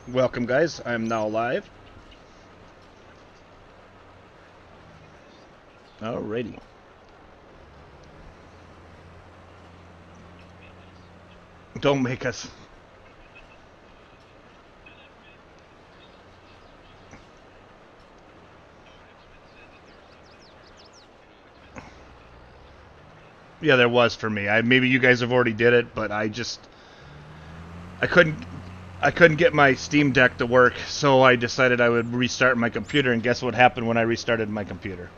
Welcome, guys. I'm now live. Alrighty. Don't make us. Yeah, there was for me. Maybe you guys have already did it, but I couldn't I couldn't get my Steam Deck to work, so I decided I would restart my computer. And guess what happened when I restarted my computer?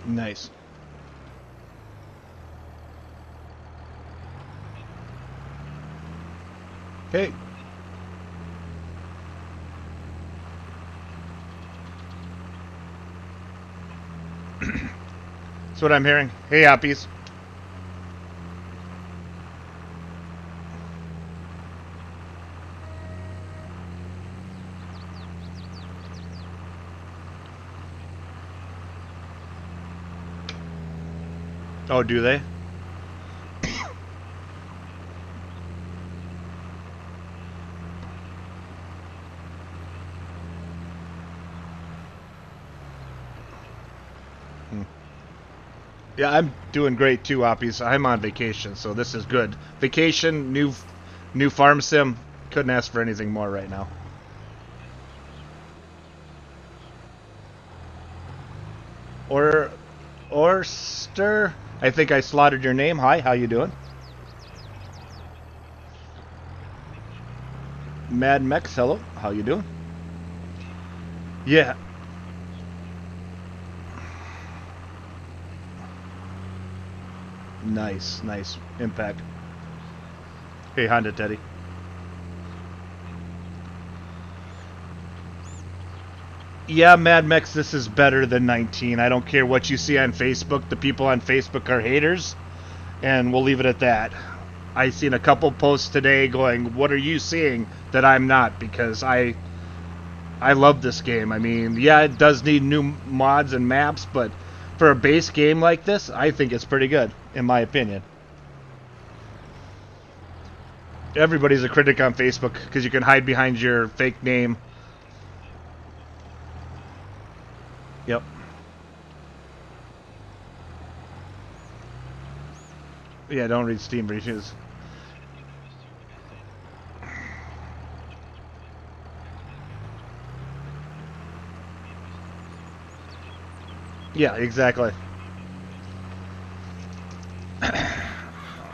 Nice. Okay. That's what I'm hearing. Hey, Hoppies. Oh, do they? Yeah, I'm doing great too, Hoppies. I'm on vacation, so this is good. Vacation, new farm sim. Couldn't ask for anything more right now. Or Orster, I think I slaughtered your name. Hi, how you doing? Mad Mex, hello. How you doing? Yeah, nice, nice impact. Hey, Honda Teddy. Yeah, Mad Mex, this is better than 19. I don't care what you see on Facebook. The people on Facebook are haters, and we'll leave it at that. I seen a couple posts today going, "What are you seeing that I'm not?" Because I love this game. I mean, yeah, it does need new mods and maps, but for a base game like this, I think it's pretty good, in my opinion. Everybody's a critic on Facebook because you can hide behind your fake name. Yep. Yeah, don't read Steam reviews. Yeah, exactly.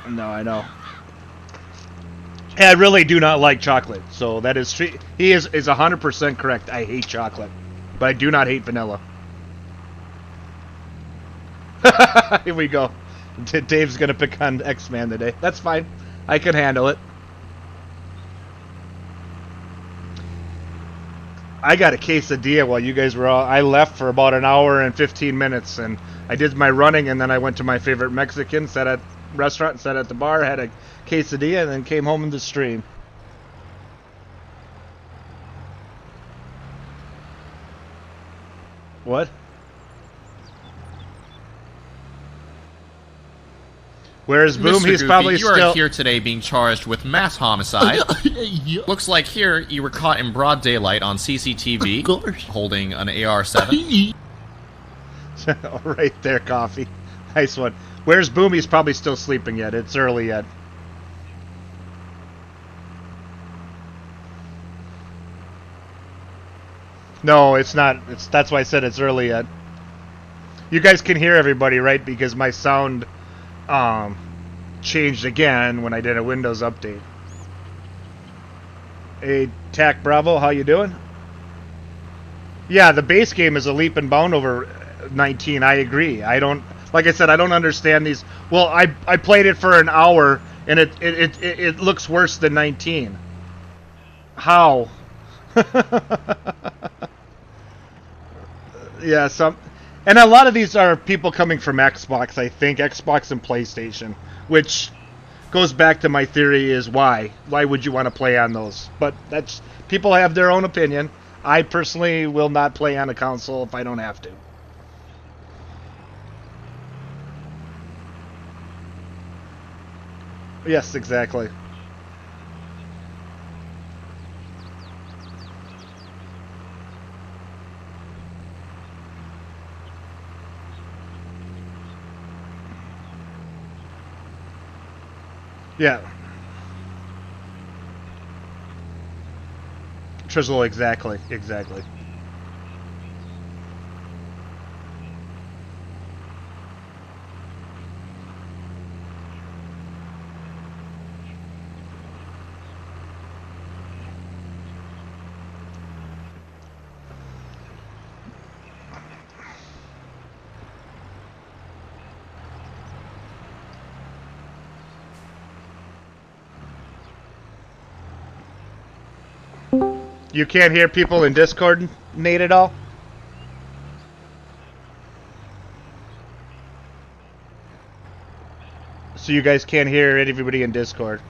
No, I know. And I really do not like chocolate, so that is he is 100% correct. I hate chocolate, but I do not hate vanilla. Here we go. Dave's gonna pick on X-Man today. That's fine. I can handle it. I got a quesadilla while you guys were all. I left for about an hour and 15 minutes, and I did my running, and then I went to my favorite Mexican, sat at restaurant, sat at the bar, had a quesadilla, and then came home in the stream. What? Where's Boom? Mr. He's Goofy, probably you are still. here today being charged with mass homicide. Looks like here you were caught in broad daylight on CCTV holding an AR-7. Right there, coffee. Nice one. Where's Boom? He's probably still sleeping yet. It's early yet. No, it's not. That's why I said it's early yet. You guys can hear everybody, right? Because my sound um, changed again when I did a Windows update. Hey, Tac Bravo, how you doing? Yeah, the base game is a leap and bound over 19. I agree. I don't, like I said, I don't understand these. Well, I played it for an hour and it looks worse than 19. How? Yeah, some, and a lot of these are people coming from Xbox. I think Xbox and PlayStation, which goes back to my theory is why. Why would you want to play on those? But that's people have their own opinion. I personally will not play on a console if I don't have to. Yes, exactly. Yeah. Trizzle, exactly. Exactly. You can't hear people in Discord, Nate, at all? So you guys can't hear everybody in Discord.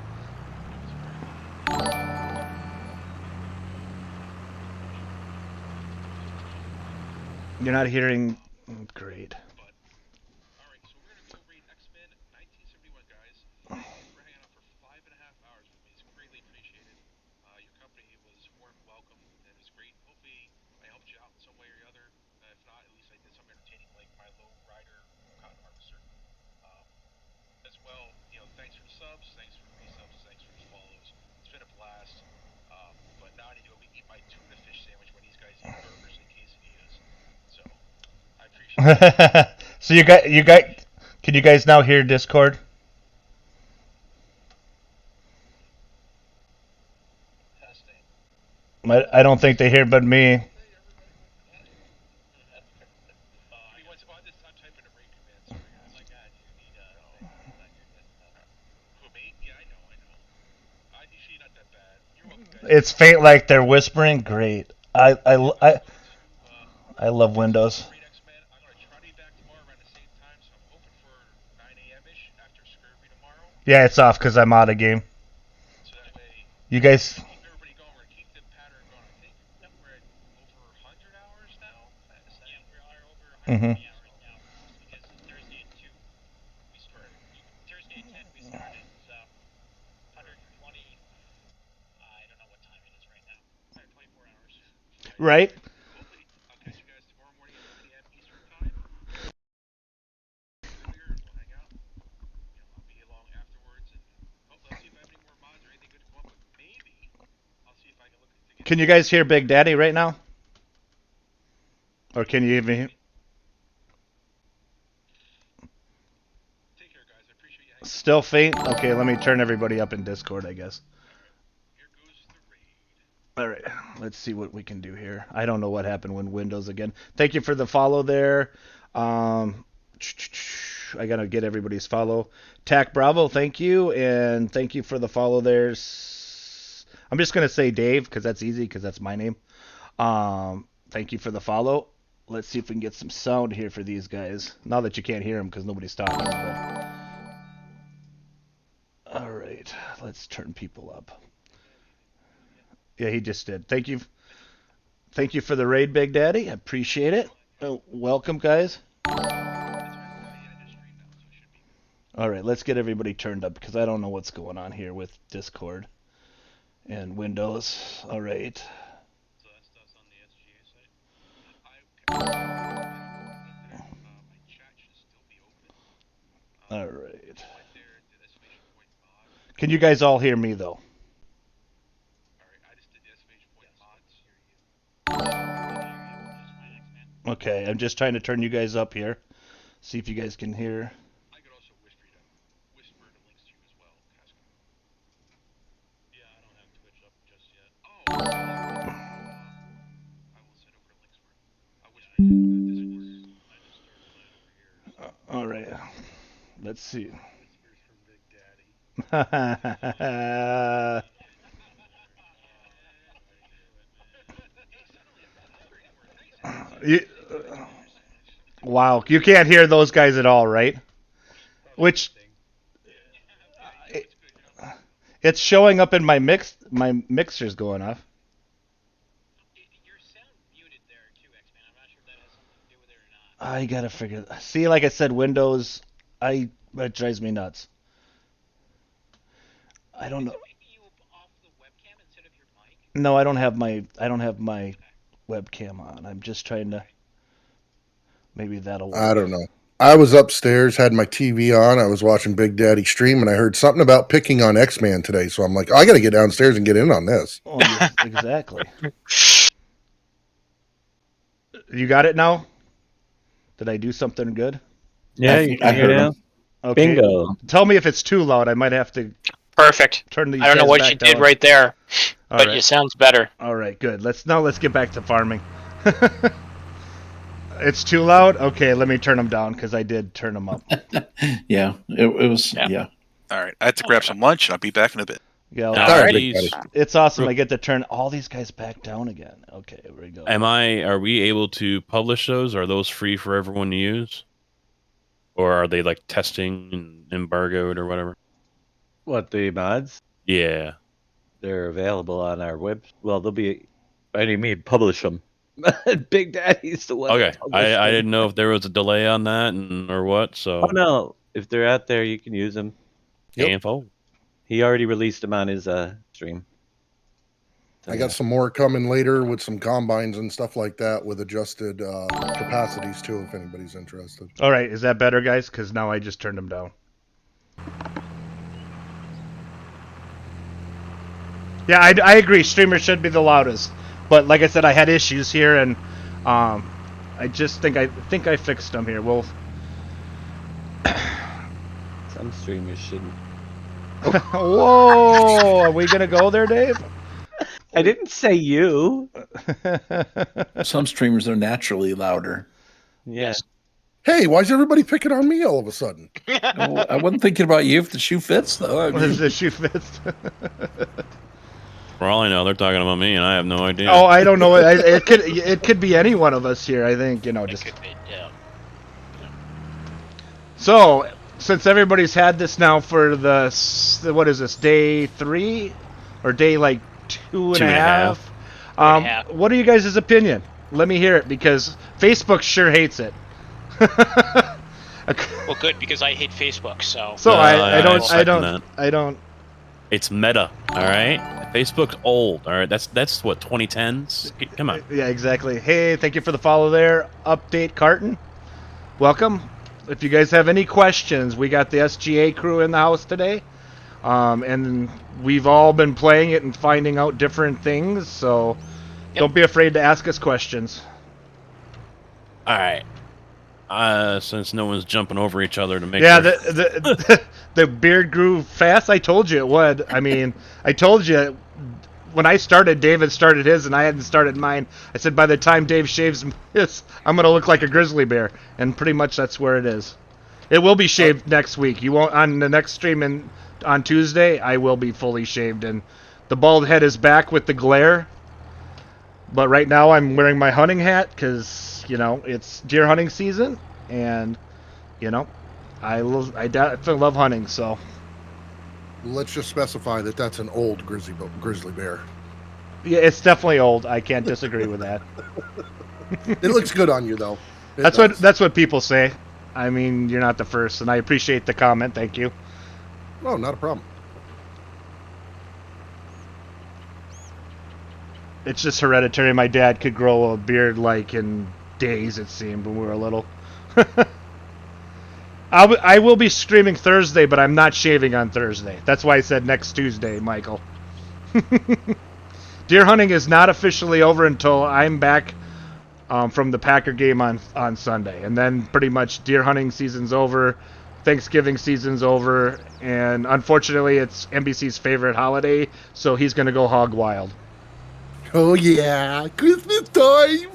You're not hearing. Great. So you guys, can you guys now hear Discord? I don't think they hear but me. It's faint like they're whispering. Great. I love Windows. Yeah, it's off because I'm out of game. You guys. Hmm. Right? Can you guys hear Big Daddy right now? Or can you even hear? Still faint? Okay, let me turn everybody up in Discord, I guess. Alright, let's see what we can do here. I don't know what happened when Windows again. Thank you for the follow there. I gotta get everybody's follow. Tac Bravo, thank you. And thank you for the follow there. I'm just gonna say Dave, because that's easy, because that's my name. Thank you for the follow. Let's see if we can get some sound here for these guys. Now that you can't hear them because nobody's talking. But... Alright, let's turn people up. Yeah, he just did. Thank you. Thank you for the raid, Big Daddy. I appreciate it. Welcome, guys. Alright, let's get everybody turned up because I don't know what's going on here with Discord and Windows. Alright. So that stuff's on the SGA site. My chat should still be open. Alright. Can you guys all hear me, though? Okay, I'm just trying to turn you guys up here. See if you guys can hear. I could also whisper the links to you as well, Casco. Yeah, I don't have Twitch up just yet. Oh! I will send over the links for it. I wish I did Discord. I just started playing over here. Alright. Let's see. Whispers from Big Daddy. Wow, you can't hear those guys at all, right? Which it's showing up in my mixer's going off. Your sound muted there too, X-Man. I'm not sure if that has something to do with it or not. I gotta figure. See, like I said, Windows. That drives me nuts. I don't know. Is it making you off the webcam instead of your mic? No, I don't have my webcam on. I'm just trying to. Maybe that'll work. I don't know. I was upstairs, had my TV on. I was watching Big Daddy stream, and I heard something about picking on X-Man today. So I'm like, I got to get downstairs and get in on this. Oh, yes, exactly. You got it now? Did I do something good? Yeah, you can hear now. Okay. Bingo. Tell me if it's too loud. I might have to Perfect. turn these. I don't know guys what back you did down. right there, All but right. it sounds better. All right, good. Let's get back to farming. It's too loud? Okay, let me turn them down because I did turn them up. Yeah, it was. Yeah. Yeah. All right, I have to grab some lunch, and I'll be back in a bit. Yeah, All right, right. Big it's awesome. I get to turn all these guys back down again. Okay, here we go. Are we able to publish those? Are those free for everyone to use? Or are they like testing and embargoed or whatever? What, the mods? Yeah. They're available on our web. Well, they'll be. I do you mean publish them? Big Daddy's the one. Okay. that published I them. didn't know if there was a delay on that or what, so Oh no! If they're out there, you can use them. Yep. info. He already released them on his stream. I got some more coming later with some combines and stuff like that with adjusted capacities too, if anybody's interested. All right, is that better, guys? Because now I just turned them down. Yeah, I agree. Streamers should be the loudest, but like I said, I had issues here, and I just think I fixed them here. Well, Some streamers shouldn't. whoa, are we gonna go there, Dave? I didn't say you. Some streamers are naturally louder. Yeah. Hey, why is everybody picking on me all of a sudden? Well, I wasn't thinking about you if the shoe fits, though. I What mean, is the shoe fits? For all I know, they're talking about me, and I have no idea. Oh, I don't know. It could be any one of us here. I think just. It could be, yeah. So, since everybody's had this now for the what is this, day 3 or day like two and a half? and a half. What are you guys' opinion? Let me hear it because Facebook sure hates it. Well, good because I hate Facebook. So. So No, I second I don't. It's meta, all right? Facebook's old, all right? That's what, 2010s? Come on. Yeah, exactly. Hey, thank you for the follow there. Update Carton. Welcome. If you guys have any questions, we got the SGA crew in the house today. And we've all been playing it and finding out different things. So don't be afraid to ask us questions. All right. Since no one's jumping over each other to make Yeah, their- the beard grew fast. I told you it would. I mean, I told you when I started, David started his, and I hadn't started mine. I said by the time Dave shaves his, I'm gonna look like a grizzly bear, and pretty much that's where it is. It will be shaved next week. You won't on the next stream on Tuesday. I will be fully shaved, and the bald head is back with the glare. But right now I'm wearing my hunting hat because it's deer hunting season, and I definitely love hunting. So Let's just specify that that's an old grizzly bear. yeah, it's definitely old. I can't disagree with that. It looks good on you though. That's what people say. I mean, you're not the first, and I appreciate the comment. Thank you. Oh, not a problem. It's just hereditary. My dad could grow a beard like in days, it seemed, when we were little. I will be streaming Thursday, but I'm not shaving on Thursday. That's why I said next Tuesday, Michael. Deer hunting is not officially over until I'm back from the Packer game on Sunday. And then pretty much deer hunting season's over, Thanksgiving season's over, and unfortunately it's NBC's favorite holiday, so he's going to go hog wild. Oh yeah, Christmas time!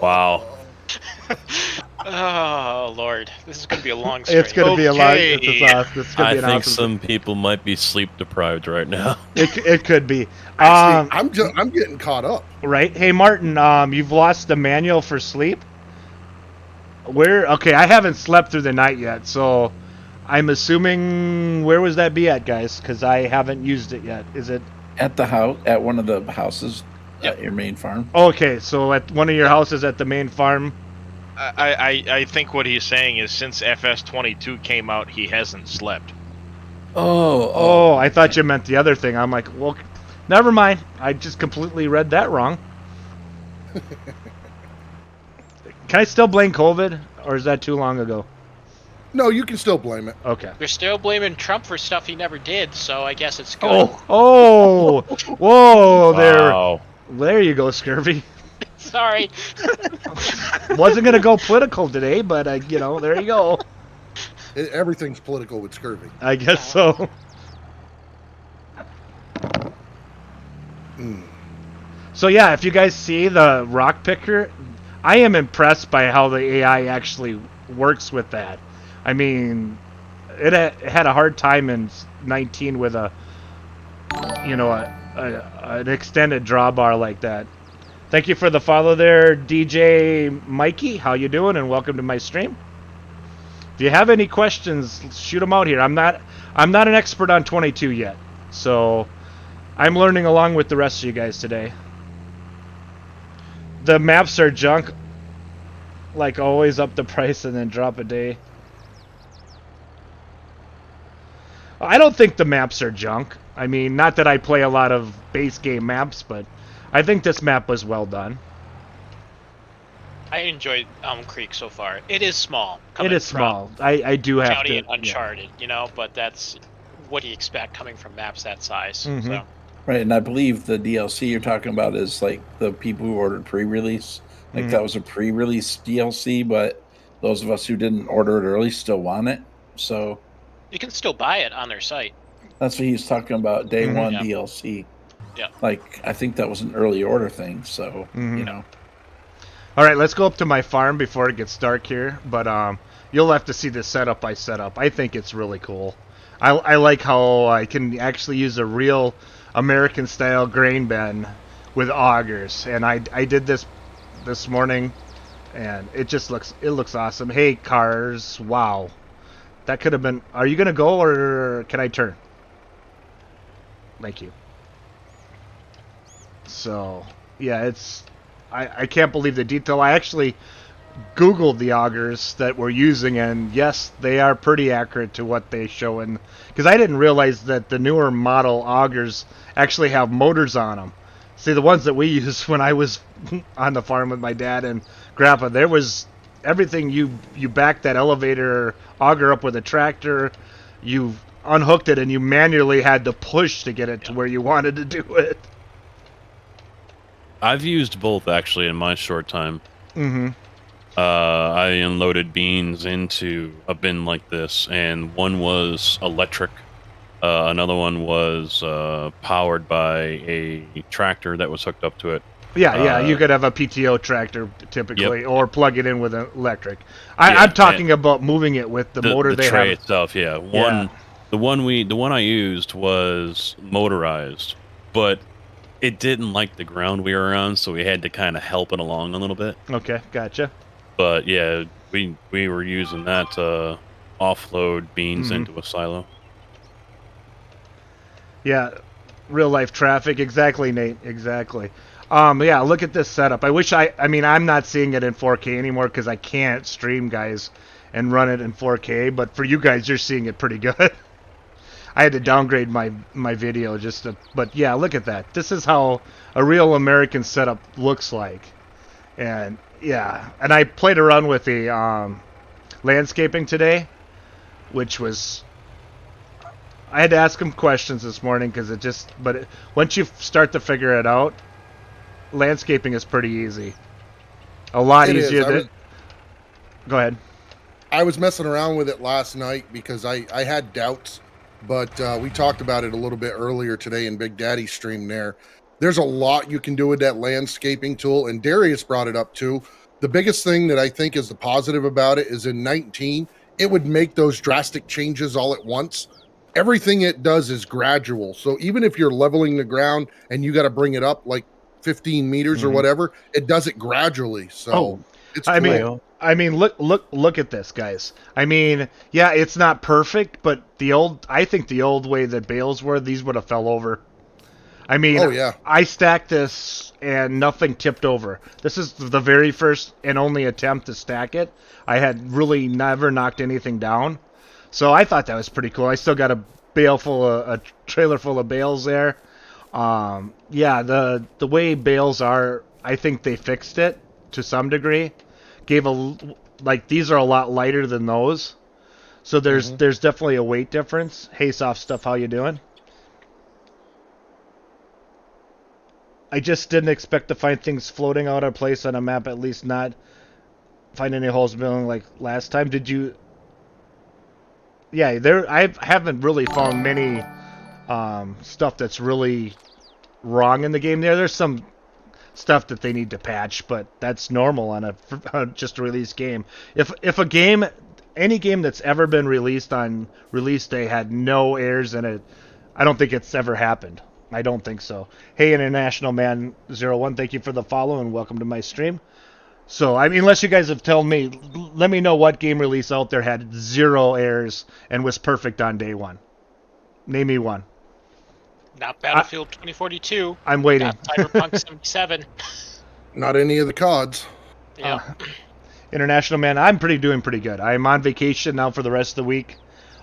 Wow. Oh Lord, this is gonna be a long stream. It's going to be a lot. Okay. It's going to I be an think awesome. some people might be sleep deprived right now. It could be. Actually, I'm getting caught up. Right. Hey Martin, you've lost the manual for sleep. Okay, I haven't slept through the night yet, so I'm assuming where was that be at, guys? Because I haven't used it yet. Is it At the house, at one of the houses at your main farm. okay? So at one of your houses at the main farm. I think what he's saying is since FS22 came out, he hasn't slept. Oh, I thought you meant the other thing. I'm like, well, never mind. I just completely read that wrong. Can I still blame COVID, or is that too long ago? No, you can still blame it. Okay. You're still blaming Trump for stuff he never did, so I guess it's good. Oh, whoa, Wow. there you go, Scurvy. Sorry. Wasn't gonna go political today, but there you go. Everything's political with scurvy. I guess so. So yeah, if you guys see the rock picker, I am impressed by how the AI actually works with that. I mean, it had a hard time in 19 with an extended drawbar like that. Thank you for the follow there, DJ Mikey. How you doing? And welcome to my stream. If you have any questions, shoot them out here. I'm not an expert on 22 yet, so I'm learning along with the rest of you guys today. The maps are junk, like always. Up the price and then drop a day. I don't think the maps are junk. I mean, not that I play a lot of base game maps, but I think this map was well done. I enjoyed Elm Creek so far. It is small. It is small. I do have County to. and Uncharted, but that's what do you expect coming from maps that size? Mhm. So Right, and I believe the DLC you're talking about is like the people who ordered pre-release. Like that was a pre-release DLC, but those of us who didn't order it early still want it. So you can still buy it on their site. that's what he's talking about. Day one Yeah. DLC. Yeah. Like I think that was an early order thing. So All right, let's go up to my farm before it gets dark here. But you'll have to see the setup I set up. I think it's really cool. I like how I can actually use a real American-style grain bin with augers, and I did this morning, and it looks awesome. Hey, cars! Wow, that could have been. Are you gonna go or can I turn? Thank you. So yeah, I can't believe the detail. I actually Googled the augers that we're using, and yes, they are pretty accurate to what they show in. Because I didn't realize that the newer model augers actually have motors on them. See, the ones that we used when I was on the farm with my dad and grandpa, there was everything you back that elevator auger up with a tractor. You unhooked it and you manually had to push to get it to where you wanted to do it. I've used both actually in my short time. Mm-hmm. I unloaded beans into a bin like this, and one was electric. Another one was powered by a tractor that was hooked up to it. Yeah, you could have a PTO tractor typically, or plug it in with an electric. I'm talking about moving it with the motor they tray have. itself. Yeah, the one I used was motorized, but it didn't like the ground we were on, so we had to kind of help it along a little bit. Okay, gotcha. But yeah, we were using that to offload beans into a silo. Yeah, real life traffic. Exactly, Nate. Exactly. Yeah, look at this setup. I wish I mean, I'm not seeing it in 4K anymore because I can't stream, guys, and run it in 4K. But for you guys, you're seeing it pretty good. I had to downgrade my video just to, but yeah, look at that. This is how a real American setup looks like. And yeah, and I played around with the landscaping today, which was, I had to ask him questions this morning because once you start to figure it out, landscaping is pretty easy. A lot easier. Go ahead. I was messing around with it last night because I had doubts, but we talked about it a little bit earlier today in Big Daddy's stream there. There's a lot you can do with that landscaping tool, and Darius brought it up too. The biggest thing that I think is the positive about it is in 19, it would make those drastic changes all at once. Everything it does is gradual. So even if you're leveling the ground and you got to bring it up like 15 meters or whatever, it does it gradually. So it's cool. I mean, look at this, guys. I mean, yeah, it's not perfect, but I think the old way that bales were, these would have fell over. I mean, I stacked this and nothing tipped over. This is the very first and only attempt to stack it. I had really never knocked anything down. So I thought that was pretty cool. I still got a trailer full of bales there. Yeah, the way bales are, I think they fixed it to some degree. These are a lot lighter than those. So there's definitely a weight difference. Hey, soft stuff, how you doing? I just didn't expect to find things floating out of place on a map, at least not find any holes milling like last time. Did you? Yeah, I haven't really found many stuff that's really wrong in the game. There's some stuff that they need to patch, but that's normal on just a release game. If a game, any game that's ever been released on release day had no errors in it, I don't think it's ever happened. I don't think so. Hey, International Man 01, thank you for the follow and welcome to my stream. So, I mean, unless you guys have told me, let me know what game release out there had 0 errors and was perfect on day one. Name me one. Not Battlefield 2042. I'm waiting. Not Cyberpunk 77. Not any of the CODs. Yeah. International Man, I'm doing pretty good. I'm on vacation now for the rest of the week.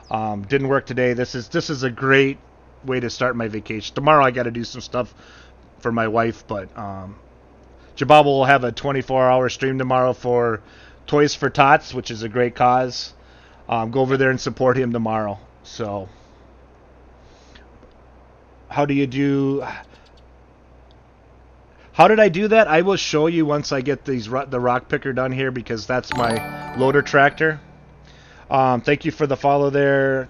Didn't work today. This is a great way to start my vacation. Tomorrow I got to do some stuff for my wife, but Jababa will have a 24-hour stream tomorrow for Toys for Tots, which is a great cause. Go over there and support him tomorrow. So, how did I do that? I will show you once I get the rock picker done here, because that's my loader tractor. Thank you for the follow there.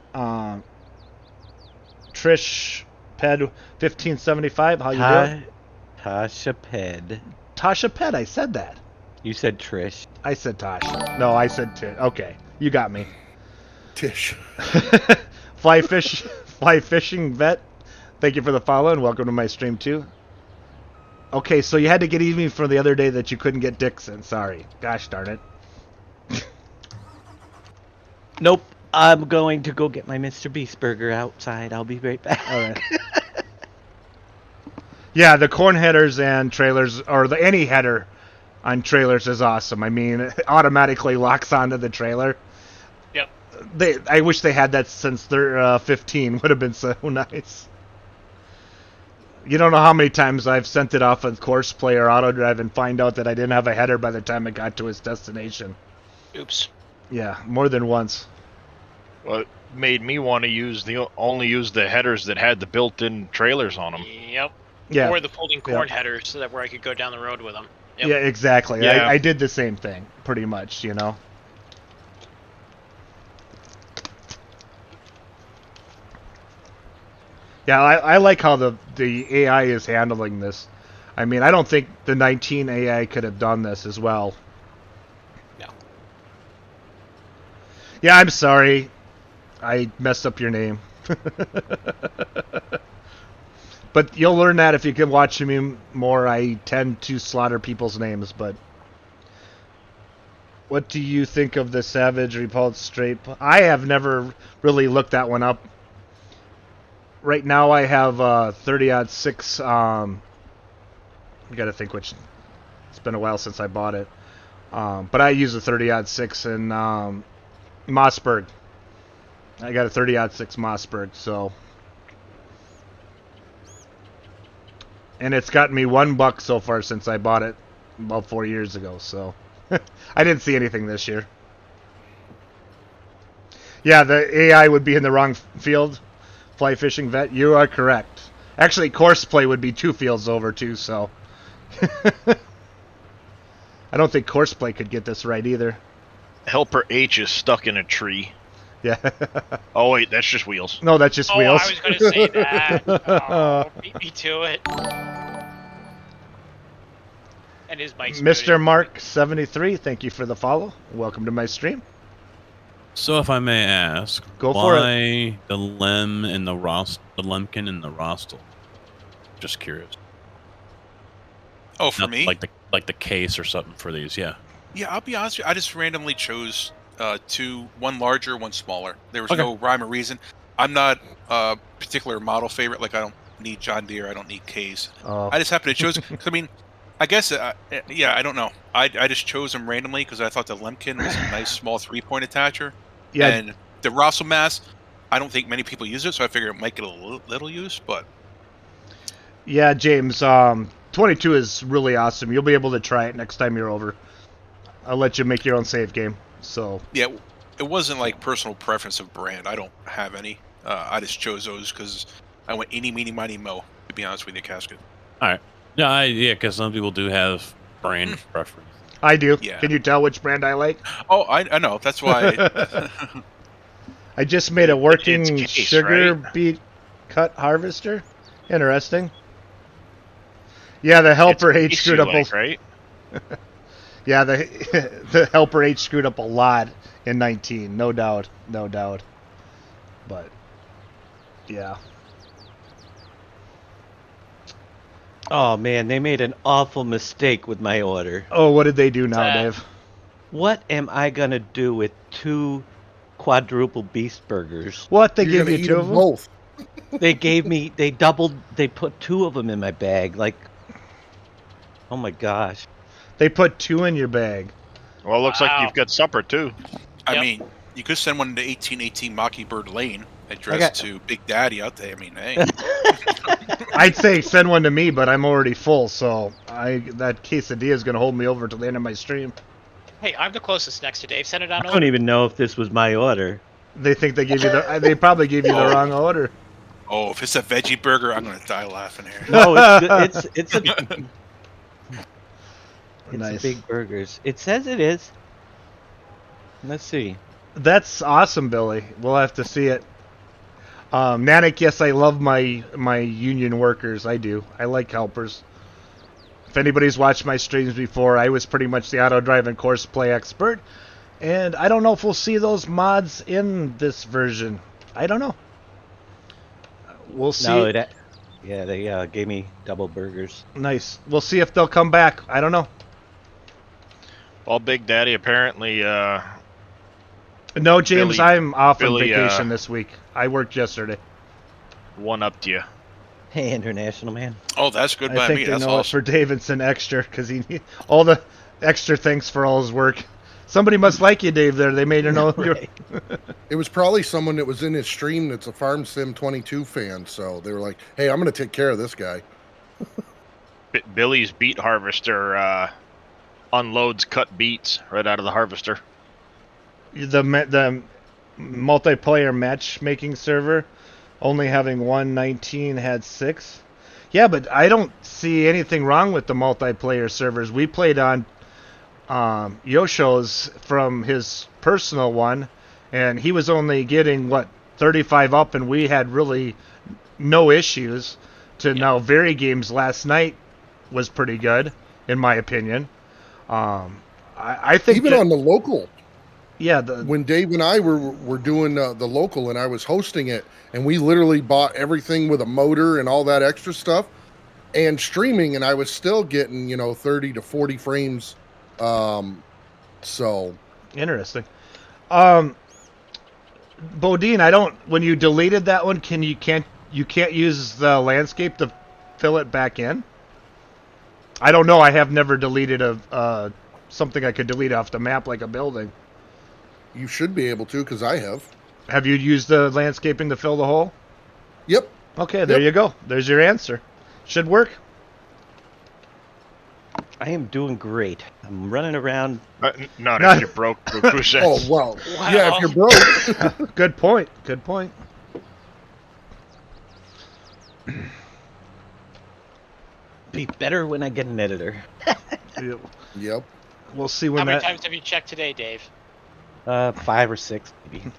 Trish Ped 1575, how you doing? Tasha Ped. Tasha Ped, I said that. You said Trish. I said Tosh. No, I said Tish. Okay, you got me. Tish. Fly fishing vet. Thank you for the follow and welcome to my stream too. Okay, so you had to get even for the other day that you couldn't get Dixon. Sorry. Gosh darn it. Nope. I'm going to go get my Mr. Beast burger outside. I'll be right back. All right. Yeah, the corn headers and trailers, or any header on trailers is awesome. I mean, it automatically locks onto the trailer. Yep. I wish they had that since they're 15. Would have been so nice. You don't know how many times I've sent it off with Course Play or Auto Drive and find out that I didn't have a header by the time it got to its destination. Oops. Yeah, more than once. Well, it made me want to use the headers that had the built-in trailers on them. Yep. Yeah. Or the folding corn Yeah. headers, so that where I could go down the road with them. Yep. Yeah, exactly. Yeah. I did the same thing, pretty much, you know. Yeah, I like how the AI is handling this. I mean, I don't think the 19 AI could have done this as well. No. Yeah, I'm sorry. I messed up your name. But you'll learn that if you keep watching me more. I tend to slaughter people's names, but... What do you think of the Savage Repulse Straight? I have never really looked that one up. Right now I have 30-06. You gotta think which... It's been a while since I bought it. But I use a 30-06 in Mossberg. I got a 30-06 Mossberg, so... And it's gotten me $1 so far since I bought it about 4 years ago, so... I didn't see anything this year. Yeah, the AI would be in the wrong field. Fly fishing vet, you are correct. Actually, course play would be 2 fields over too, so... I don't think course play could get this right either. Helper H is stuck in a tree. Yeah. Oh wait, that's just wheels. No, that's just wheels. I was going to say that. Oh, beat me to it. And his bike's Mr. Mark 73, thank you for the follow. Welcome to my stream. So, if I may ask, Go for why the Lem and the Lemkin and the Rostel? Just curious. Oh, for me? Like the case or something for these, yeah. Yeah, I'll be honest with you. I just randomly chose two, one larger, one smaller. There was no rhyme or reason. I'm not a particular model favorite. Like, I don't need John Deere. I don't need K's. Oh. I just happened to choose. I mean, I guess, yeah, I don't know. I just chose them randomly because I thought the Lemkin was a nice small 3-point attacher. Yeah. And the Russell Mass, I don't think many people use it, so I figure it might get a little use, but... Yeah, James, 22 is really awesome. You'll be able to try it next time you're over. I'll let you make your own save game, so... Yeah, it wasn't like personal preference of brand. I don't have any. I just chose those because I went eeny, meeny, miny, mo, to be honest with you, Casket. All right. Yeah, because some people do have brand preference. I do. Yeah. Can you tell which brand I like? Oh, I know. That's why. I just made a working It's case, sugar right? beet cut harvester. Interesting. Yeah, the Helper It's H case screwed you up like, right? Yeah, the Helper H screwed up a lot in 19, no doubt. But yeah. Oh man, they made an awful mistake with my order. Oh, what did they do now, Dave? What am I gonna do with 2 quadruple beast burgers? What, they You're gave gonna you eat 2 them of them? both. They put 2 of them in my bag. Like, oh my gosh. They put 2 in your bag. Well, it looks like Wow. you've got supper too. I Yep. mean, you could send one to 1818 Mockingbird Lane got- addressed to Big Daddy out there. I mean, hey. I'd say send one to me, but I'm already full, so that quesadilla is gonna hold me over till the end of my stream. Hey, I'm the closest next to Dave. Send it I on don't over. even know if this was my order. They think they gave you they probably gave you the wrong order. Oh, if it's a veggie burger, I'm going to die laughing here. No, it's Nice. big burgers. It says it is. Let's see. That's awesome, Billy. We'll have to see it. Nanik, yes, I love my union workers. I do. I like helpers. If anybody's watched my streams before, I was pretty much the auto drive and course play expert. And I don't know if we'll see those mods in this version. I don't know. We'll see. No, they gave me double burgers. Nice. We'll see if they'll come back. I don't know. Well, Big Daddy apparently No, James, Billy- I'm off Billy, on vacation this week. I worked yesterday. one-upped you. Hey, international man. Oh, that's good I by think me. they That's know it awesome. for Davidson extra because he all the extra thanks for all his work. Somebody must like you, Dave. There, they made you know. Right. It was probably someone that was in his stream that's a Farm Sim 22 fan. So they were like, "Hey, I'm going to take care of this guy." Billy's beet harvester unloads cut beets right out of the harvester. The multiplayer matchmaking server, only having 119 had 6. Yeah, but I don't see anything wrong with the multiplayer servers. We played on Yosho's from his personal one, and he was only getting, 35 up, and we had really no issues. Now, Very Games last night was pretty good, in my opinion. I think even on the local. Yeah, when Dave and I were doing the local and I was hosting it, and we literally bought everything with a motor and all that extra stuff and streaming, and I was still getting 30 to 40 frames. So interesting. Bodine, when you deleted that one, you can't use the landscape to fill it back in? I don't know. I have never deleted something I could delete off the map, like a building. You should be able to, because I have. Have you used the landscaping to fill the hole? Yep. Okay, there you go. There's your answer. Should work. I am doing great. I'm running around. Not if you're broke. Oh, well. Yeah, if you're broke. Good point. Good point. Be better when I get an editor. Yep. We'll see when How many times have you checked today, Dave? 5 or 6, maybe.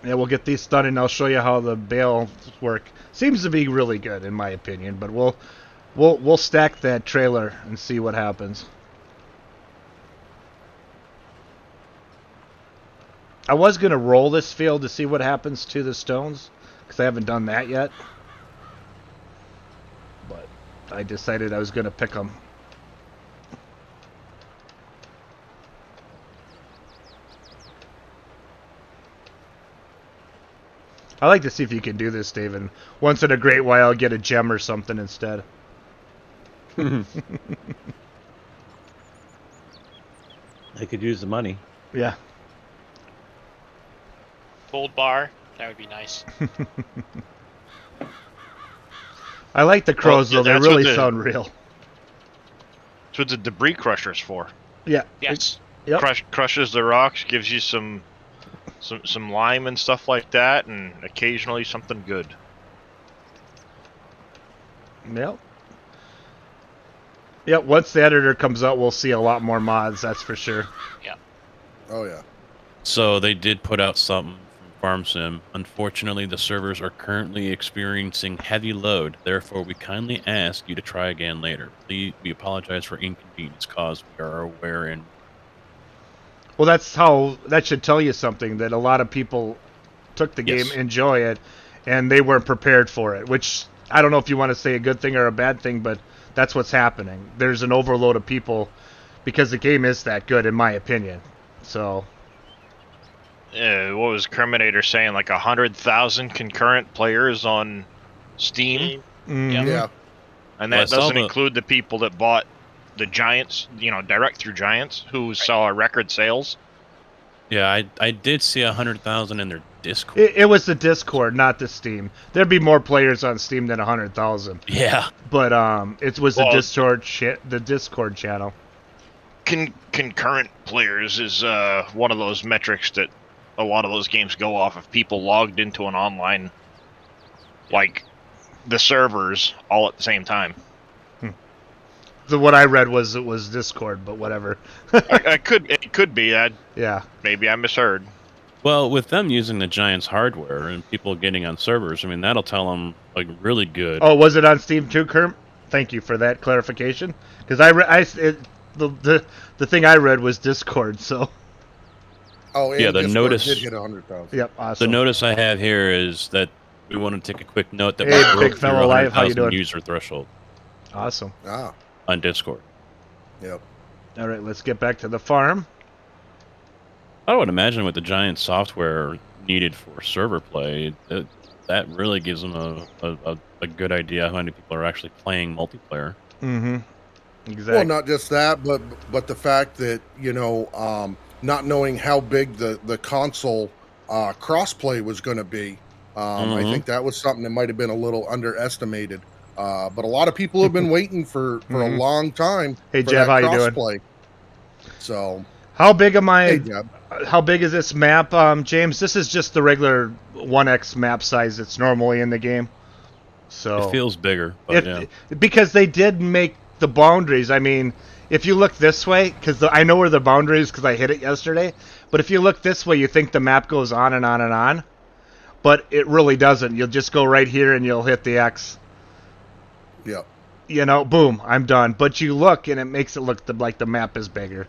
Yeah, we'll get these done, and I'll show you how the Bale work. Seems to be really good, in my opinion, but we'll stack that trailer and see what happens. I was gonna roll this field to see what happens to the stones, because I haven't done that yet. But I decided I was gonna pick them. I like to see if you can do this, David. Once in a great while, get a gem or something instead. I could use the money. Yeah. Gold bar. That would be nice. I like the crows, though. They that's really what sound real. That's what the debris crusher's for. Yeah. Yes. Yep. Crushes the rocks, gives you some lime and stuff like that, and occasionally something good. Yep. Yep, once the editor comes out, we'll see a lot more mods, that's for sure. Yeah. Oh, yeah. So they did put out something from Farm Sim. Unfortunately, the servers are currently experiencing heavy load. Therefore, we kindly ask you to try again later. We apologize for inconvenience caused. We are aware and... Well, that should tell you something, that a lot of people took the game, enjoy it, and they weren't prepared for it, which I don't know if you want to say a good thing or a bad thing, but that's what's happening. There's an overload of people because the game is that good, in my opinion. So... what was Criminator saying? Like 100,000 concurrent players on Steam? Mm-hmm. Yeah. And that doesn't include the people that bought the Giants, direct through Giants, who saw record sales. Yeah, I did see 100,000 in their Discord. It was the Discord, not the Steam. There'd be more players on Steam than 100,000. Yeah. But it was the Discord channel. Concurrent players is one of those metrics that a lot of those games go off of people logged into an online, like the servers, all at the same time. What I read was it was Discord, but whatever. It could be. Yeah. Maybe I misheard. Well, with them using the Giants hardware and people getting on servers, I mean, that'll tell them, like, really good. Oh, was it on Steam too, Kerm? Thank you for that clarification. Because the thing I read was Discord, so... Oh, yeah, the Discord notice... did hit 100,000. Yep, awesome. The notice I have here is that we want to take a quick note that hey, we broke big fellow through live, how you 100,000 doing? user threshold. Awesome. Ah. On Discord. Yep. All right, let's get back to the farm. I would imagine with the Giant software needed for server play, that really gives them a good idea how many people are actually playing multiplayer. Mm-hmm. Exactly. Well, not just that, but the fact that, not knowing how big the console crossplay was going to be, I think that was something that might have been a little underestimated. But a lot of people have been waiting for a long time. Hey, for Jeff, that how you crossplay. doing? So How big am I? Hey, Deb. How big is this map, James? This is just the regular 1x map size that's normally in the game. So It feels bigger, but yeah. because they did make the boundaries. I mean, if you look this way, because I know where the boundary is because I hit it yesterday. But if you look this way, you think the map goes on and on and on, but it really doesn't. You'll just go right here and you'll hit the X. Yeah. You know, boom, I'm done. But you look and it makes it look like the map is bigger.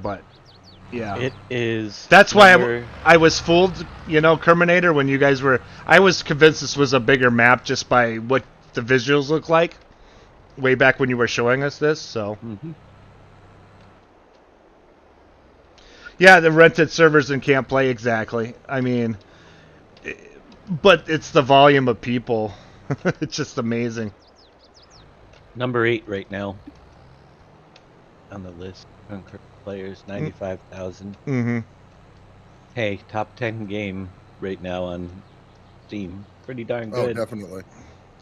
But yeah, It is. that's why number- I was fooled, you know, Terminator, when you guys were... I was convinced this was a bigger map just by what the visuals look like way back when you were showing us this, so... Mhm. Yeah, the rented servers and can't play, exactly. I mean... But it's the volume of people. It's just amazing. Number 8 right now on the list. Concurrent players, 95,000. Mm-hmm. Hey, top 10 game right now on Steam. Pretty darn Oh, good. definitely.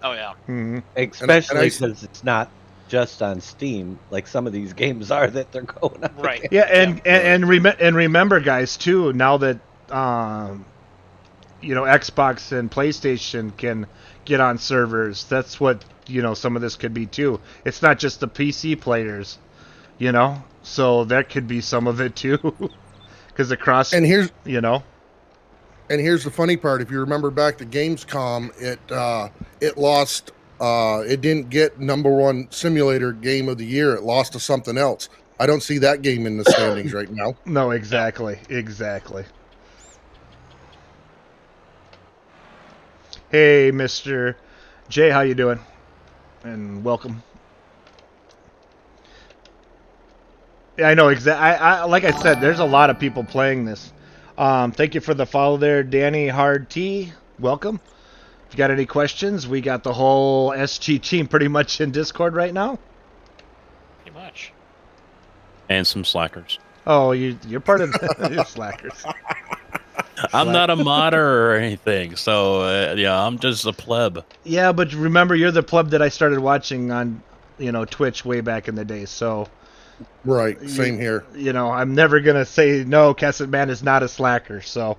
Oh yeah. Mm-hmm. Especially And I- because it's not just on Steam, like some of these games are that they're going up Right. against. Yeah, and remember, guys, too, now that you know, Xbox and PlayStation can get on servers, that's what, you know, some of this could be too. It's not just the PC players, you know, so that could be some of it too, because across, And here's you know, the funny part. If you remember back to Gamescom, it lost. It didn't get #1 simulator game of the year. It lost to something else. I don't see that game in the standings right now. no, exactly. Hey, Mr. J, how you doing? And welcome. Yeah, I know exactly. I like I said, there's a lot of people playing this. Thank you for the follow there, Danny Hard T. Welcome. If you got any questions, we got the whole SG team pretty much in Discord right now. Pretty much. And some slackers. Oh, you're part of you're slackers. I'm not a modder or anything, so yeah, I'm just a pleb. Yeah, but remember, you're the pleb that I started watching on, you know, Twitch way back in the day. So, Right. Same here. you know, I'm never gonna say no. Cassette Man is not a slacker. So,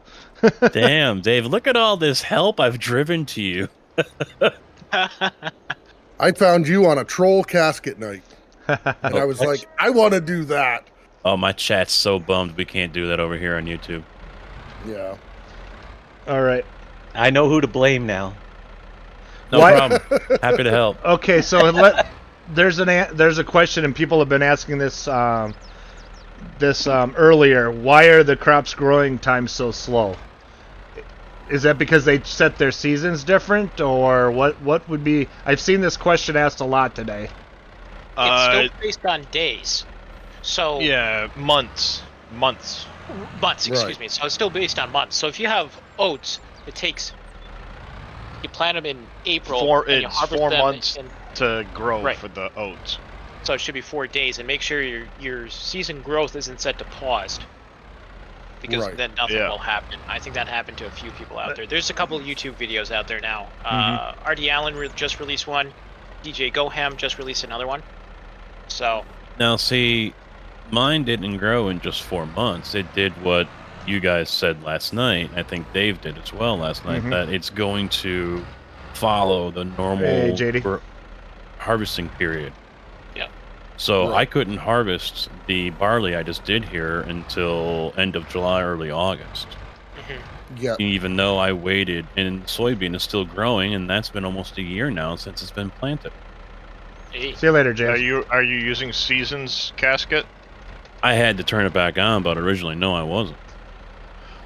Damn, Dave, look at all this help I've driven to you. I found you on a troll casket night, and I was like, I want to do that. Oh, my chat's so bummed we can't do that over here on YouTube. Yeah. all right. I know who to blame now. No Why- problem. Happy to help. Okay, so there's a question, and people have been asking this earlier. Why are the crops growing times so slow? Is that because they set their seasons different, or what would be? I've seen this question asked a lot today. It's still based on days. So Yeah, months. months, excuse me. So it's still based on months. So if you have oats, it takes you plant them in April and you It's harvest 4 them months in, to grow Right. for the oats. so it should be 4 days, and make sure your season growth isn't set to paused, because Right. then nothing Yeah. will happen. I think that happened to a few people out there. There's a couple of YouTube videos out there now. RD Allen just released one. DJ Goham just released another one. So Now, see, mine didn't grow in just 4 months. It did what you guys said last night. I think Dave did as well last night, that it's going to follow the normal Hey, JD. harvesting period. Yeah. So Right. I couldn't harvest the barley I just did here until end of July, early August. Yeah. Even though I waited, and soybean is still growing, and that's been almost a year now since it's been planted. hey, See you later, James. Are you using Seasons casket? I had to turn it back on, but originally, no, I wasn't.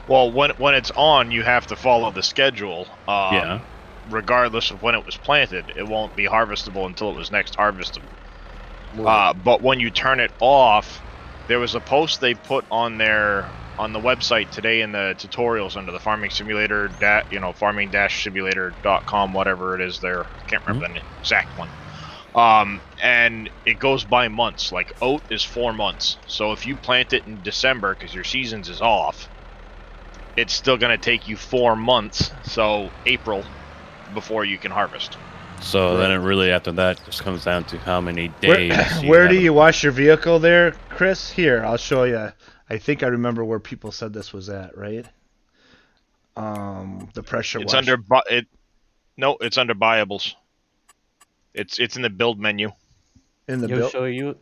Well, when it's on, you have to follow the schedule. Yeah. Regardless of when it was planted, it won't be harvestable until it was next harvestable. Right. But when you turn it off, there was a post they put on the website today in the tutorials under the farming simulator, farming-simulator.com, whatever it is there. I can't remember the exact one. And it goes by months. Like oat is 4 months. So if you plant it in December because your seasons is off, it's still going to take you 4 months. So April before you can harvest. So then it really, after that, just comes down to how many days. Where do you wash your vehicle there, Chris? Here, I'll show you. I think I remember where people said this was at, right? The pressure It's wash. under No, it's under buyables. It's in the build menu. In the build.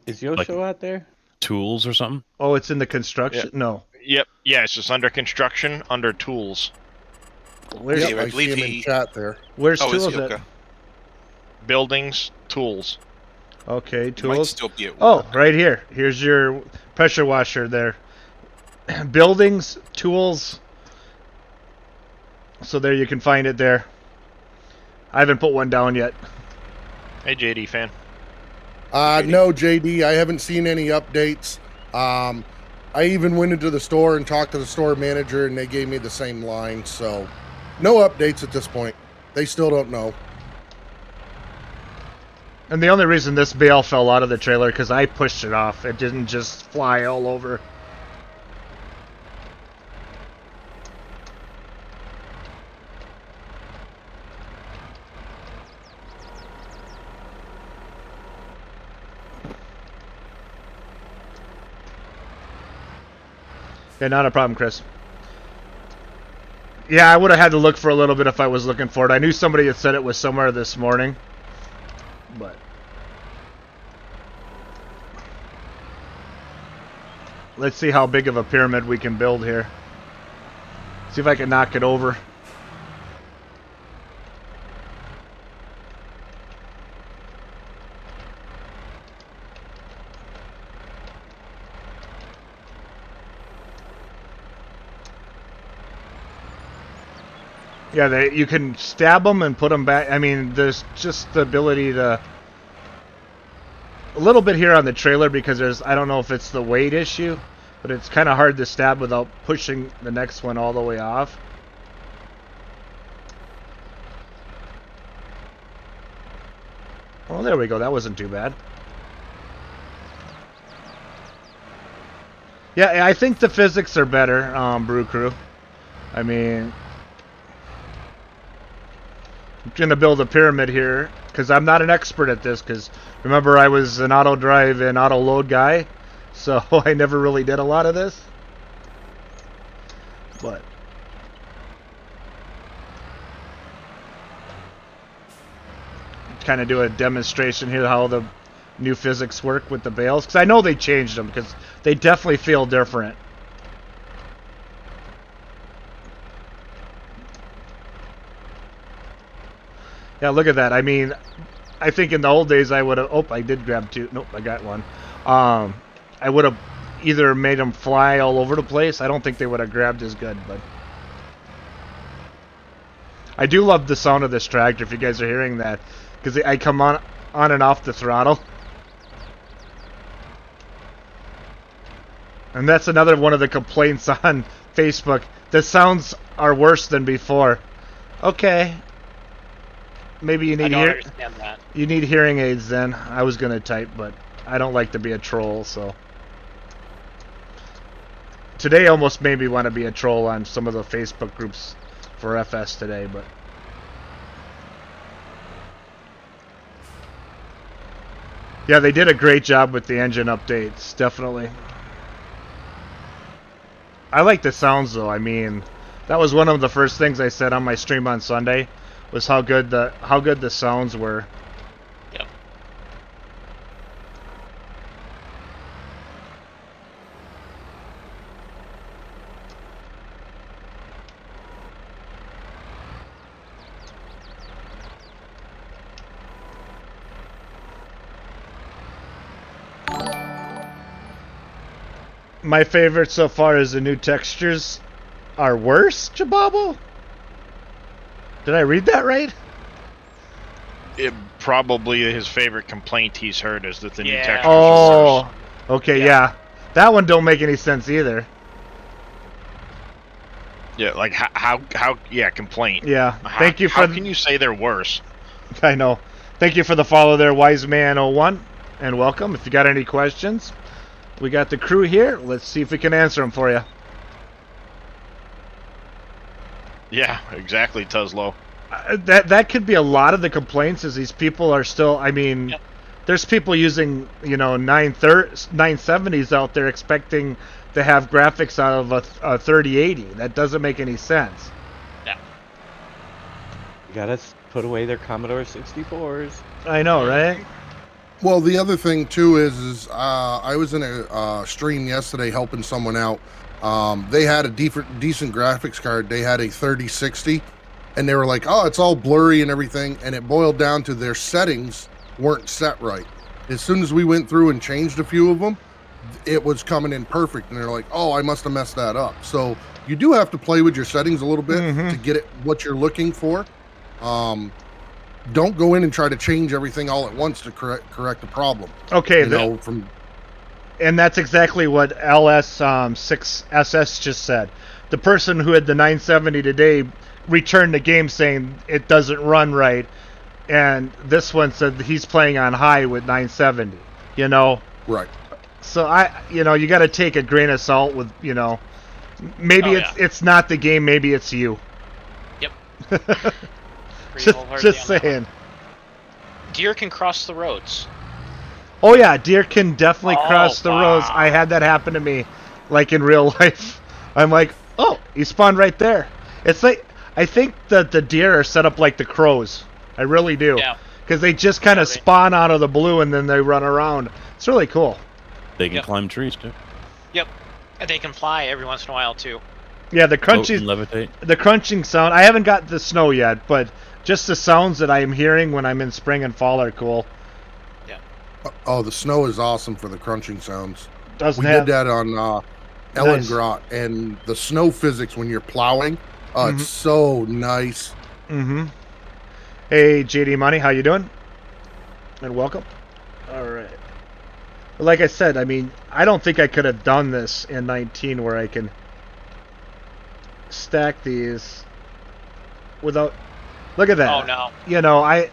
Is Yosho out there? Tools or something? Oh, it's in the construction. Yeah. No. Yep. Yeah, it's just under construction, under tools. Where's Yep, I see him in chat there. Where's Oh, is tools he? at? Okay. Buildings, tools. Okay, He might tools. still be at work. Oh, right here. Here's your pressure washer there. Buildings, tools. So there you can find it there. I haven't put one down yet. Hey, JD fan. No, JD, I haven't seen any updates. I even went into the store and talked to the store manager, and they gave me the same line. So, no updates at this point. They still don't know. And the only reason this bale fell out of the trailer because I pushed it off. It didn't just fly all over. Yeah, not a problem, Chris. Yeah, I would have had to look for a little bit if I was looking for it. I knew somebody had said it was somewhere this morning. But let's see how big of a pyramid we can build here. See if I can knock it over. Yeah, you can stab them and put them back. I mean, there's just the ability to... A little bit here on the trailer because there's... I don't know if it's the weight issue, but it's kind of hard to stab without pushing the next one all the way off. Oh, there we go. That wasn't too bad. Yeah, I think the physics are better, Brew Crew. I mean... I'm going to build a pyramid here because I'm not an expert at this because remember I was an auto drive and auto load guy, so I never really did a lot of this. But kind of do a demonstration here how the new physics work with the bales because I know they changed them because they definitely feel different. Yeah, look at that. I mean, I think in the old days I would have... Oh, I did grab two. Nope, I got one. I would have either made them fly all over the place. I don't think they would have grabbed as good, but... I do love the sound of this tractor, if you guys are hearing that. Because I come on and off the throttle. And that's another one of the complaints on Facebook. The sounds are worse than before. Okay. Maybe you need you need hearing aids then. I was gonna type, but I don't like to be a troll, so today almost made me want to be a troll on some of the Facebook groups for FS today, but yeah, they did a great job with the engine updates, definitely. I like the sounds though. I mean, that was one of the first things I said on my stream on Sunday. Was how good the sounds were. Yep. My favorite so far is the new textures are worse, Jababo? Did I read that right? Probably his favorite complaint he's heard is that the new textures are Oh, worse. okay, yeah. That one don't make any sense either. Yeah, like yeah, complaint. Yeah, thank you for... How can you say they're worse? I know. Thank you for the follow there, Wiseman01, and welcome. If you got any questions, we got the crew here. Let's see if we can answer them for you. Yeah, exactly, Tuzlo. That could be a lot of the complaints. Is these people are still? I mean, Yep. there's people using 970s out there expecting to have graphics out of a 3080. That doesn't make any sense. Yeah. You gotta put away their Commodore 64s. I know, right? Well, the other thing too is I was in a stream yesterday helping someone out. They had a decent graphics card. They had a 3060, and they were like, "Oh, it's all blurry and everything." And it boiled down to their settings weren't set right. As soon as we went through and changed a few of them, it was coming in perfect. And they're like, "Oh, I must have messed that up." So you do have to play with your settings a little bit to get it what you're looking for. Don't go in and try to change everything all at once to correct the problem. Okay, and that's exactly what LS6SS just said. The person who had the 970 today returned the game saying it doesn't run right, and this one said he's playing on high with 970. Right. So you got to take a grain of salt with maybe it's not the game, maybe it's you. Yep. just saying. Deer can cross the roads. Oh yeah, deer can definitely cross the roads. I had that happen to me, like in real life. I'm like, oh, he spawned right there. It's like, I think that the deer are set up like the crows. I really do. Yeah. Because they just kind of spawn out of the blue and then they run around. It's really cool. They can climb trees too. Yep. And they can fly every once in a while too. Yeah, the Float crunchy, and levitate. the crunching sound. I haven't got the snow yet, but just the sounds that I am hearing when I'm in spring and fall are cool. Oh, the snow is awesome for the crunching sounds. Doesn't we have did that on Ellen Grot, and the snow physics when you're plowing, it's so nice. Mm-hmm. Hey, JD Money, how you doing? And welcome. All right. Like I said, I mean, I don't think I could have done this in 19 where I can stack these without... Look at that. Oh, no.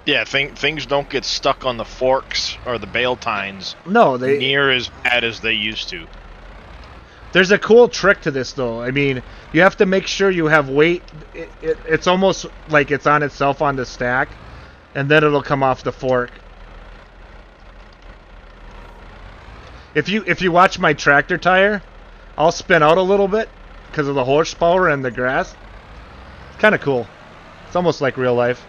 Yeah, things don't get stuck on the forks or the bale tines. No, near as bad as they used to. There's a cool trick to this, though. I mean, you have to make sure you have weight. It's almost like it's on itself on the stack, and then it'll come off the fork. If you watch my tractor tire, I'll spin out a little bit because of the horsepower and the grass. It's kind of cool. It's almost like real life.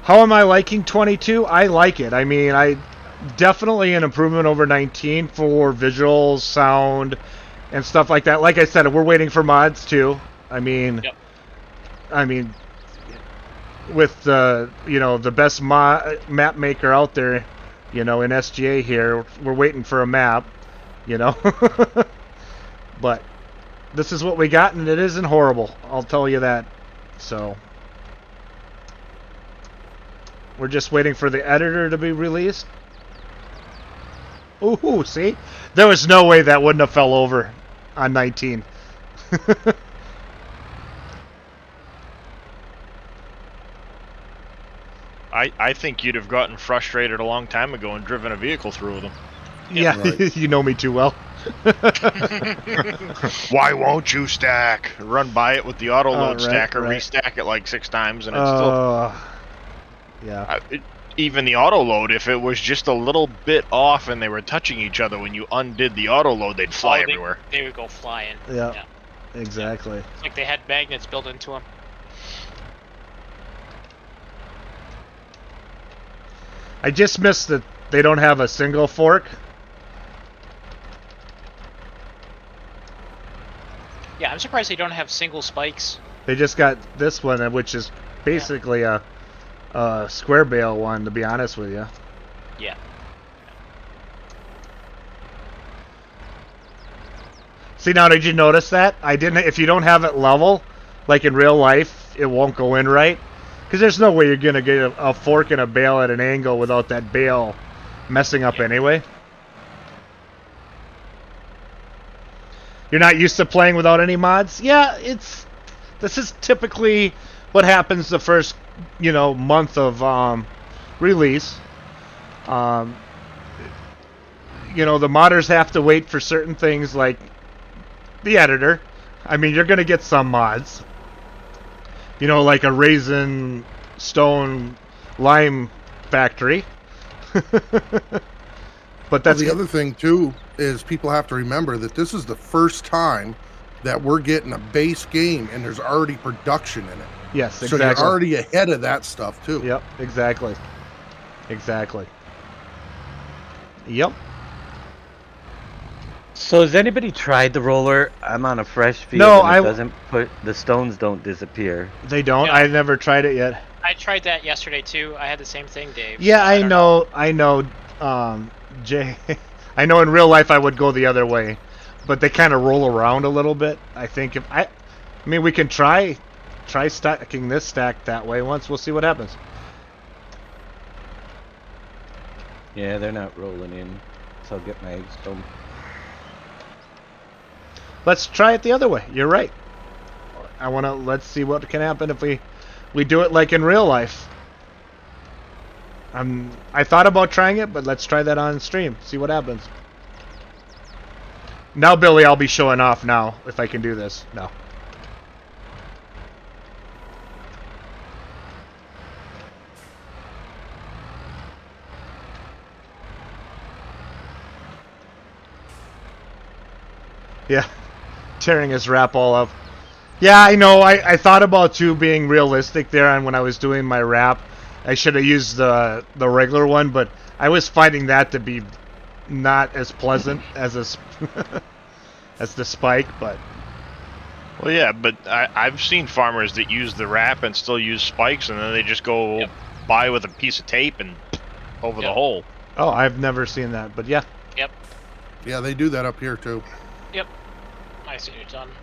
How am I liking 22? I like it. I mean, definitely an improvement over 19 for visuals, sound, and stuff like that. Like I said, we're waiting for mods too. I mean, with the best map maker out there, in SGA here, we're waiting for a map, But this is what we got, and it isn't horrible. I'll tell you that. So we're just waiting for the editor to be released. Ooh, see? There was no way that wouldn't have fell over on 19. I think you'd have gotten frustrated a long time ago and driven a vehicle through them. Yeah, right. You know me too well. Why won't you stack? Run by it with the auto load stacker, right. restack it like 6 times, and it's still... Yeah. Even the auto load, if it was just a little bit off and they were touching each other, when you undid the auto load, they'd fly everywhere. They would go flying. Yeah. Exactly. It's like they had magnets built into them. I just missed that they don't have a single fork. Yeah, I'm surprised they don't have single spikes. They just got this one, which is basically a square bale one, to be honest with you. Yeah. See, now, did you notice that? I didn't. If you don't have it level, like in real life, it won't go in right. Because there's no way you're going to get a fork and a bale at an angle without that bale messing up anyway. You're not used to playing without any mods? Yeah, this is typically what happens the first, month of release. you know, the modders have to wait for certain things like the editor. I mean, you're going to get some mods. You know, like a raisin stone lime factory. But that's the other thing too is people have to remember that this is the first time that we're getting a base game and there's already production in it. Yes, So exactly. you're already ahead of that stuff too. Yep, exactly. Exactly. Yep. So has anybody tried the roller? I'm on a fresh field. No, and it doesn't put the stones don't disappear. They don't. Yeah. I never tried it yet. I tried that yesterday too. I had the same thing, Dave. Yeah, so I don't know. I know. Jay. I know in real life I would go the other way, but they kind of roll around a little bit. I think if I mean, we can try stacking this stack that way once. We'll see what happens. Yeah, they're not rolling in. So I'll get my stone. Let's try it the other way. You're right. Let's see what can happen if we do it like in real life. I thought about trying it, but let's try that on stream. See what happens. Now, Billy, I'll be showing off now if I can do this. No. Yeah. Tearing his wrap all up. Yeah, I know. I thought about too being realistic there, and when I was doing my wrap, I should have used the regular one, but I was finding that to be not as pleasant as as the spike. But Well, yeah, but I've seen farmers that use the wrap and still use spikes, and then they just go by with a piece of tape and over the hole. oh, I've never seen that. But yeah, Yeah, they do that up here too. I see what you're talking.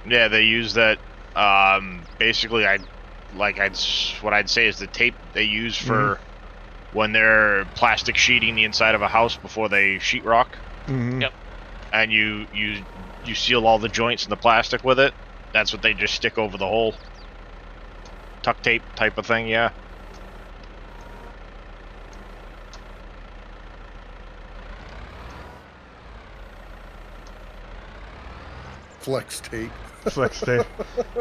Yeah, they use that. Basically, what I'd say is the tape they use for when they're plastic sheeting the inside of a house before they sheetrock. Mm-hmm. Yep. And you seal all the joints in the plastic with it. That's what they just stick over the hole. Tuck tape type of thing, yeah. Flex tape. flex tape.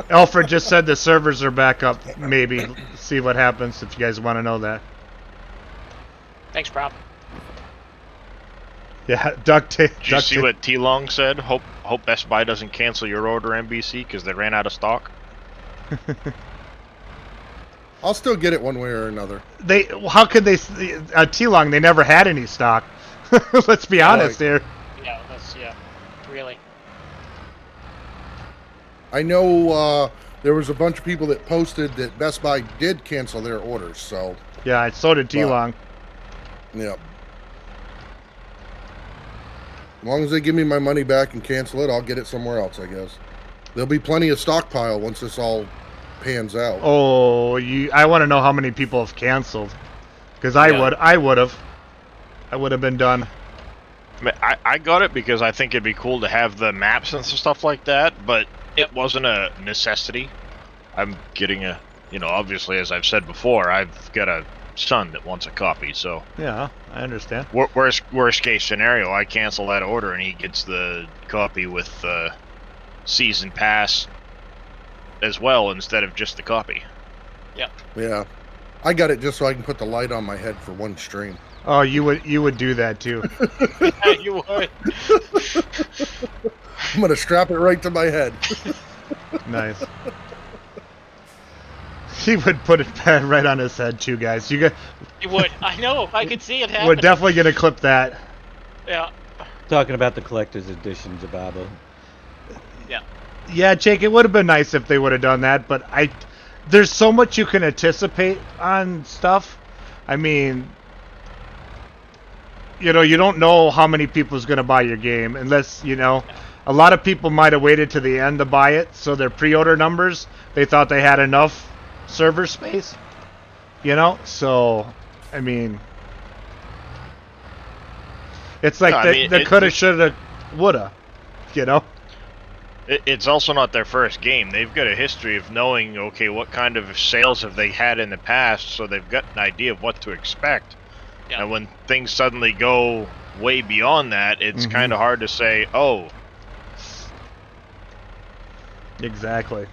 Alfred just said the servers are back up. Maybe see what happens if you guys want to know that. Thanks, Prop. Yeah, duct tape. Did you see what T Long said? Hope Best Buy doesn't cancel your order, NBC, because they ran out of stock. I'll still get it one way or another. How could they? T-Long, they never had any stock. Let's be honest here. Yeah, really. I know there was a bunch of people that posted that Best Buy did cancel their orders, so Yeah, so did T-Long. yeah. As long as they give me my money back and cancel it, I'll get it somewhere else, I guess. There'll be plenty of stockpile once this all pans out. Oh, I want to know how many people have canceled. Because I would have been done. I got it because I think it'd be cool to have the maps and stuff like that, but it wasn't a necessity. I'm getting obviously, as I've said before, I've got a son that wants a copy, so... Yeah, I understand. Worst case scenario, I cancel that order and he gets the copy with the season pass as well instead of just the copy. Yeah. I got it just so I can put the light on my head for one stream. Oh, you would do that too. Yeah, you would. I'm going to strap it right to my head. Nice. He would put it right on his head too, guys. You would. I know. I could see it happen. We're definitely gonna clip that. Yeah. Talking about the collector's editions of Baba. Yeah, Jake. It would have been nice if they would have done that, but there's so much you can anticipate on stuff. I mean, you don't know how many people's gonna buy your game unless a lot of people might have waited to the end to buy it, so their pre-order numbers, they thought they had enough server space, so I mean, it's like they coulda, shoulda, woulda, It's also not their first game. They've got a history of knowing, okay, what kind of sales have they had in the past, so they've got an idea of what to expect. Yeah. And when things suddenly go way beyond that, it's kind of hard to say, oh, Exactly.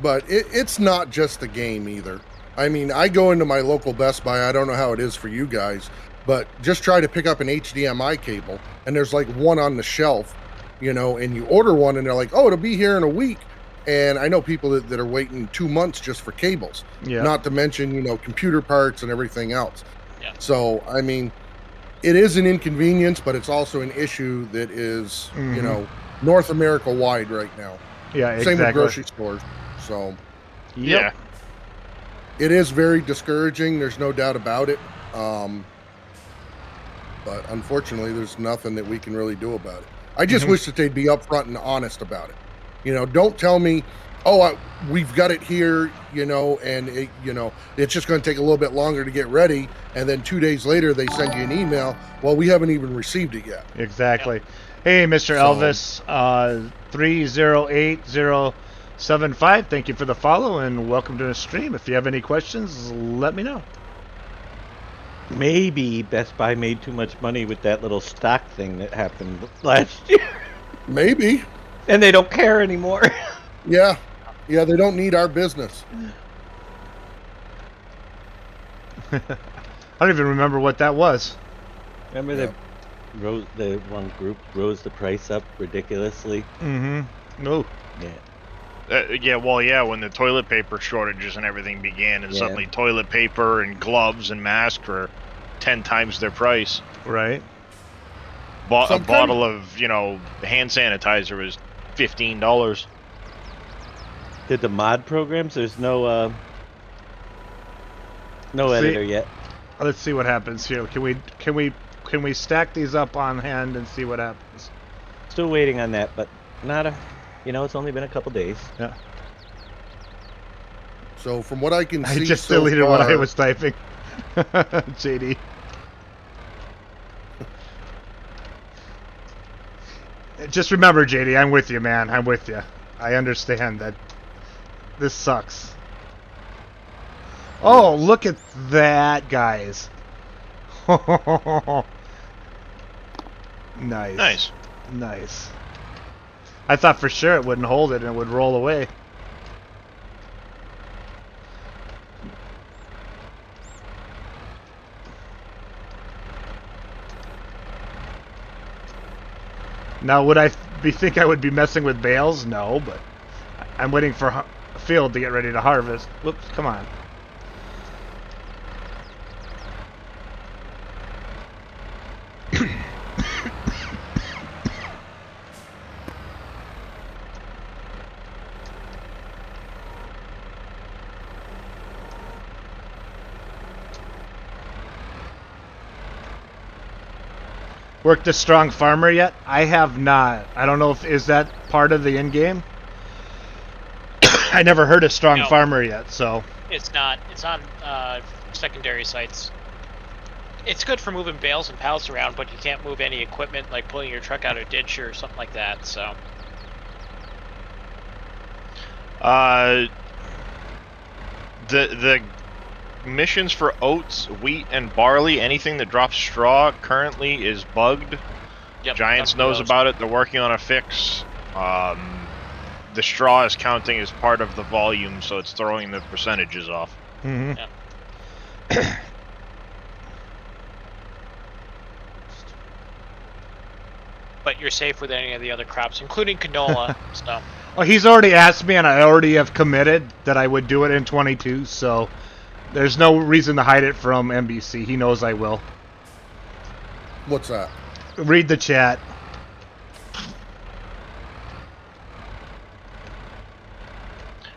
But it's not just the game either. I mean, I go into my local Best Buy. I don't know how it is for you guys, but just try to pick up an HDMI cable, and there's like one on the shelf, and you order one, and they're like, oh, it'll be here in a week. And I know people that are waiting 2 months just for cables, not to mention, computer parts and everything else. Yeah. So, I mean, it is an inconvenience, but it's also an issue that is, North America wide right now. Yeah, exactly. Same with grocery stores. So, yeah. it is very discouraging. There's no doubt about it. But unfortunately, there's nothing that we can really do about it. I just wish that they'd be upfront and honest about it. Don't tell me, oh, we've got it here, and it's just going to take a little bit longer to get ready. And then 2 days later, they send you an email. Well, we haven't even received it yet. Exactly. Hey, Mr. Elvis, 308075. Thank you for the follow and welcome to the stream. If you have any questions, let me know. Maybe Best Buy made too much money with that little stock thing that happened last year. Maybe. And they don't care anymore. Yeah, they don't need our business. I don't even remember what that was. Remember the one group rose the price up ridiculously? No. Yeah. When the toilet paper shortages and everything began, and suddenly toilet paper and gloves and masks were 10 times their price. Right. A bottle of, hand sanitizer was $15. Did the mod programs? There's no editor yet. Let's see what happens here. Can we stack these up on hand and see what happens? Still waiting on that, but it's only been a couple days. Yeah. So from what I can see, I just deleted what I was typing. JD. Just remember, JD, I'm with you, man. I'm with you. I understand that this sucks. Oh, look at that, guys. Nice. Nice. I thought for sure it wouldn't hold it and it would roll away. Now, would I think I would be messing with bales? No, but I'm waiting for a field to get ready to harvest. Whoops, come on. Worked a strong farmer yet? I have not. I don't know is that part of the end game? I never heard of strong farmer yet, so. It's not. It's on secondary sites. It's good for moving bales and pallets around, but you can't move any equipment like pulling your truck out of a ditch or something like that. So. The missions for oats, wheat, and barley, anything that drops straw currently is bugged. Yep, Giants knows about it. They're working on a fix. The straw is counting as part of the volume, so it's throwing the percentages off. Mm-hmm. Yeah. But you're safe with any of the other crops, including canola. So. Oh, he's already asked me, and I already have committed that I would do it in 22, so there's no reason to hide it from NBC. He knows I will. What's that? Read the chat.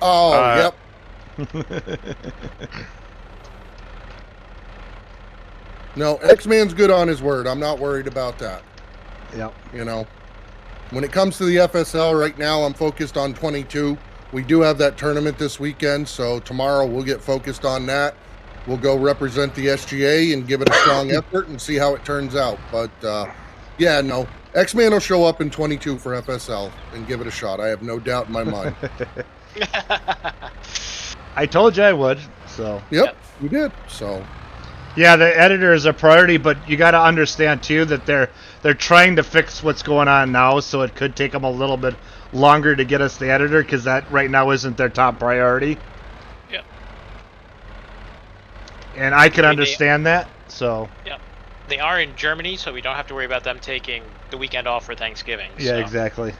Oh, yep. No, X-Man's good on his word. I'm not worried about that. Yep. When it comes to the FSL right now, I'm focused on 22. We do have that tournament this weekend, so tomorrow we'll get focused on that. We'll go represent the SGA and give it a strong effort and see how it turns out. But, yeah, no. X-Man will show up in 22 for FSL and give it a shot. I have no doubt in my mind. I told you I would, so. Yep, you did. So, Yeah, the editor is a priority, but you got to understand too that they're trying to fix what's going on now, so it could take them a little bit longer to get us the editor because that right now isn't their top priority. Yep. And I can understand that. So. Yep. They are in Germany, so we don't have to worry about them taking the weekend off for Thanksgiving. Yeah, so. exactly.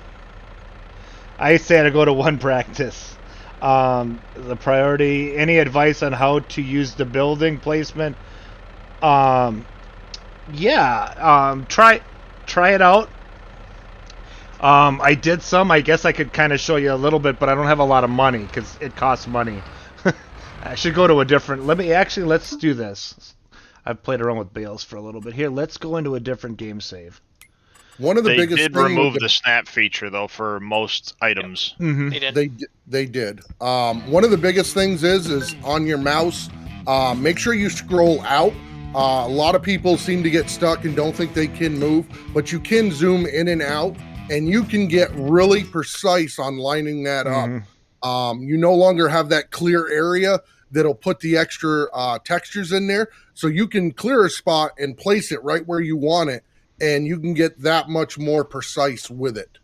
I say to go to one practice. The priority. Any advice on how to use the building placement? Try it out. I did some. I guess I could kind of show you a little bit, but I don't have a lot of money because it costs money. I should go to a different. Let's do this. I've played around with Bales for a little bit. Here, let's go into a different game save. One of the They biggest did things remove the snap feature though for most items. Mm-hmm. They did. One of the biggest things is on your mouse. Make sure you scroll out. A lot of people seem to get stuck and don't think they can move, but you can zoom in and out, and you can get really precise on lining that up. You no longer have that clear area that'll put the extra textures in there, so you can clear a spot and place it right where you want it, and you can get that much more precise with it.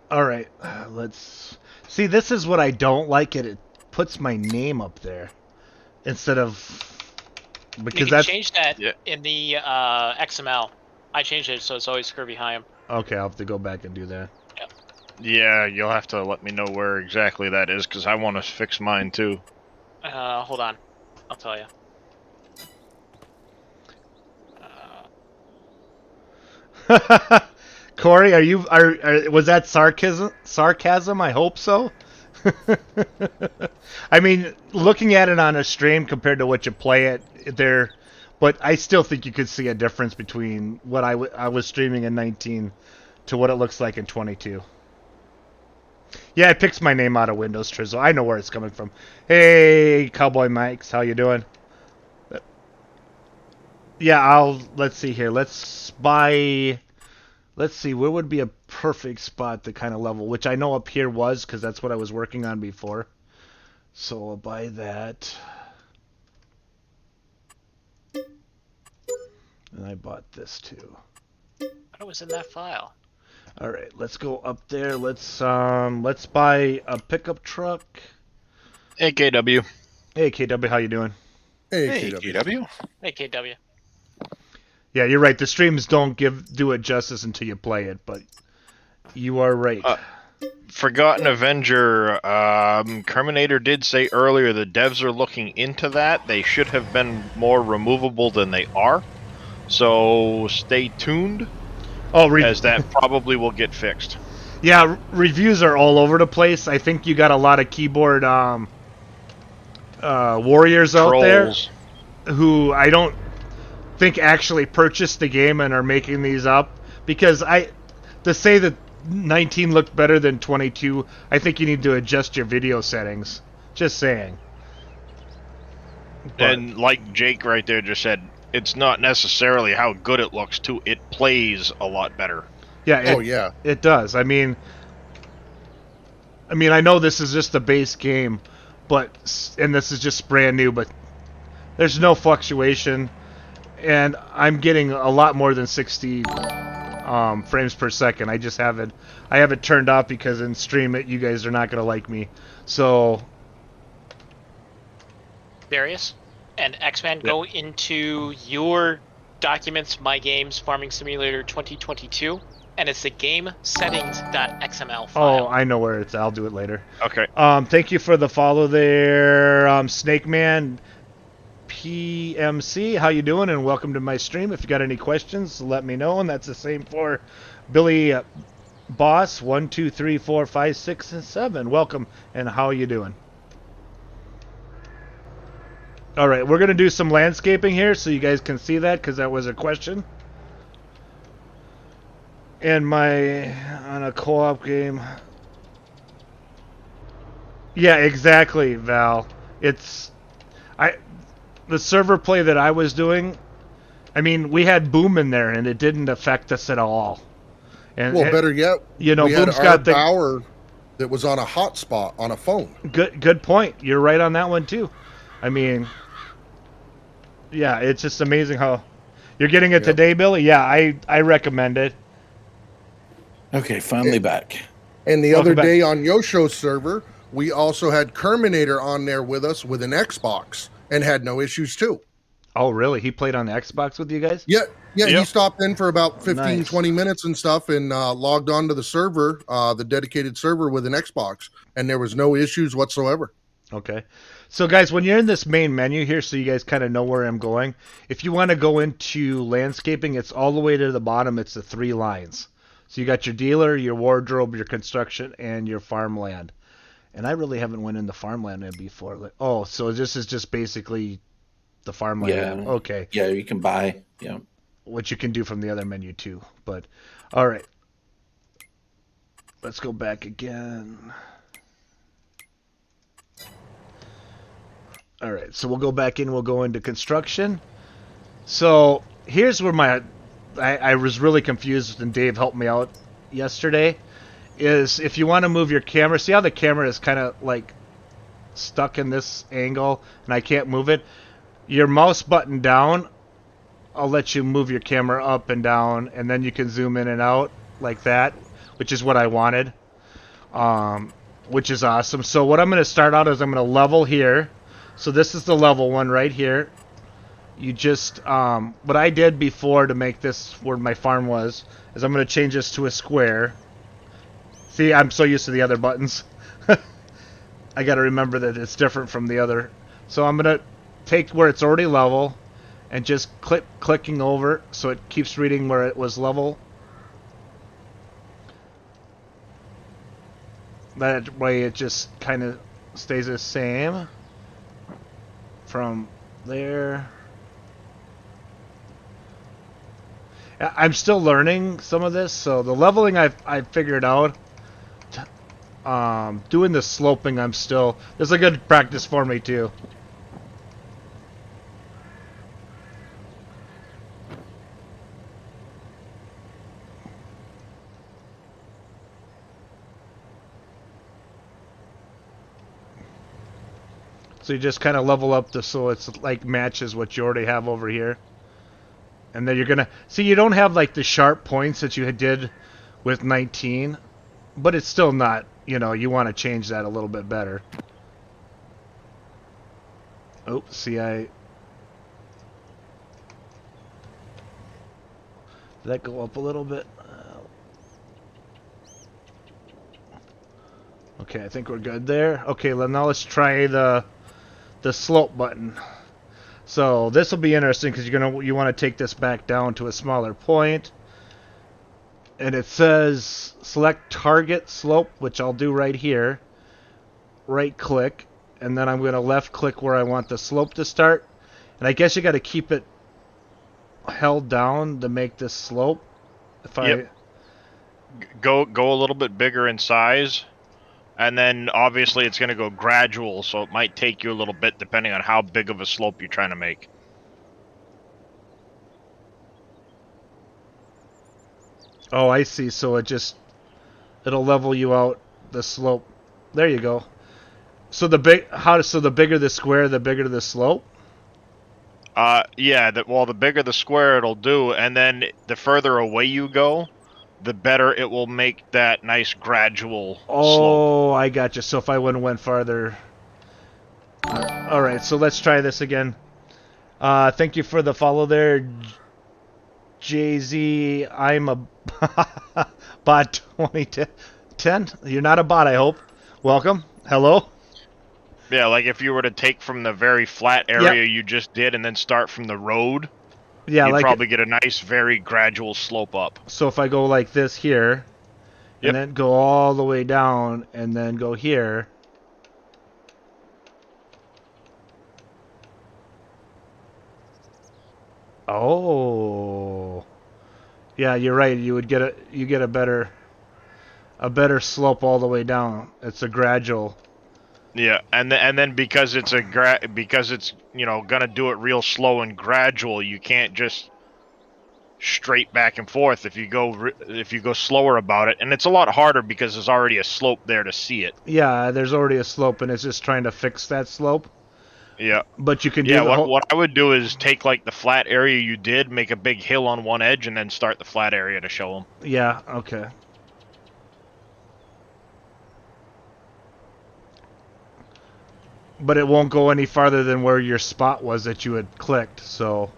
All right, let's see. This is what I don't like. It puts my name up there instead of because you can that's change that in the XML. I changed it so it's always Kirby Hyam. Okay. I'll have to go back and do that. Yep. Yeah, you'll have to let me know where exactly that is because I want to fix mine too. Hold on, I'll tell you. Corey, was that sarcasm? I hope so. I mean, looking at it on a stream compared to what you play it there, but I still think you could see a difference between what I was streaming in 19 to what it looks like in 22. Yeah, it picks my name out of Windows, Trizzle. I know where it's coming from. Hey, Cowboy Mikes, how you doing? Yeah, let's see here. Let's see, where would be a perfect spot to kind of level, which I know up here was, because that's what I was working on before. So I'll buy that. And I bought this too. What was in that file? All right, let's go up there. Let's buy a pickup truck. Hey, KW. Hey, KW, how you doing? Hey, KW. Hey, KW. Yeah, you're right. The streams don't do it justice until you play it, but you are right. Forgotten Avenger, Kerminator did say earlier the devs are looking into that. They should have been more removable than they are. So stay tuned, as that probably will get fixed. Yeah, reviews are all over the place. I think you got a lot of keyboard warriors out there who I don't think actually purchased the game and are making these up. Because to say that 19 looked better than 22, I think you need to adjust your video settings. Just saying. And like Jake right there just said, it's not necessarily how good it looks too. It plays a lot better. Yeah. It does. I mean, I know this is just the base game, and this is just brand new, but there's no fluctuation, and I'm getting a lot more than 60 frames per second. I have it turned off because in stream you guys are not gonna like me. So, Darius and X-Man, go into your documents, My Games, Farming Simulator 2022, and it's the game settings.xml file. Oh, I know where it's. I'll do it later. Okay. Thank you for the follow there, Snake Man PMC. How you doing? And welcome to my stream. If you got any questions, let me know. And that's the same for Billy Boss 1, 2, 3, 4, 5, 6, and 7. Welcome. And how you doing? All right, we're gonna do some landscaping here so you guys can see that because that was a question. And on a co-op game. Yeah, exactly, Val. The server play that I was doing, I mean, we had Boom in there and it didn't affect us at all. And better yet, we had Boom's got the power that was on a hotspot on a phone. Good point. You're right on that one too. I mean, Yeah, it's just amazing how you're getting it Yep. today, Billy. Yeah, I recommend it. Okay, finally back. And the Welcome other back. day on Yosho's server, we also had Kerminator on there with us with an Xbox and had no issues too. Oh, really? He played on the Xbox with you guys? Yeah, he Yep. stopped in for about Oh, 15, nice. 20 minutes and stuff and logged on to the server, the dedicated server with an Xbox, and there was no issues whatsoever. Okay. So, guys, when you're in this main menu here, so you guys kind of know where I'm going, if you want to go into landscaping, it's all the way to the bottom. It's the 3 lines. So you got your dealer, your wardrobe, your construction, and your farmland. And I really haven't went into farmland before. Like, oh, so this is just basically the farmland. Yeah. Okay. Yeah, you can buy. Yeah. Which you can do from the other menu too. But, all right. Let's go back again. All right, so we'll go back in. We'll go into construction. So here's where I was really confused, and Dave helped me out yesterday. Is if you want to move your camera, see how the camera is kind of like stuck in this angle, and I can't move it. Your mouse button down, I'll let you move your camera up and down, and then you can zoom in and out like that, which is what I wanted, which is awesome. So what I'm going to start out is I'm going to level here. So this is the level one right here. You just, what I did before to make this where my farm was, is I'm going to change this to a square. See, I'm so used to the other buttons. I got to remember that it's different from the other. So I'm going to take where it's already level and just clicking over so it keeps reading where it was level. That way it just kind of stays the same. From there, I'm still learning some of this, so the leveling I've figured out. Doing the sloping, this is a good practice for me too. So you just kind of level up so it's like matches what you already have over here. And then you're gonna see you don't have like the sharp points that you did with 19, but it's still not, you want to change that a little bit better. Oh, see, did that go up a little bit? Okay, I think we're good there. Okay, now let's try the slope button. So this will be interesting because you want to take this back down to a smaller point. And it says select target slope, which I'll do right here. Right click, and then I'm going to left click where I want the slope to start. And I guess you got to keep it held down to make this slope. Yep. Go a little bit bigger in size. And then obviously it's going to go gradual, so it might take you a little bit depending on how big of a slope you're trying to make. Oh, I see. So it'll level you out the slope. There you go. So the bigger the square, the bigger the slope? Yeah, the bigger the square it'll do, and then the further away you go, the better it will make that nice gradual slope. Oh, I gotcha. So if I went farther. All right, so let's try this again. Thank you for the follow there, Jay-Z. I'm a bot 2010. You're not a bot, I hope. Welcome. Hello. Yeah, like if you were to take from the very flat area you just did and then start from the road, you'd probably get a nice, very gradual slope up. So if I go like this here, and then go all the way down, and then go here. Oh, yeah, you're right. You get a better slope all the way down. It's a gradual. Yeah, and then because it's gonna do it real slow and gradual, you can't just straight back and forth if you go slower about it, and it's a lot harder because there's already a slope there to see it. Yeah, there's already a slope, and it's just trying to fix that slope. Yeah. But you can do Yeah, the whole. what I would do is take like the flat area you did, make a big hill on one edge, and then start the flat area to show them. Yeah. Okay. But it won't go any farther than where your spot was that you had clicked. So.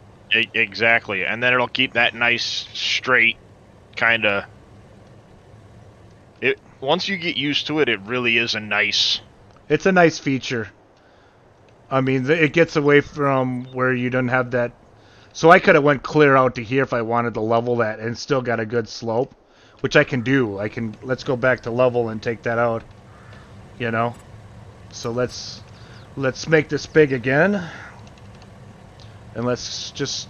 Exactly, and then it'll keep that nice straight kind of. It once you get used to it, it really is a nice. It's a nice feature. I mean, it gets away from where you don't have that. So I could have went clear out to here if I wanted to level that and still got a good slope, which I can do. Let's go back to level and take that out. You know. So let's make this big again. And let's just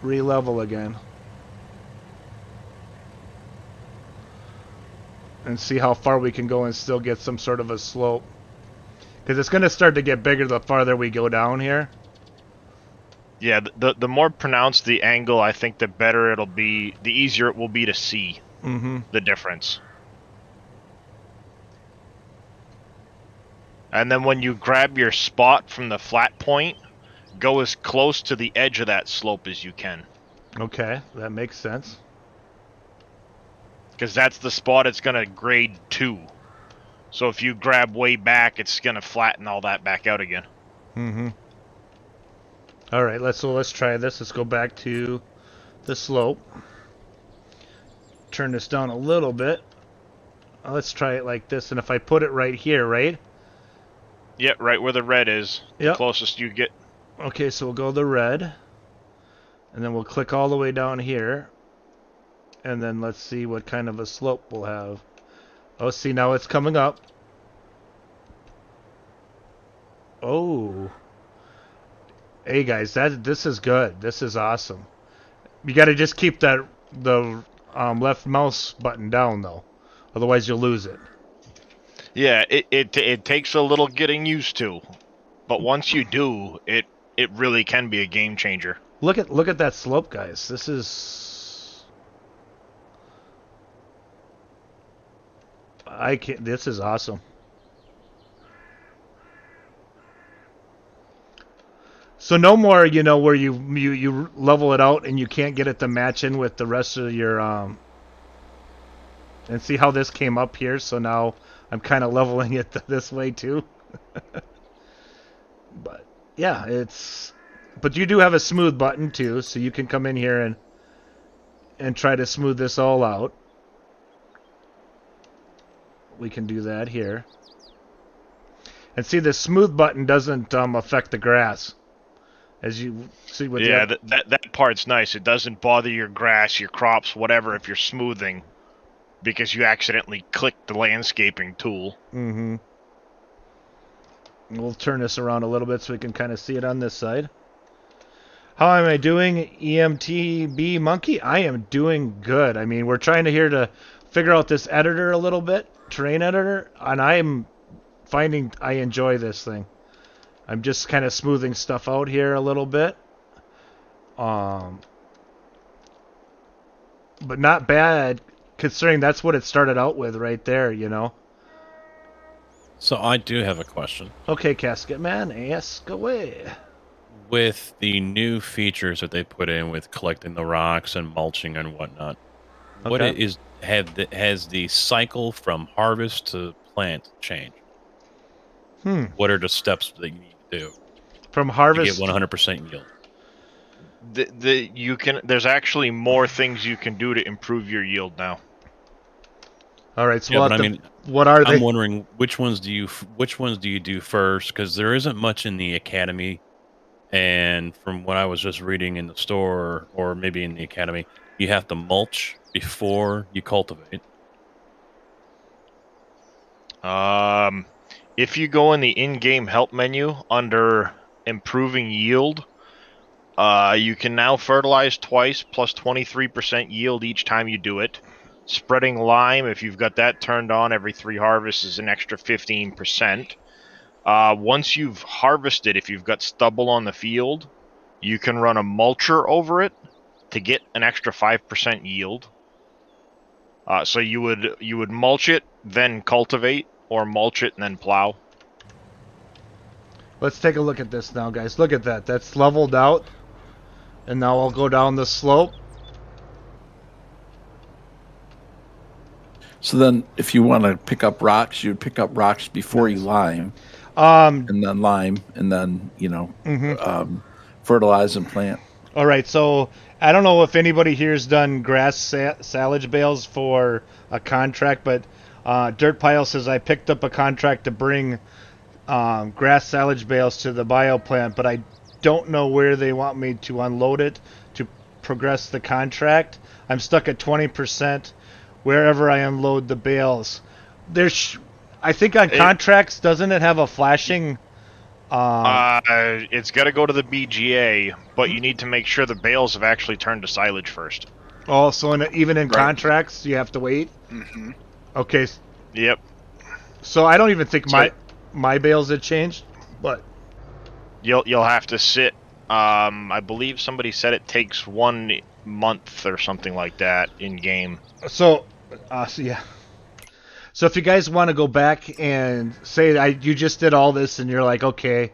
re-level again. And see how far we can go and still get some sort of a slope. Because it's going to start to get bigger the farther we go down here. Yeah, the more pronounced the angle, I think the better it'll be, the easier it will be to see the difference. And then when you grab your spot from the flat point, go as close to the edge of that slope as you can. Okay, that makes sense. Because that's the spot it's going to grade to. So if you grab way back, it's going to flatten all that back out again. All right, let's try this. Let's go back to the slope. Turn this down a little bit. Let's try it like this. And if I put it right here, right? Yeah, right where the red is. Yep. The closest you get. Okay, so we'll go the red. And then we'll click all the way down here. And then let's see what kind of a slope we'll have. Oh, see, now it's coming up. Oh. Hey, guys, this is good. This is awesome. You got to just keep the left mouse button down, though. Otherwise, you'll lose it. Yeah, it takes a little getting used to. But once you do, it really can be a game changer. Look at that slope, guys. This is... This is awesome. So no more, where you level it out and you can't get it to match in with the rest of your And see how this came up here. So now I'm kind of leveling it this way too. But yeah, but you do have a smooth button too, so you can come in here and try to smooth this all out. We can do that here. And see, the smooth button doesn't affect the grass. As you see with that part's nice. It doesn't bother your grass, your crops, whatever, if you're smoothing, because you accidentally clicked the landscaping tool. We'll turn this around a little bit so we can kind of see it on this side. How am I doing, EMTB Monkey? I am doing good. I mean, we're trying to figure out this editor a little bit, terrain editor, and I'm finding I enjoy this thing. I'm just kind of smoothing stuff out here a little bit. But not bad, considering that's what it started out with right there, So I do have a question. Okay, Casket Man, ask away. With the new features that they put in with collecting the rocks and mulching and whatnot, what has the cycle from harvest to plant changed? What are the steps that you need to do from harvest to get 100% yield? There's actually more things you can do to improve your yield now. All right, so what are they? I'm wondering which ones do you do first, because there isn't much in the academy, and from what I was just reading in the store or maybe in the academy, you have to mulch before you cultivate. If you go in the in-game help menu under improving yield, you can now fertilize twice plus 23% yield each time you do it. Spreading lime, if you've got that turned on every 3 harvests, is an extra 15%. Once you've harvested, if you've got stubble on the field, you can run a mulcher over it to get an extra 5% yield. So you would mulch it, then cultivate, or mulch it and then plow. Let's take a look at this now, guys. Look at that. That's leveled out. And now I'll go down the slope. So then, if you want to pick up rocks, you'd pick up rocks before you lime, Um, and then lime, and then fertilize and plant. all right, so I don't know if anybody here's done grass silage bales for a contract, but Dirt Pile says I picked up a contract to bring grass silage bales to the bio plant, but I don't know where they want me to unload it to progress the contract. I'm stuck at 20% wherever I unload the bales. I think on contracts, doesn't it have a flashing? It's got to go to the BGA, but you need to make sure the bales have actually turned to silage first. Oh, so even in Right. contracts, you have to wait? Mm-hmm. Okay, Yep. so I don't even think So- my bales had changed, but You'll have to sit. I believe somebody said it takes 1 month or something like that in game. so yeah. So if you guys want to go back and say you just did all this and you're like, okay,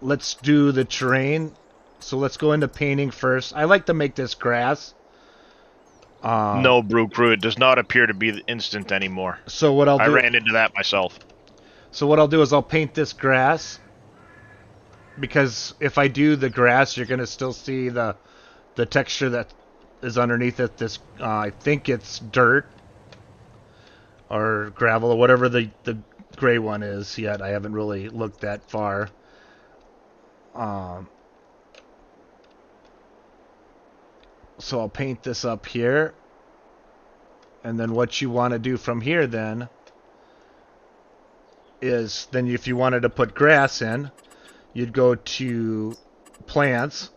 let's do the terrain. So let's go into painting first. I like to make this grass. No, Brew Crew, it does not appear to be instant anymore. So what I'll I do, ran into that myself. So what I'll do is I'll paint this grass, because if I do the grass, you're gonna still see the texture that is underneath it. This I think it's dirt or gravel or whatever the gray one is yet. I haven't really looked that far. So I'll paint this up here, and then what you want to do from here then is then if you wanted to put grass in, you'd go to plants,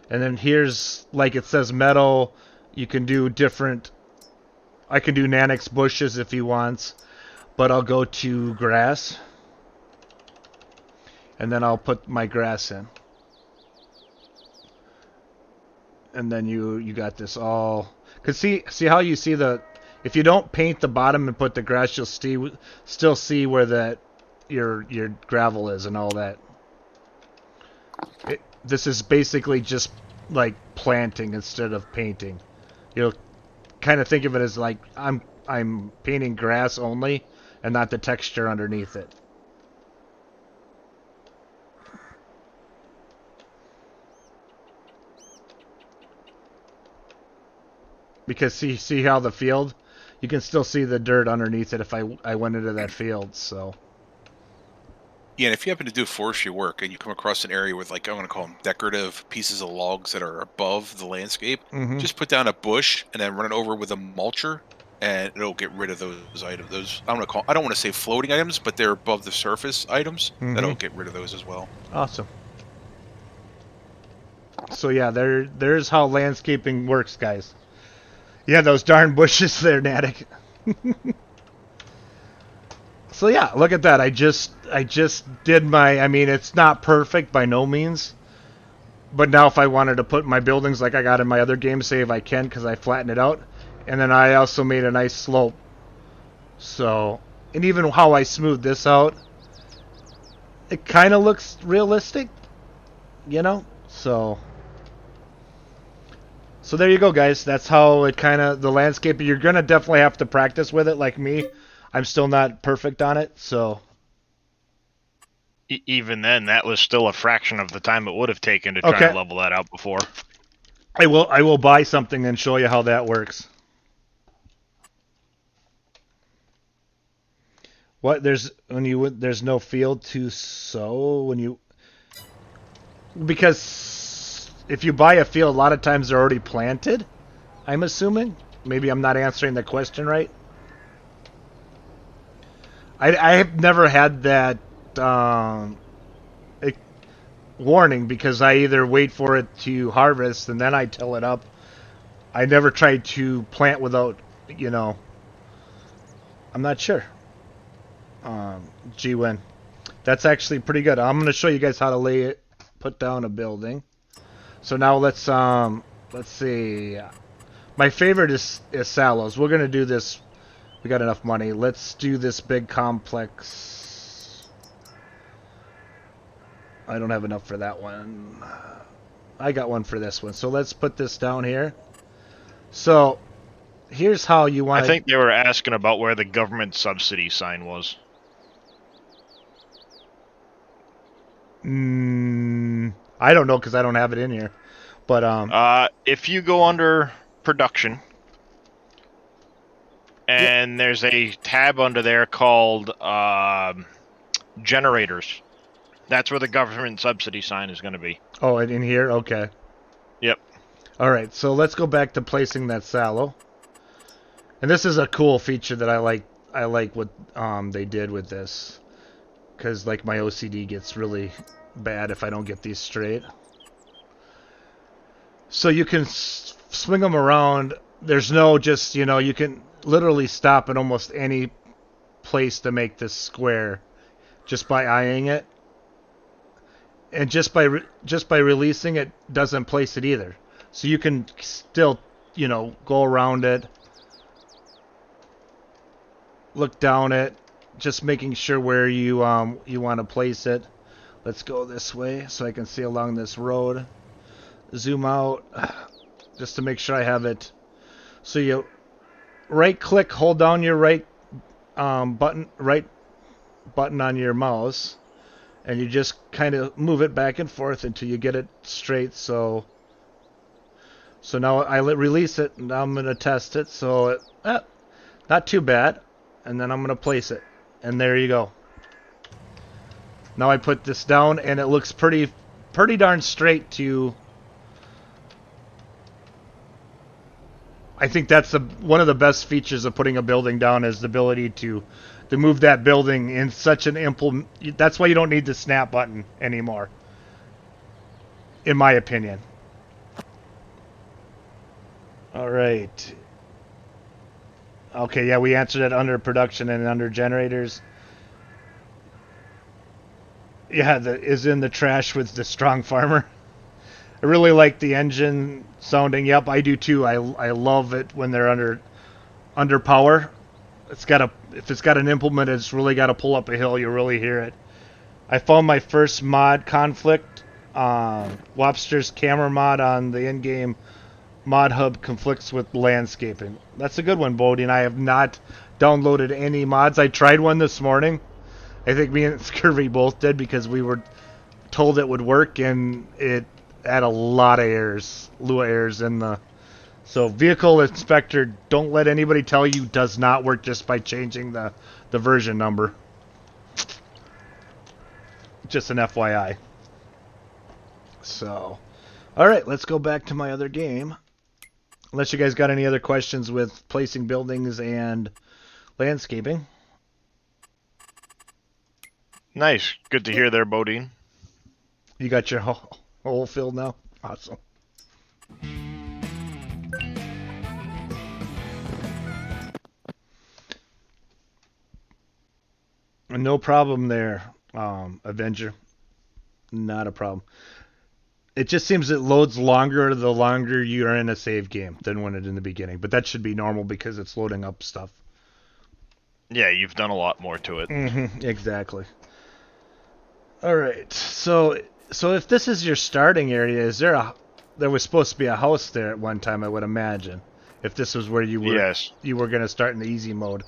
and then here's, like it says meadow, you can do different, I can do Nanix bushes if he wants, but I'll go to grass, and then I'll put my grass in. And then you got this all, cause see how you see if you don't paint the bottom and put the grass, you'll still see where your gravel is and all that. This is basically just like planting instead of painting. You'll kind of think of it as like I'm painting grass only and not the texture underneath it. Because see how the field, you can still see the dirt underneath it if I went into that field. So Yeah, and if you happen to do forestry work and you come across an area with, like, I'm going to call them decorative pieces of logs that are above the landscape, just put down a bush and then run it over with a mulcher, and it'll get rid of those items. Those I don't want to say floating items, but they're above the surface items. That'll get rid of those as well. Awesome. So yeah, there's how landscaping works, guys. Yeah, those darn bushes there, Natick. So yeah, look at that. I just did I mean, it's not perfect by no means. But now if I wanted to put my buildings like I got in my other game save, I can, because I flattened it out. And then I also made a nice slope. So, and even how I smoothed this out, it kind of looks realistic, you know? So there you go, guys. That's how it kind of, the landscape, you're going to definitely have to practice with it like me. I'm still not perfect on it, so. Even then, that was still a fraction of the time it would have taken to try to level that out before. I will buy something and show you how that works. What, there's no field to sow because if you buy a field, a lot of times they're already planted, I'm assuming. Maybe I'm not answering the question right. I have never had that warning, because I either wait for it to harvest and then I till it up. I never tried to plant without, I'm not sure. G-Win. That's actually pretty good. I'm going to show you guys how to put down a building. So now let's see. My favorite is Sallows. We're going to do this. We got enough money. Let's do this big complex. I don't have enough for that one. I got one for this one. So let's put this down here. So here's how you want I think they were asking about where the government subsidy sign was. I don't know because I don't have it in here. But if you go under production, and there's a tab under there called generators. That's where the government subsidy sign is going to be. Oh, and in here? Okay. Yep. All right, so let's go back to placing that silo. And this is a cool feature that I like. I like what they did with this, because like my OCD gets really bad if I don't get these straight. So you can swing them around. There's no just, you can literally stop at almost any place to make this square just by eyeing it. And just by releasing it doesn't place it either. So you can still, go around it, look down it, just making sure where you want to place it. Let's go this way so I can see along this road. Zoom out just to make sure I have it. So you right click, hold down your right button on your mouse, and you just kind of move it back and forth until you get it straight. So now I release it, and now I'm going to test it. So not too bad. And then I'm going to place it. And there you go. Now I put this down, and it looks pretty darn straight to... I think that's one of the best features of putting a building down, is the ability to move that building in such an implement. That's why you don't need the snap button anymore, in my opinion. All right. Okay, yeah, we answered it under production and under generators. Yeah, is in the trash with the strong farmer. I really like the engine sounding. Yep, I do too. I love it when they're under power. If it's got an implement, it's really got to pull up a hill. You really hear it. I found my first mod conflict. Wobster's camera mod on the in-game mod hub conflicts with landscaping. That's a good one, Bodie, and I have not downloaded any mods. I tried one this morning. I think me and Scurvy both did because we were told it would work, and it had a lot of errors, Lua errors in the... So vehicle inspector, don't let anybody tell you does not work just by changing the version number. Just an FYI. So, all right, let's go back to my other game. Unless you guys got any other questions with placing buildings and landscaping. Nice. Good to hear there, Bodine. You got your hole filled now? Awesome. No problem there, Avenger. Not a problem. It just seems it loads longer the longer you're in a save game than when it's in the beginning. But that should be normal because it's loading up stuff. Yeah, you've done a lot more to it. Mm-hmm, exactly. All right. So if this is your starting area, there was supposed to be a house there at one time, I would imagine. If this was where you were going to start in the easy mode.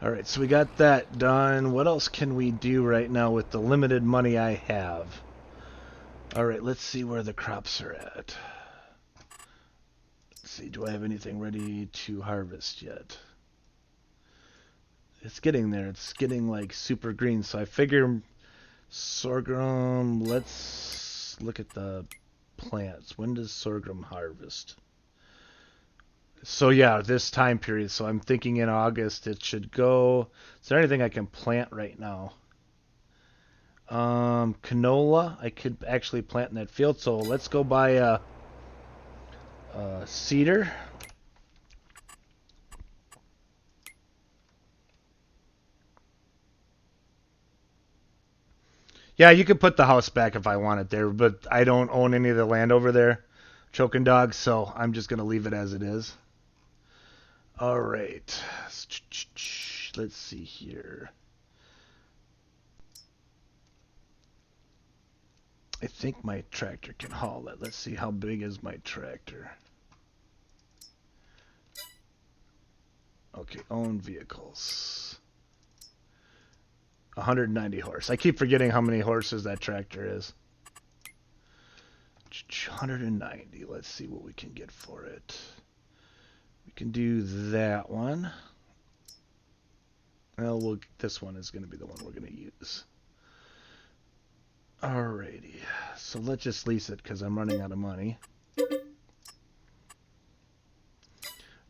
All right, so we got that done. What else can we do right now with the limited money I have? All right, let's see where the crops are at. Let's see, do I have anything ready to harvest yet? It's getting there. It's getting like super green, so I figure sorghum, let's look at the plants. When does sorghum harvest? So yeah, this time period. So I'm thinking in August it should go. Is there anything I can plant right now? Canola, I could actually plant in that field. So let's go buy a cedar. Yeah, you could put the house back if I want it there, but I don't own any of the land over there, Choking Dog, so I'm just going to leave it as it is. All right. Let's see here. I think my tractor can haul it. Let's see, how big is my tractor? Okay, own vehicles. 190 horse. I keep forgetting how many horses that tractor is. 190. Let's see what we can get for it. We can do that one. Well, this one is going to be the one we're going to use. Alrighty. So let's just lease it because I'm running out of money.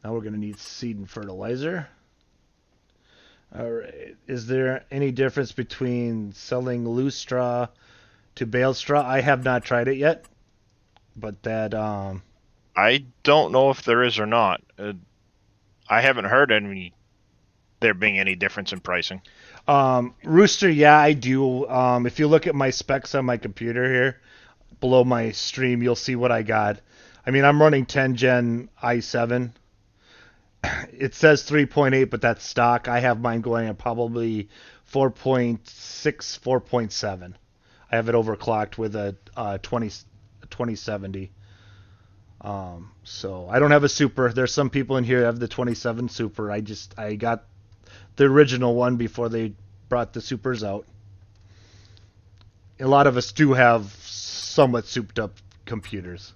Now we're going to need seed and fertilizer. Alright. Is there any difference between selling loose straw to baled straw? I have not tried it yet. But that, I don't know if there is or not. I haven't heard there being any difference in pricing. Rooster, yeah, I do. If you look at my specs on my computer here, below my stream, you'll see what I got. I mean, I'm running 10 Gen i7. It says 3.8, but that's stock. I have mine going at probably 4.6, 4.7. I have it overclocked with a 2070. So I don't have a super. There's some people in here who have the 27 super. I got the original one before they brought the supers out. A lot of us do have somewhat souped up computers.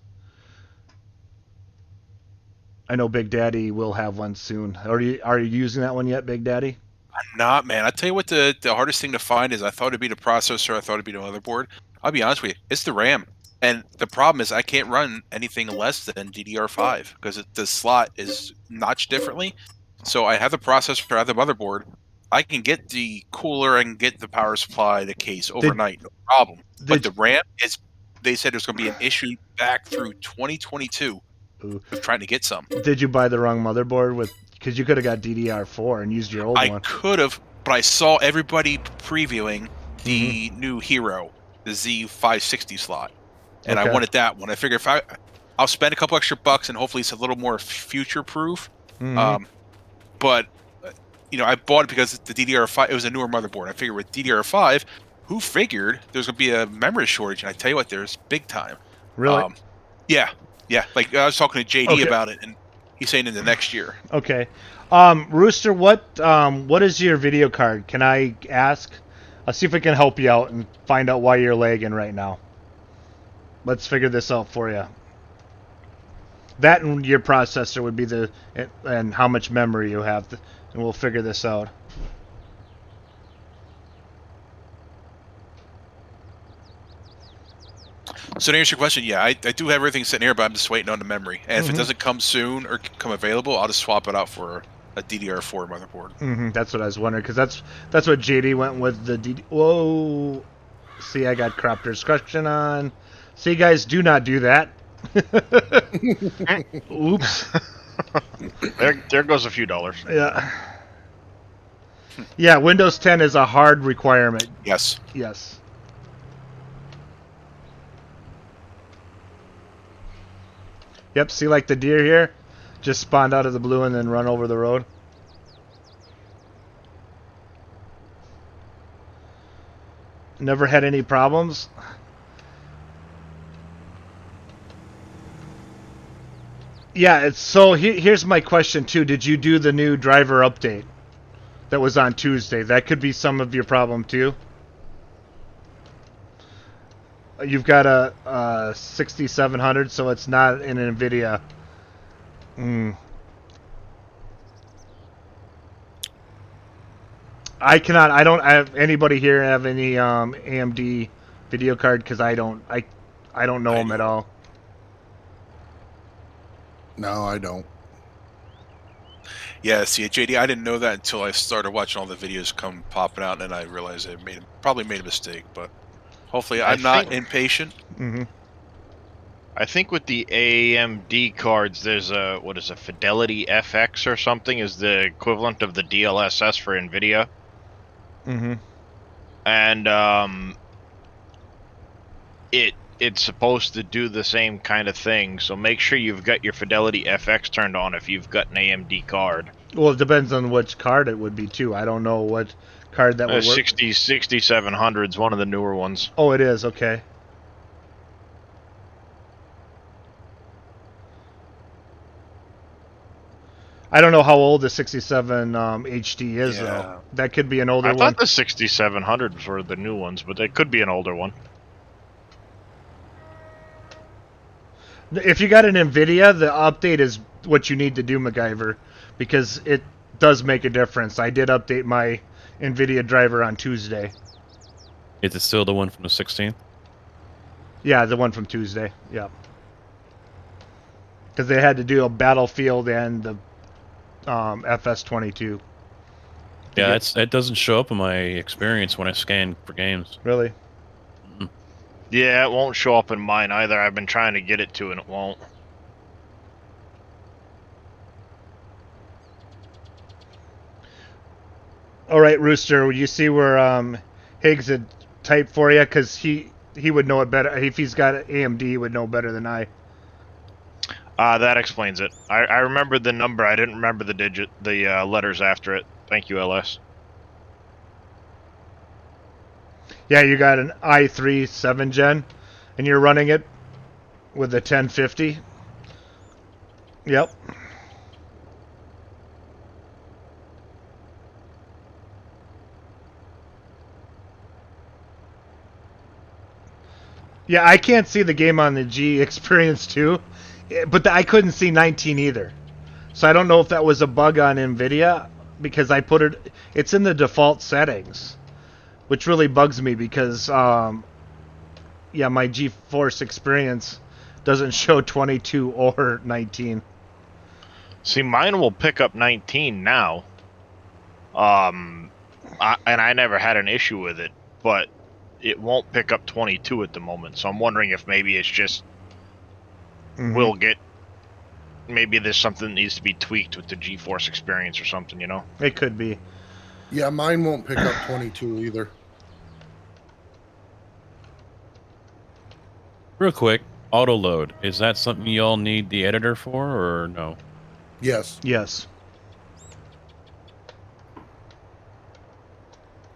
I know Big Daddy will have one soon. Are you using that one yet, Big Daddy? I'm not, man. I tell you what, the hardest thing to find is I thought it'd be the processor. I thought it'd be the motherboard. I'll be honest with you, it's the RAM. And the problem is I can't run anything less than DDR5 because the slot is notched differently. So I have the processor, I have the motherboard. I can get the cooler, I can get the power supply, the case overnight, no problem. But the RAM is, they said there's going to be an issue back through 2022 of trying to get some. Did you buy the wrong motherboard because you could have got DDR4 and used your old one? I could have, but I saw everybody previewing the new Hero, the Z560 slot. And I wanted that one. I figured if I'll spend a couple extra bucks and hopefully it's a little more future-proof. But I bought it because the DDR5, it was a newer motherboard. I figured with DDR5, who figured there's going to be a memory shortage? And I tell you what, there's big time. Really? Yeah. Like I was talking to JD about it, and he's saying in the next year. Okay. Rooster, what is your video card? Can I ask? I'll see if I can help you out and find out why you're lagging right now. Let's figure this out for you. That and your processor would be and how much memory you have, and we'll figure this out. So to answer your question, yeah, I do have everything sitting here, but I'm just waiting on the memory. And if it doesn't come soon or come available, I'll just swap it out for a DDR4 motherboard. That's what I was wondering, because that's what JD went with the DD. Whoa! See, I got crop discussion on. See, guys, do not do that. Oops. There goes a few dollars. Yeah. Yeah, Windows 10 is a hard requirement. Yes. Yes. Yep, see like the deer here? Just spawned out of the blue and then run over the road. Never had any problems. Yeah, so here's my question too. Did you do the new driver update that was on Tuesday? That could be some of your problem too. You've got a 6700, so it's not in NVIDIA. I don't have anybody here have any AMD video card because I don't know them at all. No, I don't. Yeah, see, JD, I didn't know that until I started watching all the videos come popping out, and I realized I probably made a mistake, but hopefully I'm not impatient. I think with the AMD cards, there's a Fidelity FX or something is the equivalent of the DLSS for NVIDIA. And it's supposed to do the same kind of thing, so make sure you've got your Fidelity FX turned on if you've got an AMD card. Well, it depends on which card it would be too. I don't know what card that would work. 6700's one of the newer ones. Oh, it is, okay. I don't know how old the 67 HD is, Yeah. though. That could be an older I one. thought the 6700s were the new ones, but they could be an older one. If you got an NVIDIA, the update is what you need to do, MacGyver, because it does make a difference. I did update my NVIDIA driver on Tuesday. Is it still the one from the 16th? Yeah, the one from Tuesday. Yeah. Because they had to do a Battlefield and the FS22. Yeah, it doesn't show up in my experience when I scan for games. Really? Mm. Yeah, it won't show up in mine either. I've been trying to get it to, and it won't. All right, Rooster. You see where Higgs had typed for you, because he would know it better. If he's got AMD, he would know better than I. That explains it. I remembered the number. I didn't remember the letters after it. Thank you, LS. Yeah, you got an i3 7 gen, and you're running it with a 1050. Yep. Yeah, I can't see the game on the G Experience 2, but I couldn't see 19 either. So I don't know if that was a bug on NVIDIA, because I put it, it's in the default settings, which really bugs me because, yeah, my GeForce Experience doesn't show 22 or 19. See, mine will pick up 19 now. And I never had an issue with it, but it won't pick up 22 at the moment. So I'm wondering if maybe it's just we'll get. Maybe there's something that needs to be tweaked with the GeForce Experience or something, you know? It could be. Yeah, mine won't pick up 22 either. Real quick, auto load. Is that something y'all need the editor for, or no? Yes. Yes.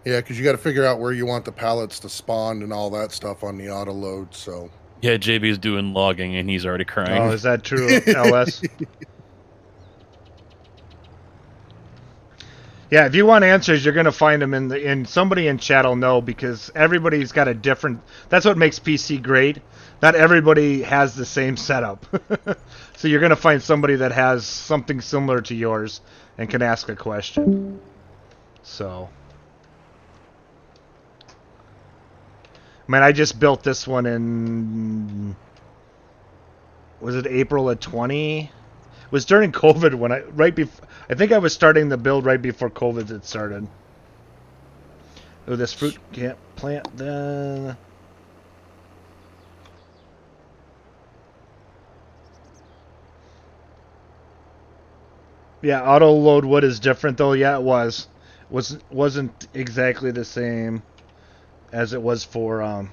Yeah, because you got to figure out where you want the pallets to spawn and all that stuff on the auto load. So Yeah, JB's doing logging and he's already crying. Oh, is that true, LS? Yeah, if you want answers, you're gonna find them in somebody in chat will know, because everybody's got a different. That's what makes PC great. Not everybody has the same setup, so you're gonna find somebody that has something similar to yours and can ask a question. So, I mean, I just built this one in. Was it April of 20? It was during COVID when I think I was starting the build right before COVID had started. Oh, this fruit can't plant then. Yeah, auto load wood is different though. Yeah, it wasn't exactly the same as it was for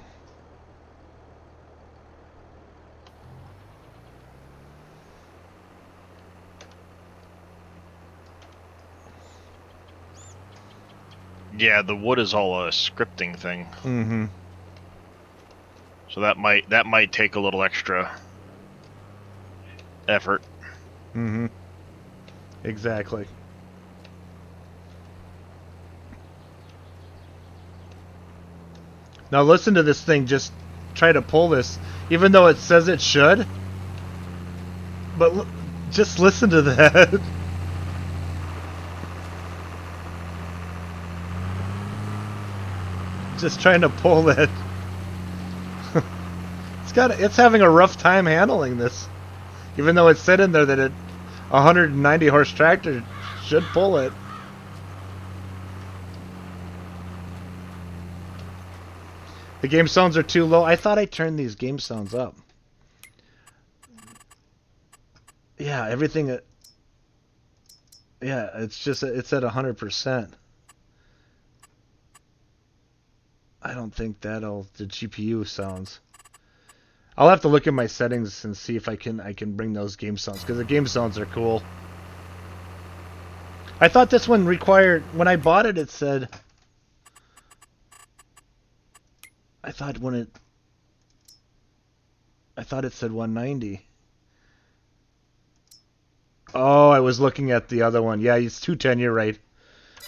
Yeah, the wood is all a scripting thing. Mm-hmm. So that might take a little extra effort. Mm-hmm. Exactly. Now listen to this thing. Just try to pull this, even though it says it should. But just listen to that. Just trying to pull that. It's having a rough time handling this, even though it said in there that a 190 horse tractor should pull it. The game sounds are too low. I thought I turned these game sounds up. Yeah, everything. Yeah, it's at 100%. I don't think the GPU sounds. I'll have to look at my settings and see if I can bring those game sounds, because the game sounds are cool. I thought this one required, when I bought it, it said. I thought it said 190. Oh, I was looking at the other one. Yeah, he's 210. You're right.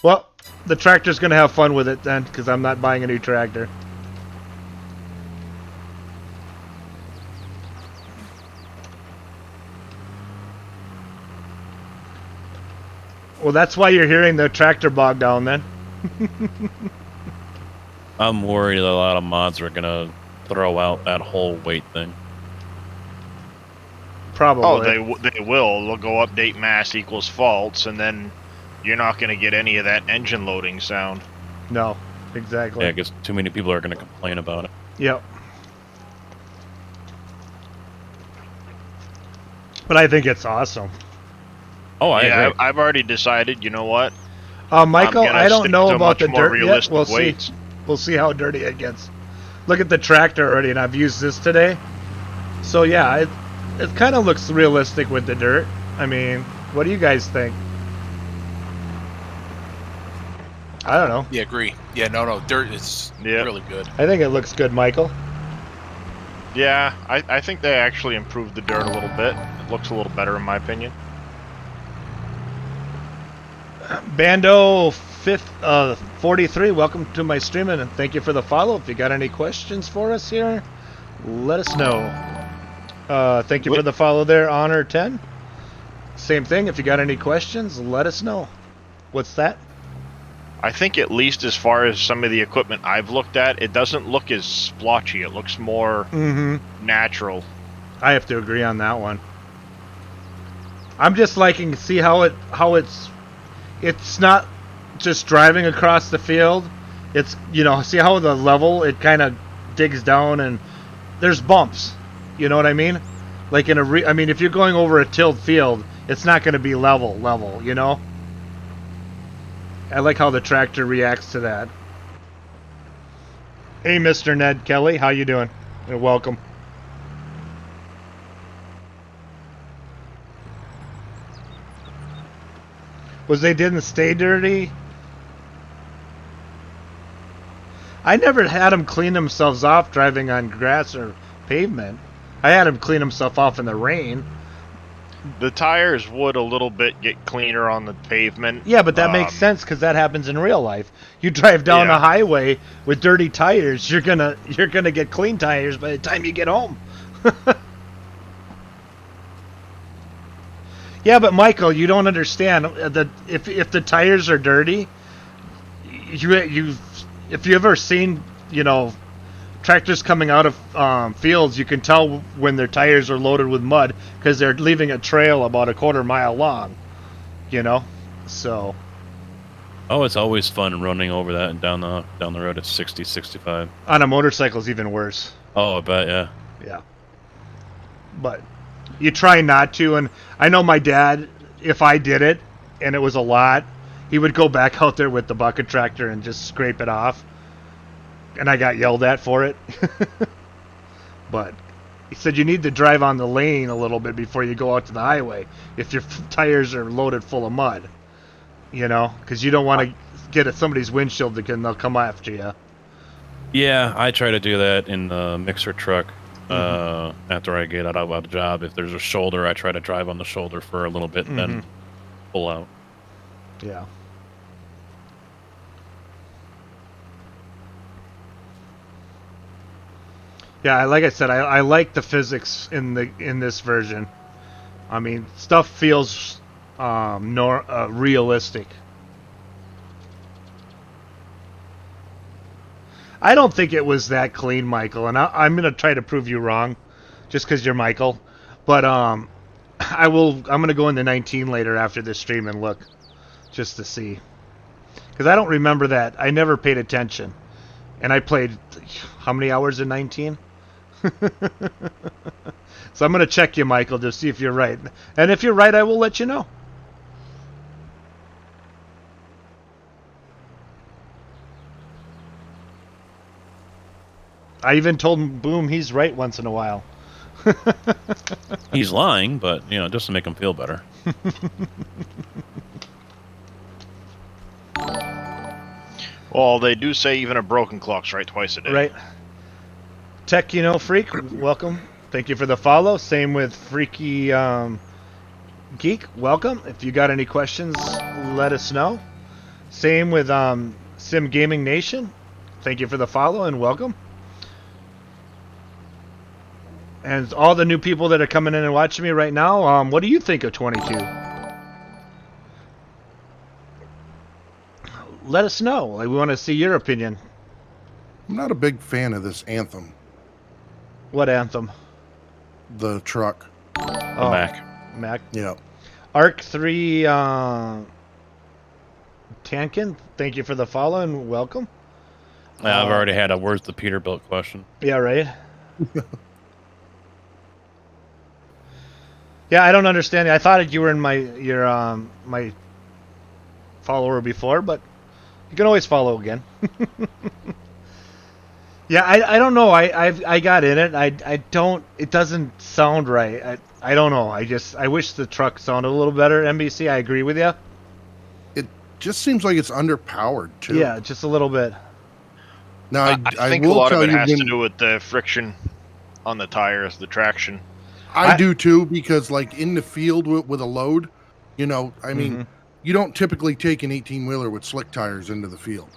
Well, the tractor's gonna have fun with it then, because I'm not buying a new tractor. Well, that's why you're hearing the tractor bog down then. I'm worried that a lot of mods are gonna throw out that whole weight thing. Probably. Oh, they will. They'll go update mass equals false, and then you're not going to get any of that engine loading sound. No, exactly. Yeah, because too many people are gonna complain about it. Yep. But I think it's awesome. Oh, I Yeah, agree. I've already decided. You know what? Michael, I'm gonna I don't stick know to about the much more dirt yet. realistic We'll see. weights. We'll see how dirty it gets. Look at the tractor already, and I've used this today. So yeah, it kind of looks realistic with the dirt. I mean, what do you guys think? I don't know. Yeah, agree. Yeah, no, dirt is Yeah. really good. I think it looks good, Michael. Yeah, I think they actually improved the dirt a little bit. It looks a little better in my opinion. Bando 43, welcome to my stream, and thank you for the follow. If you got any questions for us here, let us know. Thank you for the follow there, Honor 10. Same thing, if you got any questions, let us know. What's that? I think at least as far as some of the equipment I've looked at, it doesn't look as splotchy. It looks more natural. I have to agree on that one. I'm just liking to see how it's not just driving across the field. It's, you know, see how the level, it kind of digs down and there's bumps. You know what I mean? Like in I mean, if you're going over a tilled field, it's not going to be level, you know? I like how the tractor reacts to that. Hey, Mr. Ned Kelly, how you doing? And welcome. Was they didn't stay dirty? I never had them clean themselves off driving on grass or pavement. I had him clean himself off in the rain. The tires would a little bit get cleaner on the pavement. Yeah, but that makes sense because that happens in real life. You drive down the highway with dirty tires, you're gonna get clean tires by the time you get home. Yeah, but Michael, you don't understand that if the tires are dirty, if you ever seen, you know, tractors coming out of fields, you can tell when their tires are loaded with mud because they're leaving a trail about a quarter mile long, you know. So. Oh, it's always fun running over that and down the road at 60, 65. On a motorcycle is even worse. Oh, I bet, yeah. Yeah. But you try not to, and I know my dad, if I did it and it was a lot, he would go back out there with the bucket tractor and just scrape it off. And I got yelled at for it. But he said you need to drive on the lane a little bit before you go out to the highway if your tires are loaded full of mud. You know, because you don't want to get at somebody's windshield and they'll come after you. Yeah, I try to do that in the mixer truck after I get out of a job. If there's a shoulder, I try to drive on the shoulder for a little bit and then pull out. Yeah. Yeah, like I said, I like the physics in this version. I mean, stuff feels realistic. I don't think it was that clean, Michael, and I'm gonna try to prove you wrong, just because you're Michael. But I'm gonna go into 19 later after this stream and look, just to see, because I don't remember that. I never paid attention, and I played how many hours in 19? So I'm gonna check you, Michael, to see if you're right, and if you're right, I will let you know. I even told Boom he's right once in a while. He's lying, but, you know, just to make him feel better. Well, they do say even a broken clock's right twice a day. Right. Tech, Freak, welcome. Thank you for the follow. Same with Freaky Geek, welcome. If you got any questions, let us know. Same with Sim Gaming Nation. Thank you for the follow and welcome. And all the new people that are coming in and watching me right now, what do you think of 22? Let us know. Like, we want to see your opinion. I'm not a big fan of this Anthem, What Anthem? the truck. Oh, Mac. Yeah. Arc 3 Tankin, thank you for the follow and welcome. I've already had a where's the Peterbilt question. Yeah, right? Yeah, I don't understand. I thought you were in my follower before, but you can always follow again. Yeah, I don't know. I got in it. I don't. It doesn't sound right. I don't know. I wish the truck sounded a little better. NBC, I agree with you. It just seems like it's underpowered too. Yeah, just a little bit. Now I think a will lot of tell it you has when- to do with the friction on the tires, the traction. I do too, because like in the field with a load, you know, I mean, you don't typically take an 18-wheeler with slick tires into the field.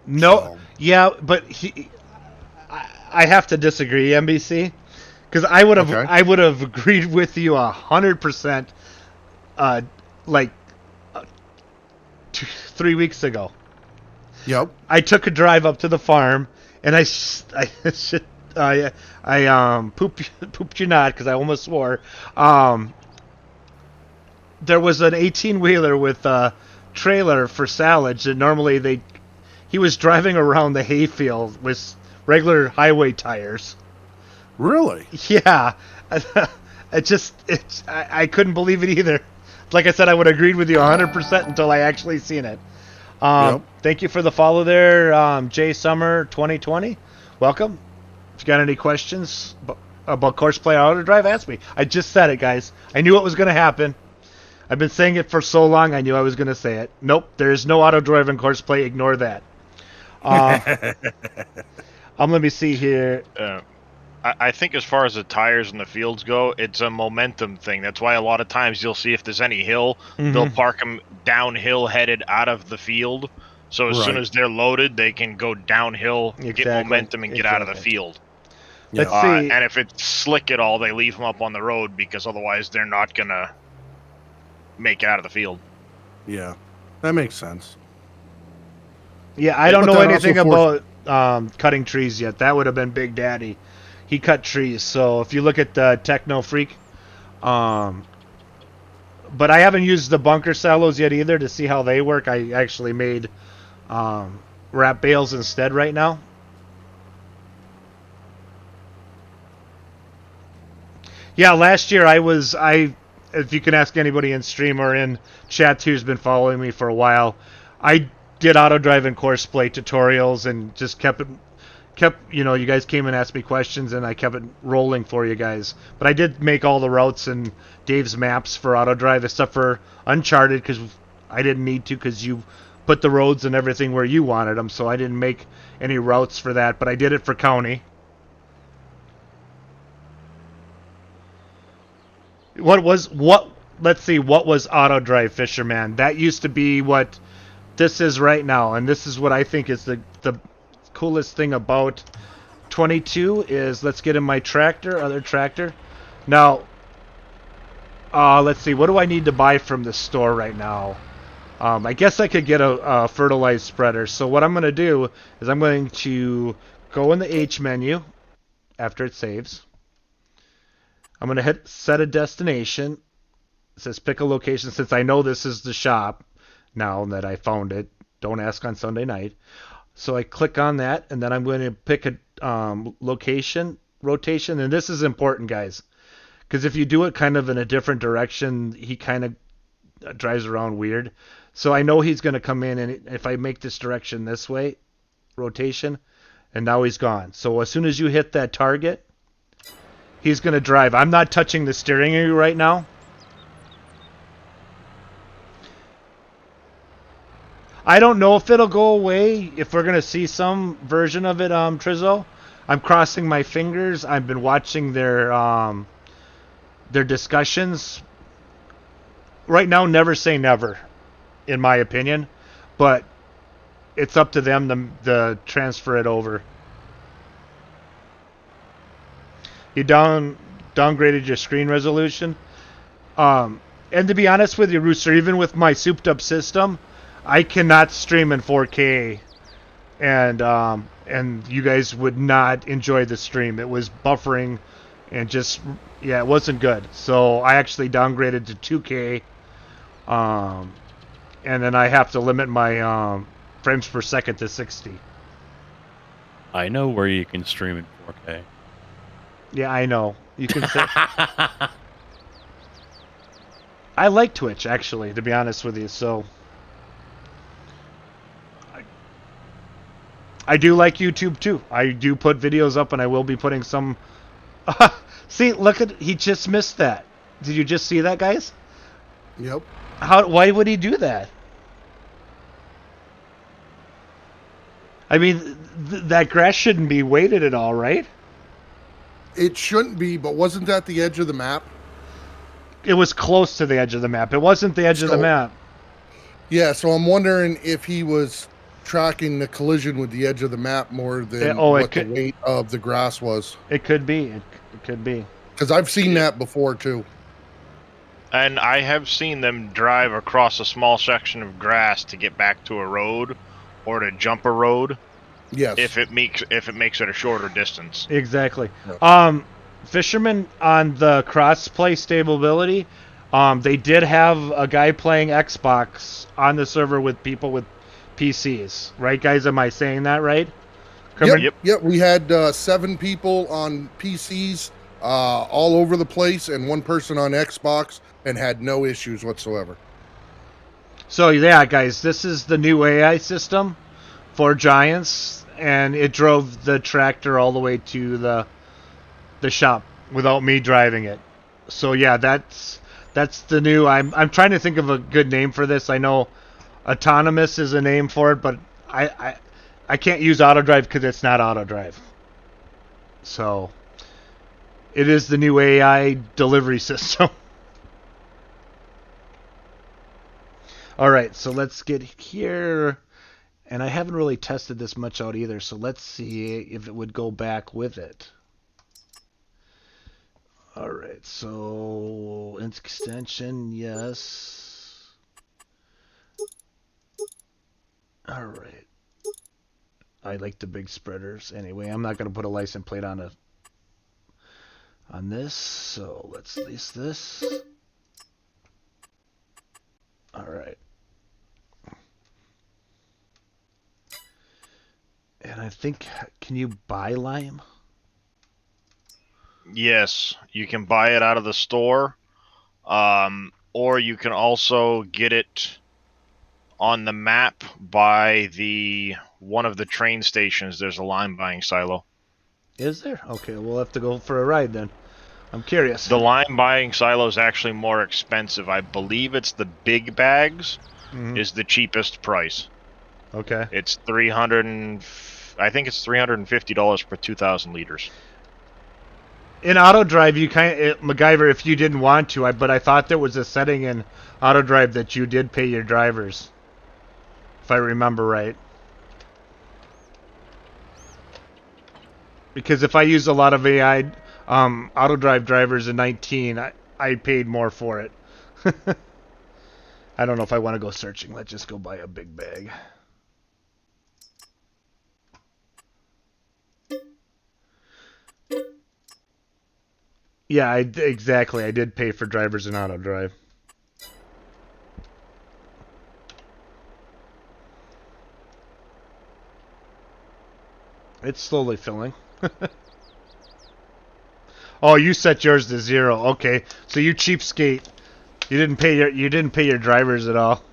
No, So- yeah, but I have to disagree, NBC, because I would have agreed with you 100%, like 3 weeks ago. Yep. I took a drive up to the farm, and I pooped you not, because I almost swore. There was an 18-wheeler with a trailer for silage, and normally he was driving around the hayfield with regular highway tires. Really? Yeah. I couldn't believe it either. Like I said, I would have agreed with you 100% until I actually seen it. Thank you for the follow there, Jay Summer 2020. Welcome. If you got any questions about Courseplay Auto Drive, ask me. I just said it, guys. I knew it was going to happen. I've been saying it for so long, I knew I was going to say it. Nope, there is no auto drive in Courseplay. Ignore that. Let me see here. I think as far as the tires and the fields go, it's a momentum thing. That's why a lot of times you'll see if there's any hill, they'll park them downhill headed out of the field. So as soon as they're loaded, they can go downhill, get momentum, and get out of the field. Let's see. And if it's slick at all, they leave them up on the road because otherwise they're not going to make it out of the field. Yeah, that makes sense. Yeah, I don't know anything about cutting trees yet. That would have been Big Daddy. He cut trees. So if you look at Techno Freak, but I haven't used the bunker silos yet either to see how they work. I actually made wrap bales instead right now. Yeah, last year if you can ask anybody in stream or in chat who's been following me for a while, I did auto drive and Courseplay tutorials and just kept, you guys came and asked me questions and I kept it rolling for you guys. But I did make all the routes and Dave's maps for auto drive, except for Uncharted, because I didn't need to, because you put the roads and everything where you wanted them, so I didn't make any routes for that, but I did it for county. Let's see, what was Auto Drive Fisherman? That used to be what this is right now, and this is what I think is the coolest thing about 22 is, let's get in my other tractor. Now, let's see, what do I need to buy from the store right now? I guess I could get a fertilized spreader. So what I'm going to do is I'm going to go in the H menu after it saves. I'm going to hit set a destination. It says pick a location, since I know this is the shop now that I found it. Don't ask on Sunday night. So I click on that, and then I'm going to pick a location, rotation. And this is important, guys, because if you do it kind of in a different direction, he kind of drives around weird. So I know he's going to come in, and if I make this direction this way, rotation, and now he's gone. So as soon as you hit that target, he's going to drive. I'm not touching the steering wheel right now. I don't know if it'll go away, if we're going to see some version of it, Trizzo. I'm crossing my fingers. I've been watching their their discussions right now, never say never, in my opinion, but it's up to them to transfer it over. You downgraded your screen resolution. And to be honest with you, Rooster, even with my souped up system, I cannot stream in 4K, and you guys would not enjoy the stream. It was buffering, and just it wasn't good. So I actually downgraded to 2K, and then I have to limit my frames per second to 60. I know where you can stream in 4K. Yeah, I know. You can say. I like Twitch, actually, to be honest with you. So I do like YouTube too. I do put videos up, and I will be putting some. See, look at, he just missed that. Did you just see that, guys? Yep. Why would he do that? I mean, that grass shouldn't be weighted at all, right? It shouldn't be, but wasn't that the edge of the map? It was close to the edge of the map. It wasn't the edge of the map. Yeah, so I'm wondering if he was tracking the collision with the edge of the map more than what the weight of the grass was. It could be. It could be. Because I've seen that before, too. And I have seen them drive across a small section of grass to get back to a road, or to jump a road. Yes. If it makes it a shorter distance. Exactly. Yeah. Fisherman, on the cross-play stability, they did have a guy playing Xbox on the server with people with PCs. Right, guys? Am I saying that right? Yep. We had 7 people on PCs all over the place, and 1 person on Xbox, and had no issues whatsoever. So, yeah, guys, this is the new AI system for Giants, and it drove the tractor all the way to the shop without me driving it. So yeah, that's the new. I'm trying to think of a good name for this. I know autonomous is a name for it, but I can't use auto drive because it's not auto drive. So it is the new AI delivery system. All right, so let's get here. And I haven't really tested this much out either, so let's see if it would go back with it. All right, so extension, yes. All right. I like the big spreaders. Anyway, I'm not going to put a license plate on this, so let's lease this. All right. And I think, can you buy lime? Yes, you can buy it out of the store, or you can also get it on the map by one of the train stations. There's a lime buying silo. Is there? Okay, we'll have to go for a ride then. I'm curious. The lime buying silo is actually more expensive. I believe it's the big bags is the cheapest price. Okay. It's I think it's $350 per 2,000 liters. In auto drive, you MacGyver, if you didn't want to, but I thought there was a setting in auto drive that you did pay your drivers, if I remember right. Because if I use a lot of AI auto drive drivers in 19, I paid more for it. I don't know if I want to go searching. Let's just go buy a big bag. Yeah, exactly. I did pay for drivers in auto drive. It's slowly filling. Oh, you set yours to 0. Okay, so you cheapskate. You didn't pay your drivers at all.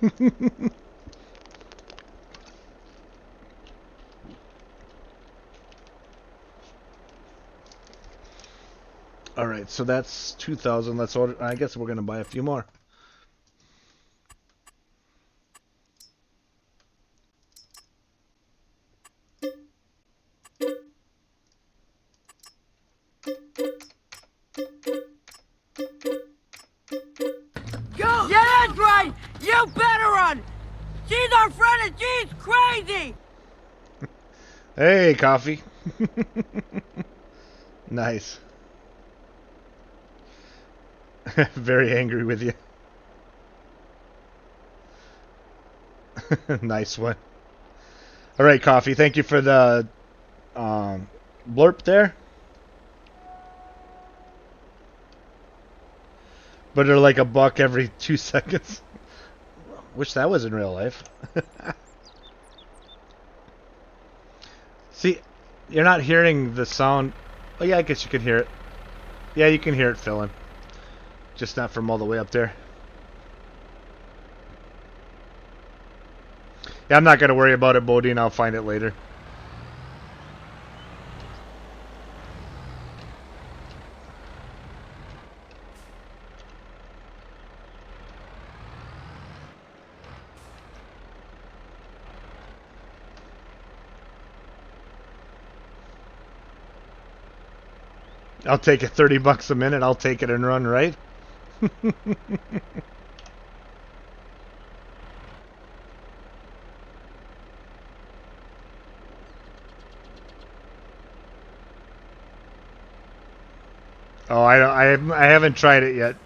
All right, so that's 2,000. Let's order. I guess we're gonna buy a few more. You better run! She's our friend and she's crazy! Hey, coffee. Nice. Very angry with you. Nice one. All right, coffee. Thank you for the blurb there. But they're like $1 every 2 seconds. Wish that was in real life. See, you're not hearing the sound. Oh yeah, I guess you can hear it. Yeah, you can hear it filling. Just not from all the way up there. Yeah, I'm not going to worry about it, Bodine. I'll find it later. I'll take it $30 a minute. I'll take it and run, right? Oh, I haven't tried it yet.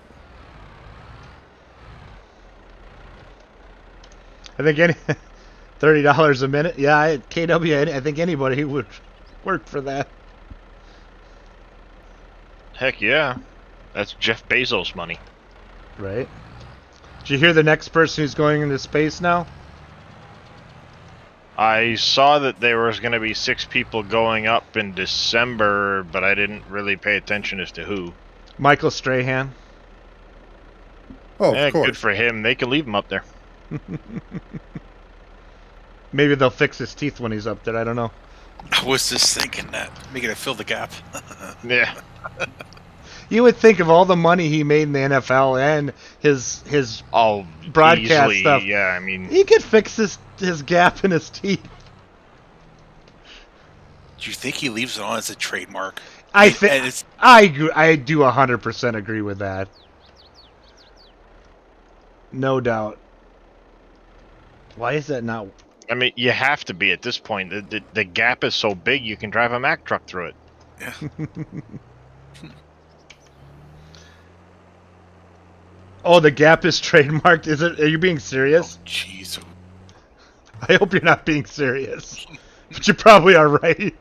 I think any $30 a minute. Yeah, KW. I think anybody would work for that. Heck yeah. That's Jeff Bezos money. Right. Did you hear the next person who's going into space now? I saw that there was going to be 6 people going up in December, but I didn't really pay attention as to who. Michael Strahan. Oh, of course. Good for him. They can leave him up there. Maybe they'll fix his teeth when he's up there. I don't know. I was just thinking that. Making it fill the gap. Yeah. You would think of all the money he made in the NFL and his broadcast easily, stuff. Yeah, I mean, he could fix his gap in his teeth. Do you think he leaves it on as a trademark? I do 100% agree with that. No doubt. Why is that not? I mean, you have to be at this point. The gap is so big, you can drive a Mack truck through it. Yeah. Oh, the gap is trademarked. Is it? Are you being serious? Oh, jeez. I hope you're not being serious. But you probably are right.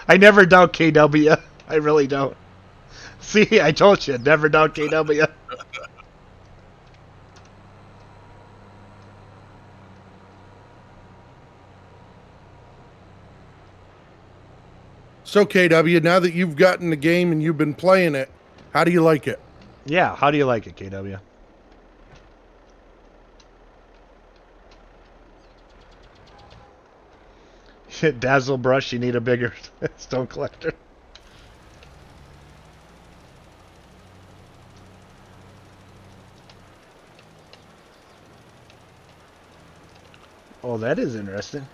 I never doubt KW. I really don't. See, I told you, never doubt KW. So, KW, now that you've gotten the game and you've been playing it, how do you like it? Yeah, how do you like it, KW? Dazzle brush, you need a bigger stone collector. Oh, that is interesting.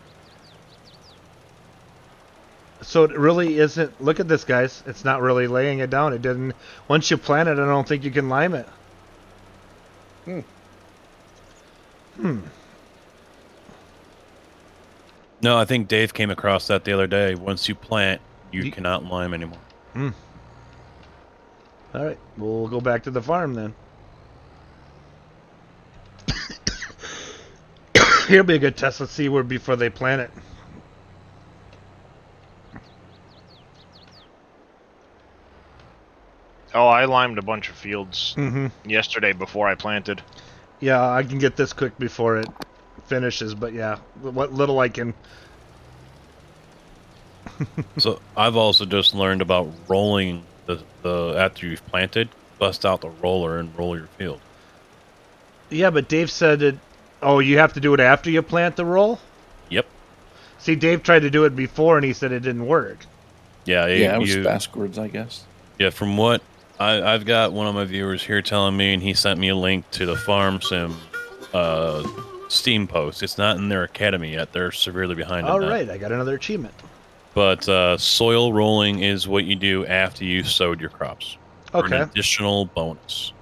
So it really isn't. Look at this, guys. It's not really laying it down. It didn't. Once you plant it, I don't think you can lime it. No, I think Dave came across that the other day. Once you plant, you cannot lime anymore. All right, we'll go back to the farm then. Here'll be a good test. Let's see where before they plant it. Oh, I limed a bunch of fields yesterday before I planted. Yeah, I can get this quick before it finishes, but yeah, what little I can. So I've also just learned about rolling the after you've planted, bust out the roller and roll your field. Yeah, but Dave said it. Oh, you have to do it after you plant the roll? Yep. See, Dave tried to do it before, and he said it didn't work. Yeah, it was backwards, I guess. Yeah, from what I've got one of my viewers here telling me, and he sent me a link to the Farm Sim Steam post. It's not in their academy yet. They're severely behind on that. All right, I got another achievement. But soil rolling is what you do after you sowed your crops. For Okay. an additional bonus.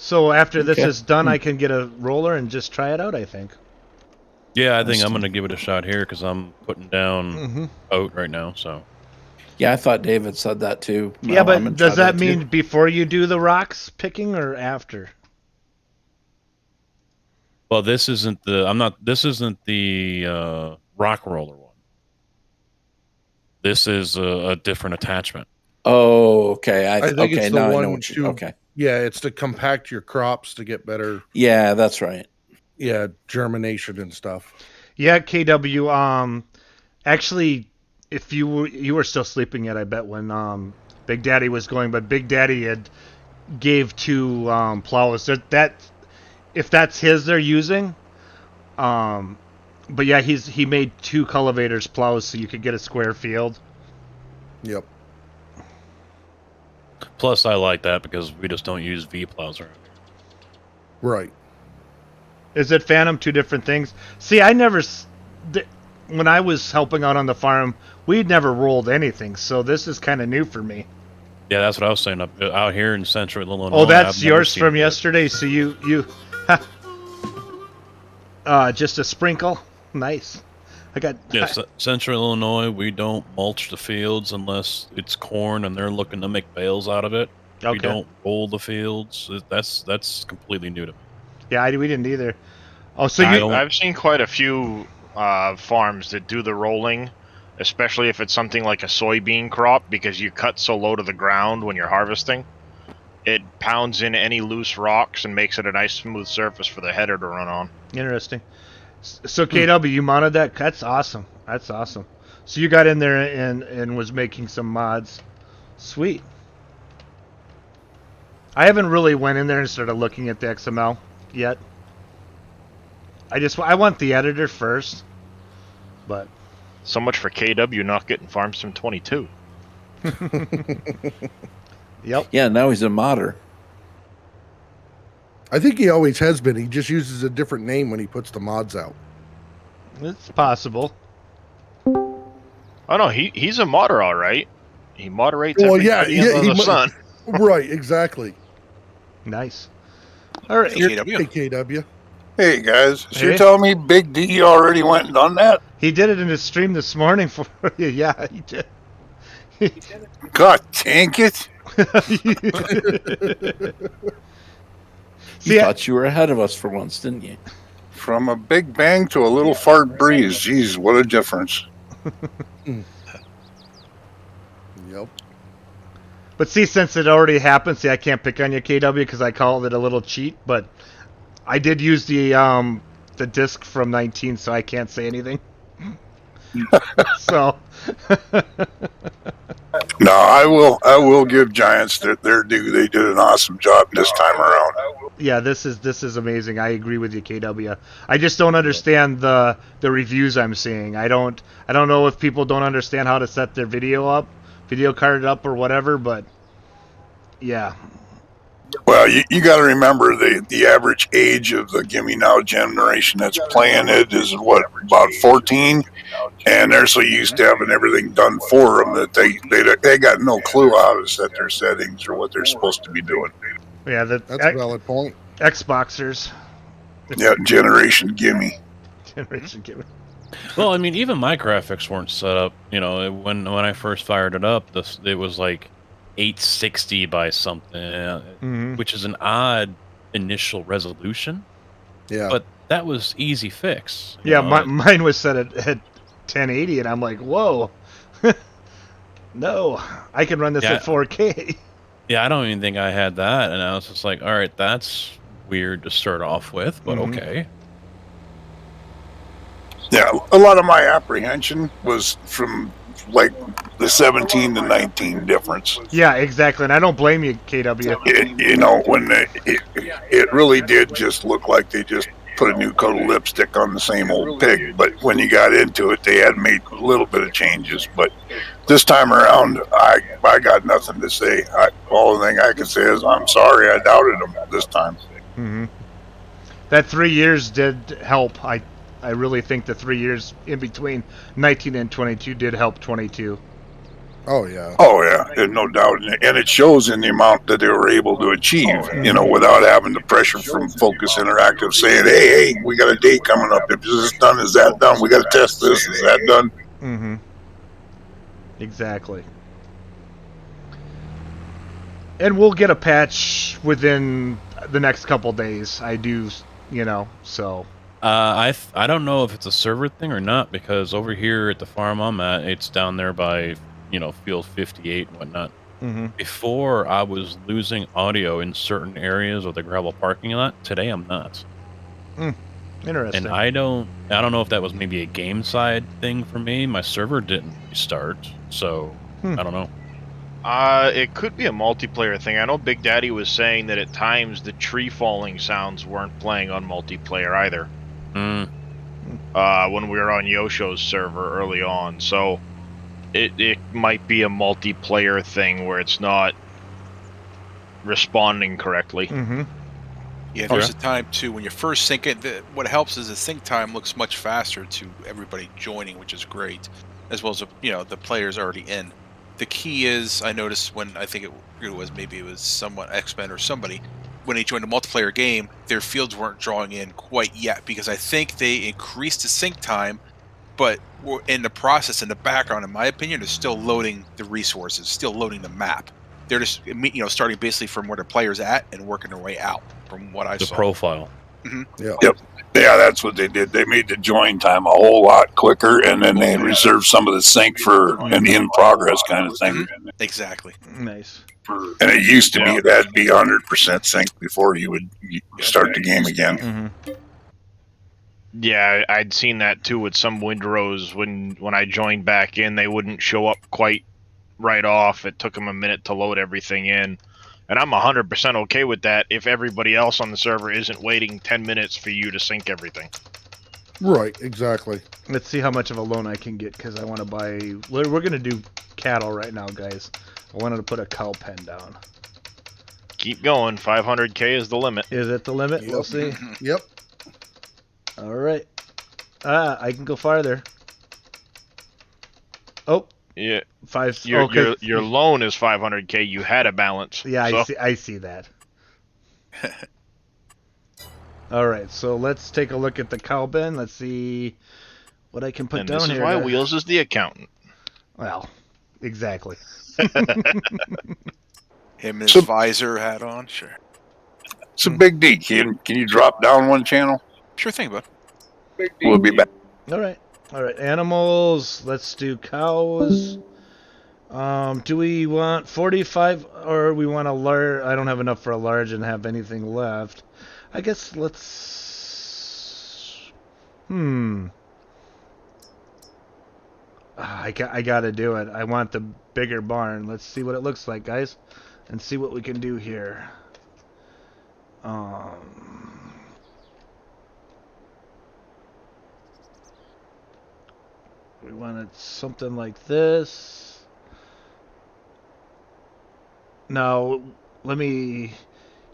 So after this Okay. is done, I can get a roller and just try it out, I think. Yeah, I think I'm going to give it a shot here because I'm putting down oat right now. So Yeah, I thought David said that too. Yeah, I'm gonna but does try that too. mean before you do the rocks picking or after? well, this isn't the rock roller one. This is a different attachment. Oh, okay. I think it's the now I know one what you. to. Okay. Yeah, it's to compact your crops to get better. Yeah, that's right. Yeah, germination and stuff. Yeah, KW. Actually, if you were still sleeping yet, I bet when Big Daddy was going, but Big Daddy had gave 2 plows. That if that's his, they're using. But yeah, he made 2 cultivators plows so you could get a square field. Yep. Plus, I like that because we just don't use V plows around here. Right. Is it Phantom 2 different things? See, I never. When I was helping out on the farm, we'd never rolled anything, so this is kind of new for me. Yeah, that's what I was saying. Out here in central Illinois. Oh, that's I've never yours seen from it. yesterday. So you just a sprinkle. Nice. I got. Yes, central Illinois. We don't mulch the fields unless it's corn and they're looking to make bales out of it. Okay. We don't roll the fields. That's completely new to me. Yeah, we didn't either. Oh, so I've seen quite a few farms that do the rolling, especially if it's something like a soybean crop, because you cut so low to the ground when you're harvesting. It pounds in any loose rocks and makes it a nice smooth surface for the header to run on. Interesting. So KW, you modded that? That's awesome. That's awesome. So you got in there and was making some mods. Sweet. I haven't really went in there and started looking at the XML yet. I want the editor first, but So much for KW not getting Farm Sim 22. Yep. Yeah, now he's a modder. I think he always has been. He just uses a different name when he puts the mods out. It's possible. Oh no, he's a modder, all right. He moderates Well, everybody under the sun. Right, exactly. Nice. All right. KW. Hey, KW. Hey guys, so Hey. you're telling me Big D already went and done that? He did it in his stream this morning for you. Yeah, he did. God dang it! You See, thought you were ahead of us for once, didn't you? From a big bang to a little fart breeze. Jeez, what a difference. Yep. But see, since it already happened, see, I can't pick on you, KW, because I called it a little cheat. But I did use the disc from 19, so I can't say anything. So. No, I will give Giants their due. They did an awesome job this time around. Yeah, this is amazing. I agree with you, KW. I just don't understand the reviews I'm seeing. I don't know if people don't understand how to set their video card up or whatever, but yeah. Well, you got to remember the average age of the Gimme Now generation that's playing it is what, about 14, and they're so used to having everything done for them that they got no clue how to set their settings or what they're supposed to be doing. Yeah, That's a valid point. Xboxers. Yeah, generation Gimme. Generation Gimme. Well, I mean, even my graphics weren't set up. You know, when I first fired it up, it was like 860 by something, which is an odd initial resolution. Yeah. But that was easy fix. Yeah, mine was set at 1080, and I'm like, whoa. No, I can run this at 4K. Yeah, I don't even think I had that, and I was just like, all right, that's weird to start off with, but okay. Yeah, a lot of my apprehension was from like the 17 to 19 difference. Yeah, exactly, and I don't blame you, KW. You know, when it really did just look like they just put a new coat of lipstick on the same old pig. But when you got into it, they had made a little bit of changes. But this time around, I got nothing to say. All the thing I can say is I'm sorry I doubted them this time. Mm-hmm. That 3 years did help. I really think the 3 years in between 19 and 22 did help 22. Oh yeah. Oh yeah, there's no doubt, and it shows in the amount that they were able to achieve. Without having the pressure from Focus Interactive saying, "Hey, we got a date coming up. If this is done, is that done? We got to test this. Is that done?" Mm-hmm. Exactly. And we'll get a patch within the next couple days. I do, so. I don't know if it's a server thing or not, because over here at the farm I'm at, it's down there by field 58 and whatnot. Mm-hmm. Before I was losing audio in certain areas of the gravel parking lot. Today I'm not. Interesting. And I don't know if that was maybe a game side thing for me. My server didn't restart, so I don't know. It could be a multiplayer thing. I know Big Daddy was saying that at times the tree falling sounds weren't playing on multiplayer either. When we were on Yosho's server early on, so it might be a multiplayer thing where it's not responding correctly. Mm-hmm. Yeah, there's a time too when you first sync it. What helps is the sync time looks much faster to everybody joining, which is great, as well as the players already in. The key is, I noticed when I think it was someone X-Men or somebody, when they joined a multiplayer game, their fields weren't drawing in quite yet because I think they increased the sync time, but in the process, in the background, in my opinion, they're still loading the resources, still loading the map. They're just starting basically from where the player's at and working their way out from what I saw. The profile. Mm-hmm. Yep. Yeah, that's what they did. They made the join time a whole lot quicker, and then they reserved some of the sync for an in-progress kind of thing. Mm-hmm. Exactly. Nice. And it used to be that'd be 100% sync before you would start the game again. Mm-hmm. Yeah, I'd seen that too with some windrows when I joined back in. They wouldn't show up quite right off. It took them a minute to load everything in. And I'm 100% okay with that if everybody else on the server isn't waiting 10 minutes for you to sync everything. Right, exactly. Let's see how much of a loan I can get, because I want to buy... We're going to do cattle right now, guys. I wanted to put a cow pen down. Keep going. 500k is the limit. Is it the limit? Yep. We'll see. Yep. All right. I can go farther. Oh. Yeah. Okay. Your loan is 500k. You had a balance. Yeah, so. I see that. All right, so let's take a look at the cow bin. Let's see what I can put down here. This is why Wheels is the accountant. Well, exactly. Him and his visor hat on, sure. It's a big D. Can you drop down one channel? Sure thing, bud. We'll be back. All right. Animals. Let's do cows. Do we want 45 or we want a large? I don't have enough for a large and have anything left. I guess let's. I gotta do it. I want the bigger barn. Let's see what it looks like, guys, and see what we can do here. We wanted something like this. Now, let me...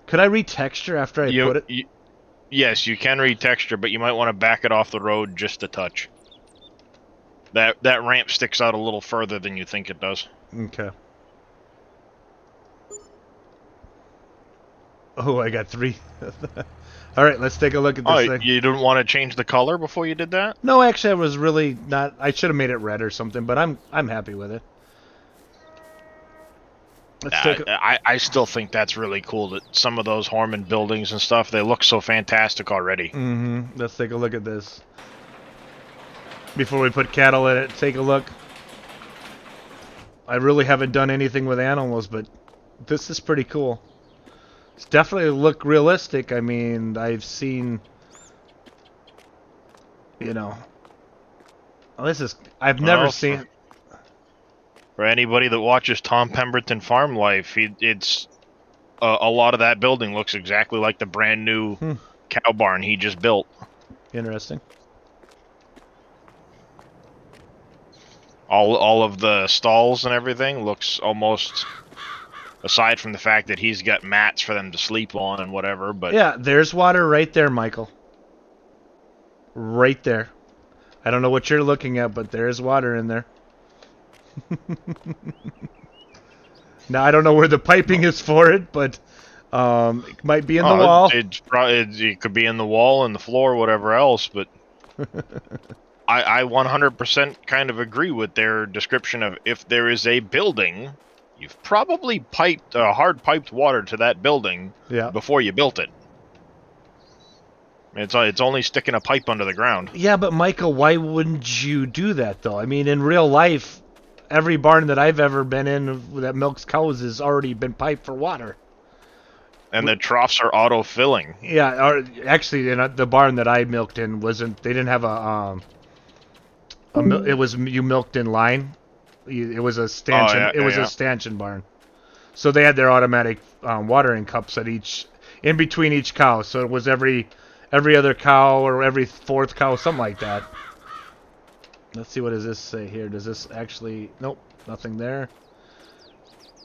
Could I retexture after I put it? Yes, you can retexture, but you might want to back it off the road just a touch. That ramp sticks out a little further than you think it does. Okay. Oh, I got 3. All right, let's take a look at this thing. You didn't want to change the color before you did that? No, actually, I was really not. I should have made it red or something, but I'm happy with it. I still think that's really cool that some of those Horman buildings and stuff, they look so fantastic already. Mm-hmm. Let's take a look at this. Before we put cattle in it, take a look. I really haven't done anything with animals, but this is pretty cool. It's definitely look realistic. I mean, I've seen, I've never seen. For anybody that watches Tom Pemberton Farm Life, it's a lot of that building looks exactly like the brand new cow barn he just built. Interesting. All of the stalls and everything looks almost, aside from the fact that he's got mats for them to sleep on and whatever, but... Yeah, there's water right there, Michael. Right there. I don't know what you're looking at, but there's water in there. Now I don't know where the piping is for it, but it might be in the wall. It could be in the wall, in the floor, whatever else, but I 100% kind of agree with their description of if there is a building, you've probably piped hard piped water to that building before you built it. It's only sticking a pipe under the ground. Yeah, but Michael, why wouldn't you do that though? I mean, in real life, every barn that I've ever been in that milks cows has already been piped for water. And the troughs are auto-filling. Yeah, or actually, the barn that I milked in wasn't. They didn't have it was you milked in line. It was a stanchion. A stanchion barn. So they had their automatic watering cups at in between each cow. So it was every other cow or every fourth cow, something like that. Let's see, what does this say here? Does this actually... Nope, nothing there.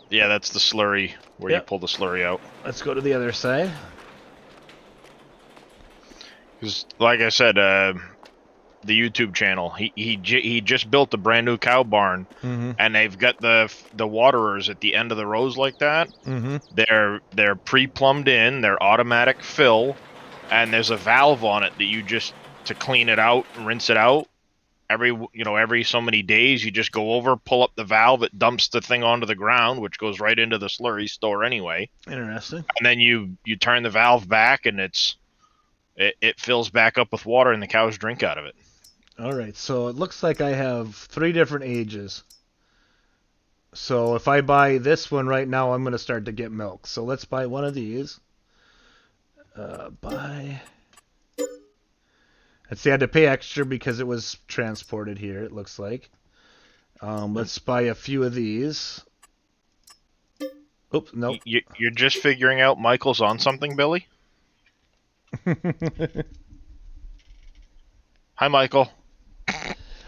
Yeah, that's the slurry, where you pull the slurry out. Let's go to the other side. Because, like I said, the YouTube channel, he just built a brand new cow barn, and they've got the waterers at the end of the rows like that. They're pre-plumbed in, they're automatic fill, and there's a valve on it that you just, to clean it out and rinse it out. Every so many days, you just go over, pull up the valve, it dumps the thing onto the ground, which goes right into the slurry store anyway. Interesting. And then you turn the valve back, and it fills back up with water, and the cows drink out of it. All right, so it looks like I have 3 different ages. So if I buy this one right now, I'm going to start to get milk. So let's buy one of these. Buy... Let's see, I had to pay extra because it was transported here, it looks like. Let's buy a few of these. Oops, nope. You're just figuring out Michael's on something, Billy? Hi, Michael.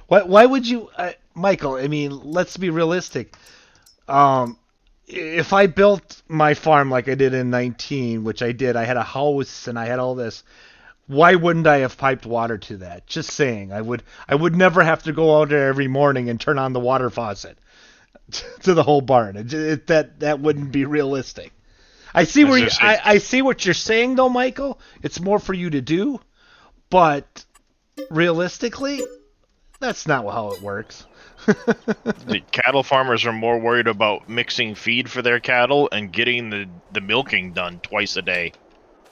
Why would you... Michael, I mean, let's be realistic. If I built my farm like I did in 19, which I did, I had a house and I had all this... Why wouldn't I have piped water to that? Just saying. I would never have to go out there every morning and turn on the water faucet to the whole barn. That wouldn't be realistic. I see I see what you're saying though, Michael. It's more for you to do, but realistically, that's not how it works. The cattle farmers are more worried about mixing feed for their cattle and getting the milking done twice a day.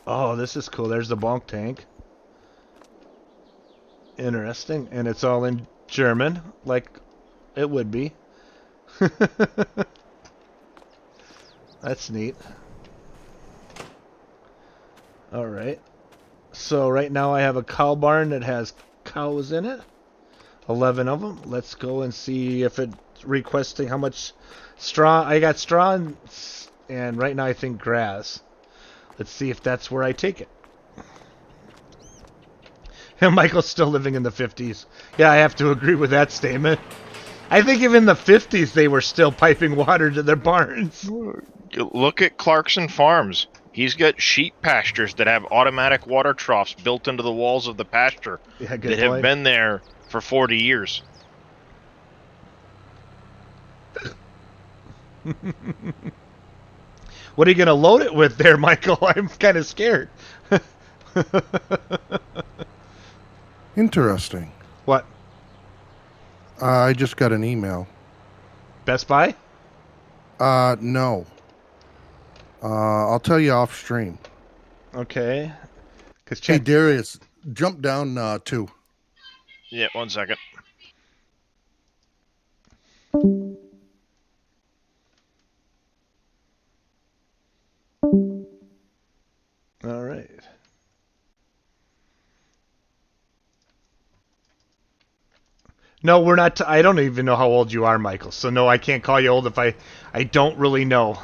Oh, this is cool. There's the bulk tank. Interesting. And it's all in German, like it would be. That's neat. Alright. So right now I have a cow barn that has cows in it. 11 of them. Let's go and see if it's requesting how much straw. I got straw and right now I think grass. Let's see if that's where I take it. And Michael's still living in the 50s. Yeah, I have to agree with that statement. I think even in the 50s they were still piping water to their barns. Look at Clarkson Farms. He's got sheep pastures that have automatic water troughs built into the walls of the pasture that have been there for 40 years. What are you going to load it with there, Michael? I'm kind of scared. Interesting. What? I just got an email. Best Buy? No. I'll tell you off stream. Okay. Hey, Darius, jump down 2. Yeah, 1 second. All right. No, we're not. I don't even know how old you are, Michael. So no, I can't call you old if I don't really know.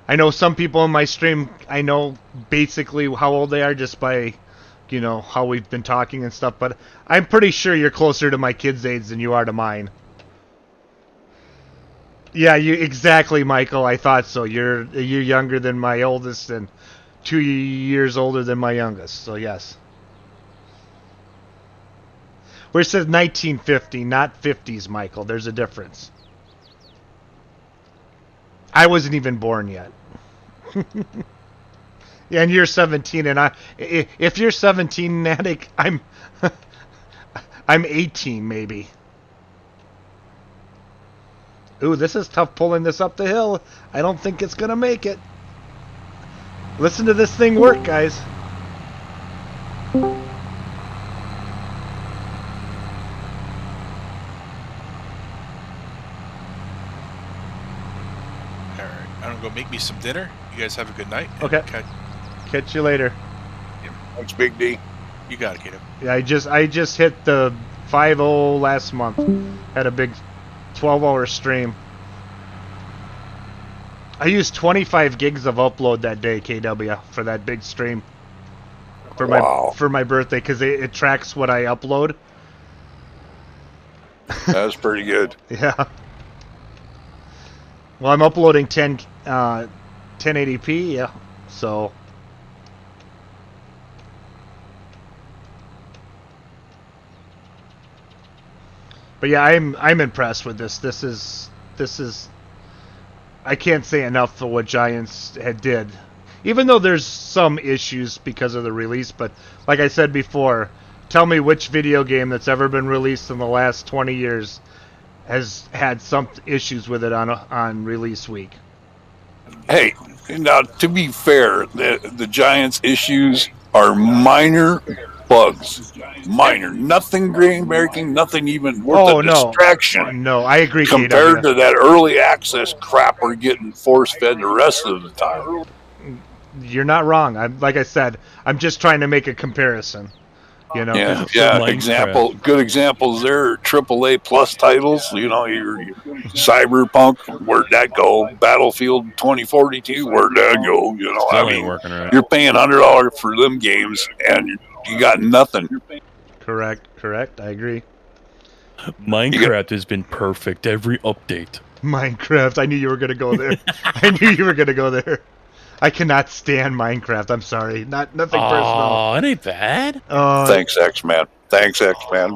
I know some people in my stream, I know basically how old they are just by, how we've been talking and stuff. But I'm pretty sure you're closer to my kids' age than you are to mine. Yeah, exactly, Michael. I thought so. You're younger than my oldest and 2 years older than my youngest. So yes. Where it says 1950, not 50s, Michael. There's a difference. I wasn't even born yet. Yeah, and you're 17, and if you're 17, Natic, I'm 18 maybe. Ooh, this is tough pulling this up the hill. I don't think it's gonna make it. Listen to this thing work, guys. Alright, I'm gonna go make me some dinner. You guys have a good night. Okay. Catch you later. Thanks, Big D. You got it, Kato. Yeah, I just hit the 5-0 last month. Had a big 12-hour stream. I used 25 gigs of upload that day, KW, for that big stream. For my birthday, because it tracks what I upload. That was pretty good. Yeah. Well, I'm uploading 1080p, yeah. So. But yeah, I'm impressed with this. This is I can't say enough for what Giants did. Even though there's some issues because of the release, but like I said before, tell me which video game that's ever been released in the last 20 years has had some issues with it on release week. Hey, now to be fair, the Giants' issues are minor bugs. Minor. Nothing groundbreaking, nothing even worth a distraction. No, I agree, compared KW. to that early access crap we're getting force-fed the rest of the time. You're not wrong. Like I said, I'm just trying to make a comparison. You know? Yeah. Good examples there. AAA plus titles. You know, your Cyberpunk. Where'd that go? Battlefield 2042. Where'd that go? You know, Still ain't working right. You're paying $100 for them games, and you got nothing. Correct. I agree. Minecraft has been perfect every update. Minecraft. I knew you were gonna go there. I cannot stand Minecraft. I'm sorry. Nothing personal. Oh, it ain't bad. Thanks, X-Man.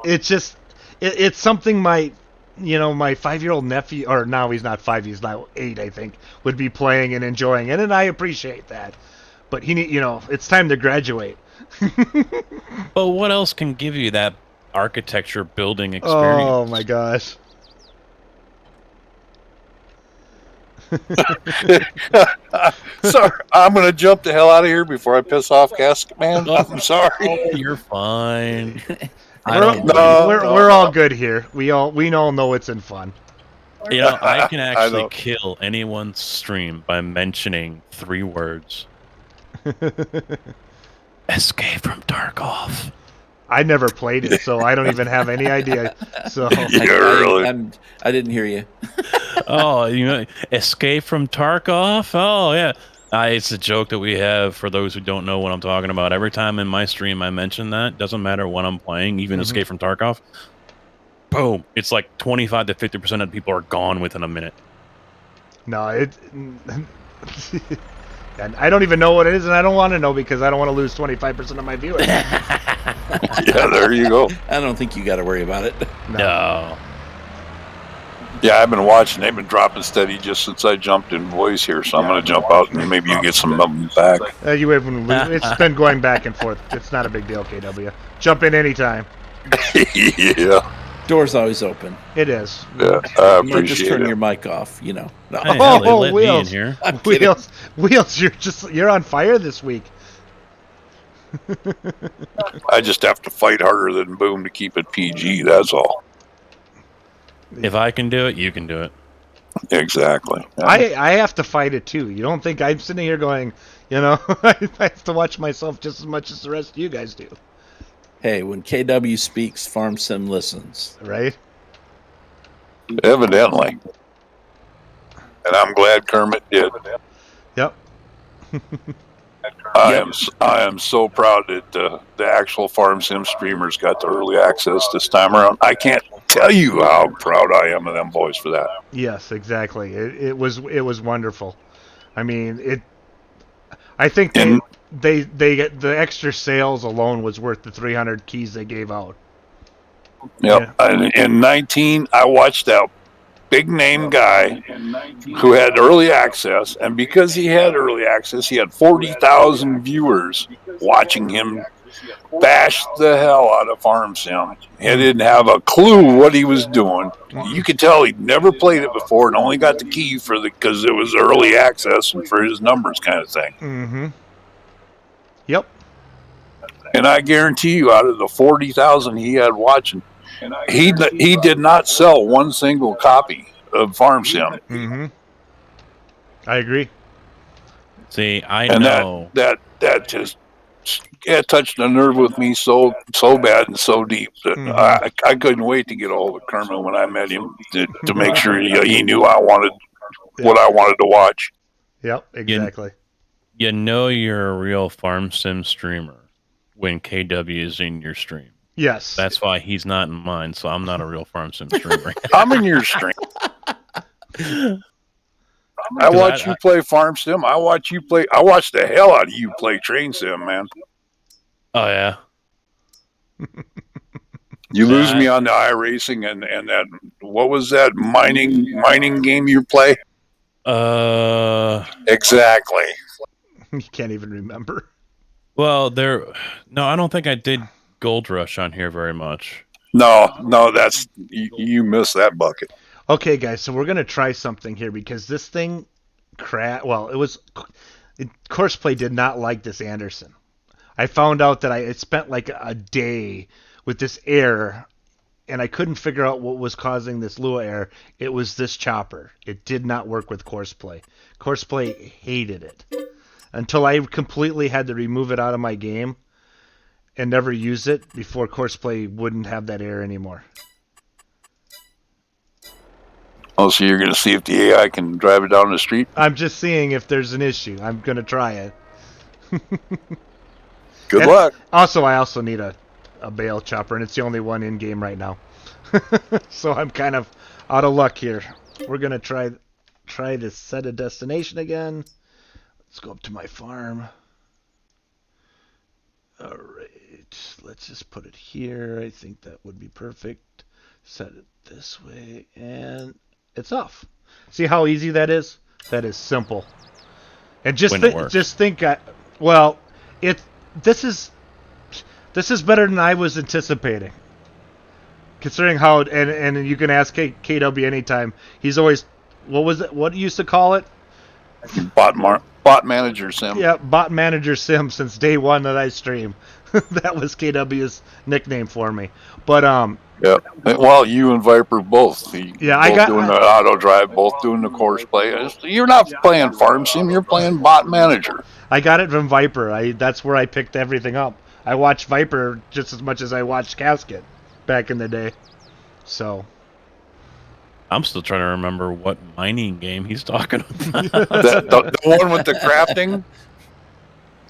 It's just, it's something my 5-year-old nephew, or now he's not 5, he's now 8, I think, would be playing and enjoying it, and I appreciate that. But it's time to graduate. But what else can give you that architecture building experience? Oh my gosh. Sorry, I'm gonna jump the hell out of here before I piss off Casket Man. I'm sorry. Oh, you're fine. We're all good here. We all know it's in fun. You know, I can actually kill anyone's stream by mentioning 3 words. Escape from Tarkov. I never played it, so I don't even have any idea. So I didn't hear you. Oh, Escape from Tarkov? Oh, yeah. It's a joke that we have for those who don't know what I'm talking about. Every time in my stream I mention that, doesn't matter what I'm playing, even Escape from Tarkov, boom, it's like 25 to 50% of people are gone within a minute. No, and I don't even know what it is, and I don't want to know because I don't want to lose 25% of my viewers. Yeah, there you go. I don't think you got to worry about it. No. Yeah, I've been watching. They've been dropping steady just since I jumped in voice here, so I'm going to jump out and maybe you get some of them back. You wouldn't lose. It's been going back and forth. It's not a big deal, KW. Jump in anytime. Yeah. Door's always open. It is. Yeah, I You might just appreciate turn it. your mic off, No. Hey, hell, they let me in here. Wheels, you're on fire this week. I just have to fight harder than Boom to keep it PG, that's all. If I can do it, you can do it. Exactly. Yeah. I have to fight it too. You don't think I'm sitting here going, I have to watch myself just as much as the rest of you guys do. Hey, when KW speaks, Farm Sim listens. Right? Evidently. And I'm glad Kermit did. Yep. I am so proud that the actual Farm Sim streamers got the early access this time around. I can't tell you how proud I am of them boys for that. Yes, exactly. It was wonderful. I mean, I think they get the extra sales alone was worth the 300 keys they gave out. Yep. And in 19, I watched that big name guy who had early access, and because he had early access, he had 40,000 viewers watching him bash the hell out of Farm Sim. He didn't have a clue what he was doing. You could tell he'd never played it before and only got the key because it was early access and for his numbers kind of thing. Mm-hmm. Yep. And I guarantee you, out of the 40,000 he had watching, he did not sell one single copy of Farm Sim. Mm-hmm. I agree. See, I and know that just touched a nerve with me so bad and so deep that I couldn't wait to get a hold of Kermit when I met him to make sure he knew I wanted what I wanted to watch. Yep, exactly. You know you're a real Farm Sim streamer when KW is in your stream. Yes. That's why he's not in mine, so I'm not a real Farm Sim streamer. I'm in your stream. I watch you play Farm Sim. I watch the hell out of you play Train Sim, man. Oh, yeah. You lose me on the iRacing and that, what was that mining game you play? Exactly. You can't even remember. Well, no, I don't think I did Gold Rush on here very much. No, that's you missed that bucket. Okay, guys, so we're gonna try something here because this thing, Courseplay did not like this Anderson. I found out that I spent like a day with this error, and I couldn't figure out what was causing this Lua error. It was this chopper. It did not work with Courseplay. Courseplay hated it until I completely had to remove it out of my game and never use it before Courseplay wouldn't have that error anymore. Oh, so you're going to see if the AI can drive it down the street? I'm just seeing if there's an issue. I'm going to try it. Good luck. Also, I also need a Bale chopper, and it's the only one in game right now. So I'm kind of out of luck here. We're going to try to set a destination again. Let's go up to my farm. All right. Let's just put it here. I think that would be perfect. Set it this way, and it's off. See how easy that is? That is simple. And just think. This is better than I was anticipating. Considering how and you can ask KW anytime. He's always what you used to call it? Bot manager sim. Yeah, bot manager sim since day one that I stream. That was KW's nickname for me. But yeah. Well, you and Viper both. Doing the auto drive, both doing the course play. You're not playing Farm Sim. You're playing Bot Manager. I got it from Viper. That's where I picked everything up. I watched Viper just as much as I watched Casket back in the day. So I'm still trying to remember what mining game he's talking about. the one with the crafting.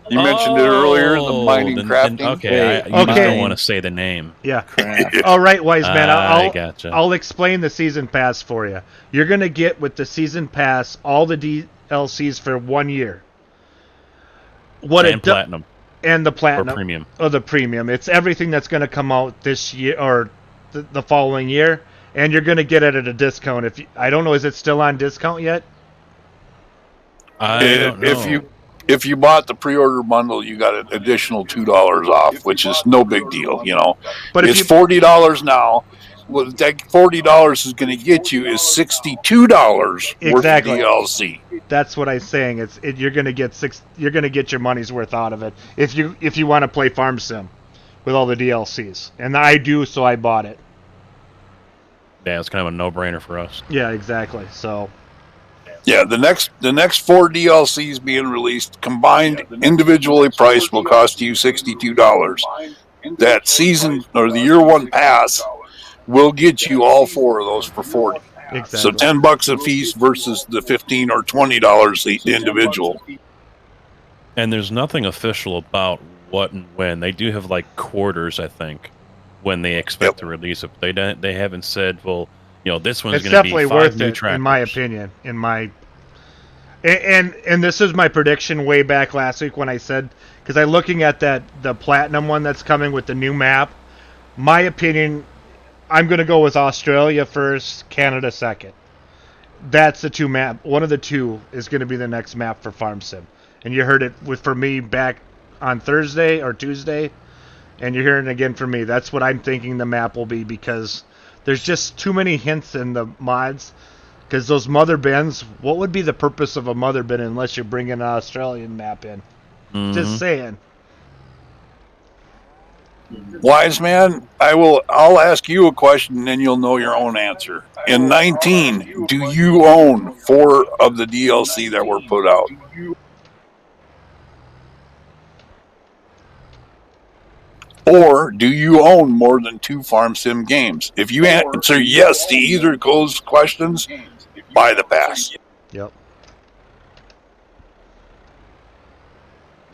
You mentioned it earlier, the mining crafting. Okay, you just don't want to say the name. Yeah. All right, Wise Man. I gotcha. I'll explain the Season Pass for you. You're going to get with the Season Pass all the DLCs for 1 year. Platinum. And the Platinum. Or Premium. Oh, the Premium. It's everything that's going to come out this year or the following year. And you're going to get it at a discount. I don't know, is it still on discount yet? I don't know. If you bought the pre-order bundle, you got an additional $2 off, which is no big deal, But it's $40 now. What that $40 is going to get you is $62 worth of DLC. That's what I'm saying. You're going to get your money's worth out of it if you want to play Farm Sim with all the DLCs. And I do, so I bought it. Yeah, it's kind of a no-brainer for us. Yeah, exactly. So yeah, the next 4 DLCs being released, combined, individually priced, will cost you $62. That season or the year 1 pass will get you all 4 of those for $40. Exactly. So $10 a piece versus the $15 or $20 individual. And there's nothing official about what and when. They do have like quarters, I think, when they expect to release it. They haven't said, well, this one's going to be 5 new trackers. In my opinion. And this is my prediction way back last week when I said, because I'm looking at the Platinum one that's coming with the new map. My opinion, I'm going to go with Australia first, Canada second. That's the two map. One of the two is going to be the next map for Farm Sim. And you heard it for me back on Thursday or Tuesday, and you're hearing it again from me. That's what I'm thinking the map will be, because there's just too many hints in the mods. Because those mother bins, what would be the purpose of a mother bin unless you're bringing an Australian map in? Just saying. Wise man, I'll ask you a question and then you'll know your own answer. In 19, do you own 4 of the DLC that were put out? Or do you own more than 2 Farm Sim games? If you answer yes to either of those questions, buy the pass. Yep.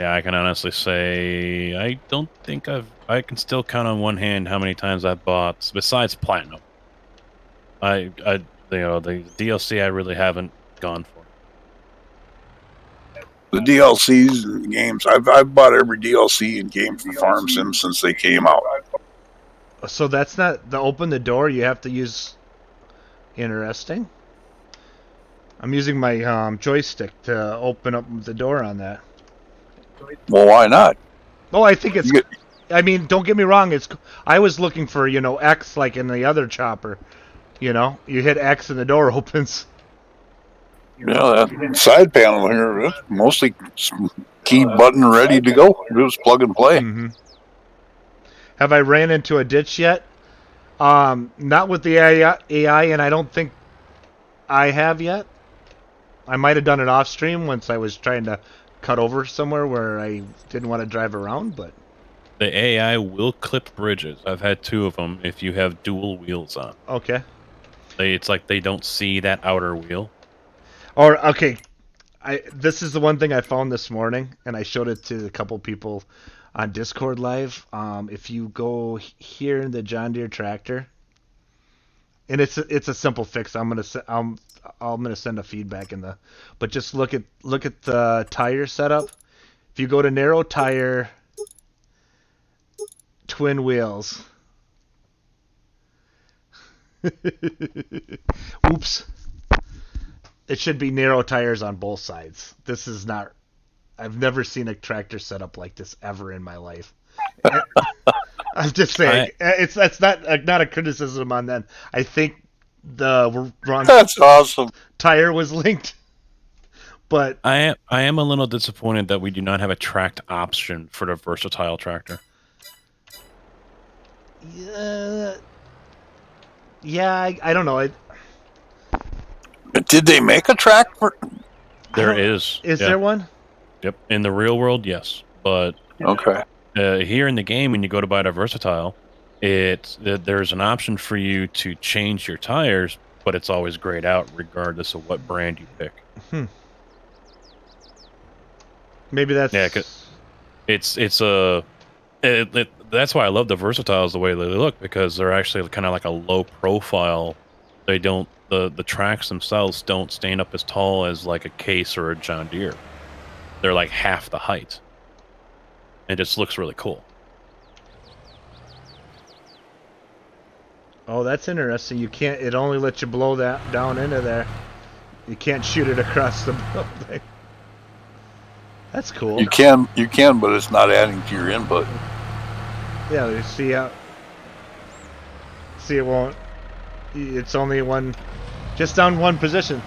Yeah, I can honestly say I don't think I can still count on one hand how many times I've bought besides Platinum. The DLC I really haven't gone for. The DLCs and games, I've bought every DLC and game for Farm Sim since they came out. So that's not the open the door. You have to use. Interesting. I'm using my joystick to open up the door on that. Well, why not? Oh, I think it's. I mean, don't get me wrong. I was looking for X like in the other chopper. You hit X and the door opens. Yeah, that side panel here, it's mostly key button ready to go. It was plug and play. Mm-hmm. Have I ran into a ditch yet? Not with the AI, and I don't think I have yet. I might have done it off stream once I was trying to cut over somewhere where I didn't want to drive around, but the AI will clip bridges. I've had 2 of them if you have dual wheels on. Okay. It's like they don't see that outer wheel. Or okay, this is the one thing I found this morning, and I showed it to a couple people on Discord live. If you go here in the John Deere tractor, and it's a simple fix. I'm gonna send a feedback but just look at the tire setup. If you go to narrow tire, twin wheels. Oops. It should be narrow tires on both sides. This is not. I've never seen a tractor setup like this ever in my life. I'm just saying, that's not a criticism on that. I think the wrong. That's awesome. Tire was linked, but I am a little disappointed that we do not have a tracked option for the versatile tractor. Yeah, I don't know. Did they make a track for? There is. Is there one? Yep. In the real world, yes. But okay. Here in the game, when you go to buy the versatile, there's an option for you to change your tires, but it's always grayed out regardless of what brand you pick. Maybe that's. Yeah, that's why I love the versatiles the way they look, because they're actually kind of like a low profile. They don't. The tracks themselves don't stand up as tall as like a Case or a John Deere. They're like half the height. It just looks really cool. Oh, that's interesting. You can't. It only lets you blow that down into there. You can't shoot it across the building. That's cool. You can, but it's not adding to your input. Yeah, you see how. See, it won't. It's only just down one position.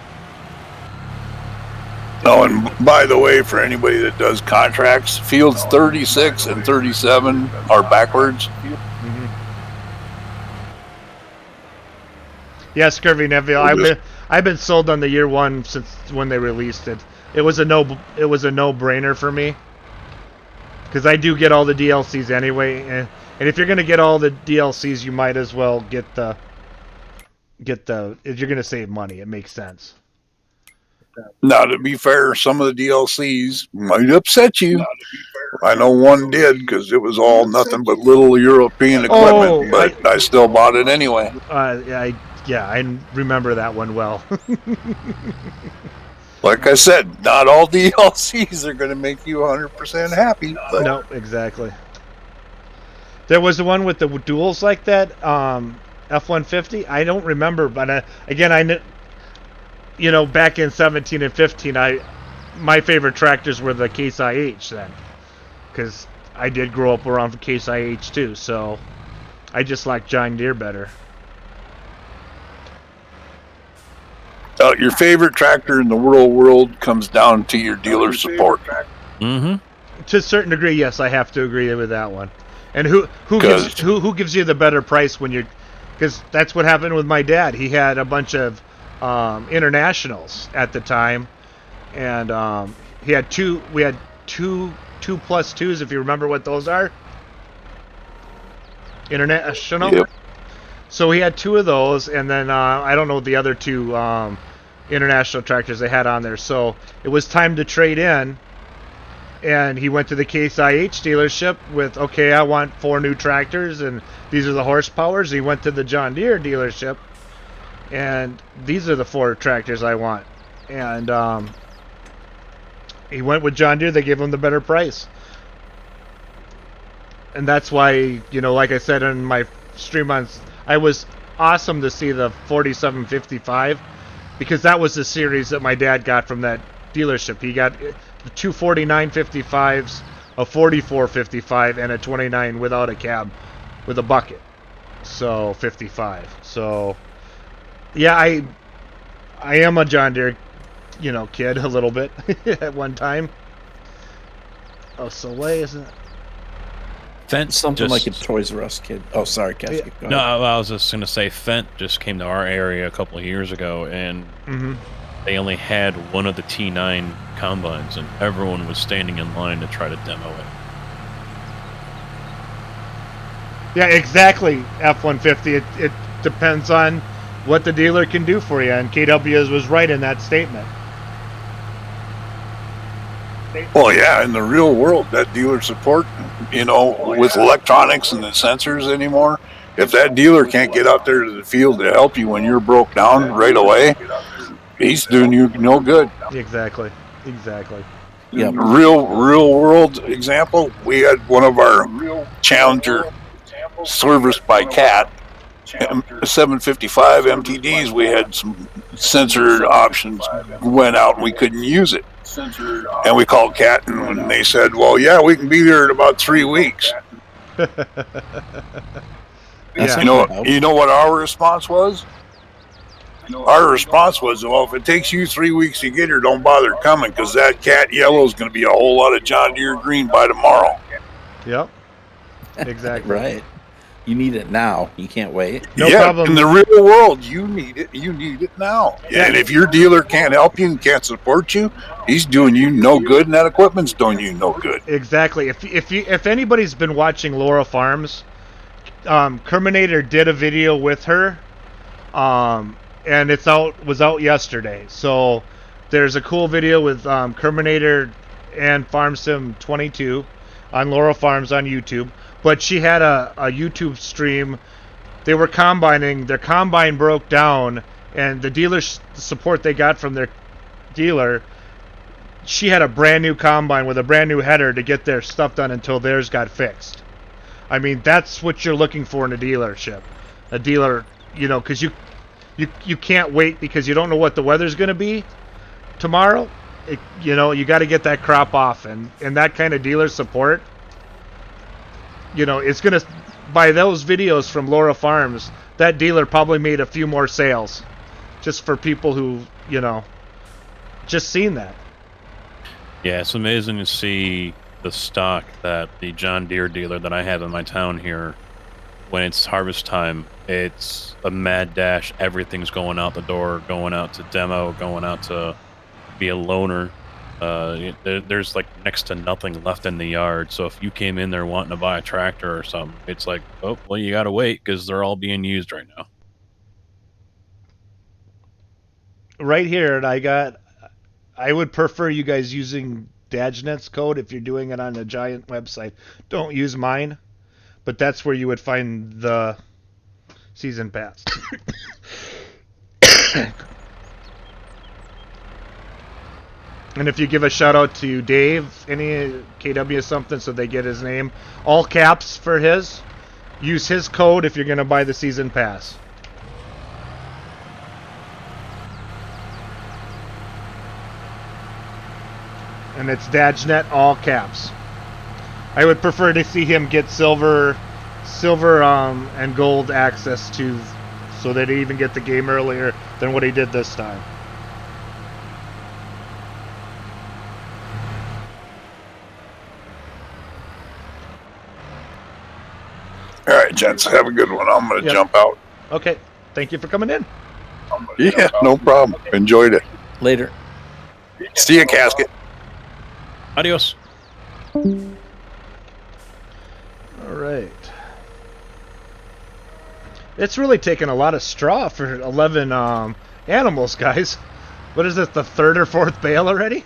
Oh, and by the way, for anybody that does contracts, fields 36 and 37 are backwards. Mm-hmm. Yeah, Scurvy Neville. I've been sold on the year 1 since when they released it. It was a no-brainer for me, because I do get all the DLCs anyway, and if you're gonna get all the DLCs, you might as well get the. If you're gonna save money, it makes sense. Now, to be fair, some of the DLCs might upset you. I know one did, because it was all nothing but little European equipment, but I still bought it anyway. I remember that one well. Like I said, not all DLCs are going to make you 100% happy. But. No, exactly. There was the one with the duels like that. F-150? I don't remember, but again, back in 17 and 15, my favorite tractors were the Case IH then, because I did grow up around the Case IH too, so I just like John Deere better. Your favorite tractor in the world comes down to your dealer support. Mm-hmm. To a certain degree, yes, I have to agree with that one. And who gives you the better price when you're, because that's what happened with my dad. He had a bunch of internationals at the time, and we had two 2+2s, if you remember what those are. International. Yep. So he had 2 of those, and then I don't know the other 2 international tractors they had on there. So it was time to trade in, and he went to the Case IH dealership with, okay, I want 4 new tractors, and these are the horsepowers. He went to the John Deere dealership, and these are the 4 tractors I want. And he went with John Deere. They gave him the better price. And that's why, like I said in my stream I was awesome to see the 4755, because that was the series that my dad got from that dealership. He got the 2 4955s, a 4455, and a 29 without a cab with a bucket. So 55. So yeah, I am a John Deere, kid a little bit at one time. Oh, Soleil, isn't it? Fent something like a Toys R Us kid. Oh, sorry, Casket. No, I was just going to say Fent just came to our area a couple of years ago, and they only had one of the T9 combines, and everyone was standing in line to try to demo it. Yeah, exactly, F-150. It depends on what the dealer can do for you, and KW was right in that statement. Well, yeah, in the real world, that dealer support, with electronics and the sensors anymore, if that dealer can't get out there to the field to help you when you're broke down right away, he's doing you no good. Exactly. Yeah. Real world example, we had one of our Challenger serviced by Cat 755 MTDs. We had some sensor options went out and we couldn't use it. And we called Cat, and they said, well, yeah, we can be there in about 3 weeks. Yeah. You know what our response was? Our response was, well, if it takes you 3 weeks to get here, don't bother coming, because that Cat yellow is going to be a whole lot of John Deere green by tomorrow. Yep. Exactly. Right. You need it now. You can't wait. No problem. In the real world, you need it. You need it now. Yeah. And if your dealer can't help you and can't support you, he's doing you no good, and that equipment's doing you no good. Exactly. If anybody's been watching Laura Farms, Kerminator did a video with her, and was out yesterday. So there's a cool video with Kerminator and Farm Sim 22 on Laura Farms on YouTube. But she had a YouTube stream. They were combining. Their combine broke down, and the dealer support they got from their dealer, she had a brand new combine with a brand new header to get their stuff done until theirs got fixed. I mean, that's what you're looking for in a dealership. A dealer, because you can't wait, because you don't know what the weather's going to be tomorrow. You got to get that crop off, and that kind of dealer support. It's going to, by those videos from Laura Farms, that dealer probably made a few more sales just for people who, just seen that. Yeah, it's amazing to see the stock that the John Deere dealer that I have in my town here, when it's harvest time, it's a mad dash. Everything's going out the door, going out to demo, going out to be a loaner. There's like next to nothing left in the yard. So if you came in there wanting to buy a tractor or something, it's like, oh, well, you got to wait because they're all being used right now. Right here, and I would prefer you guys using Dadgenet's code if you're doing it on a giant website. Don't use mine, but that's where you would find the season pass. And if you give a shout out to Dave, any KW something, so they get his name, all caps for his, Use his code if you're going to buy the season pass. And it's DadgeNet, all caps. I would prefer to see him get silver and gold access to, so that he even get the game earlier than what he did this time. All right, gents, have a good one. I'm going to jump out. Okay, thank you for coming in. Yeah, no problem. Enjoyed it. Later. See you, Casket. Adios. All right. It's really taken a lot of straw for 11 animals, guys. What is this, the third or fourth bale already?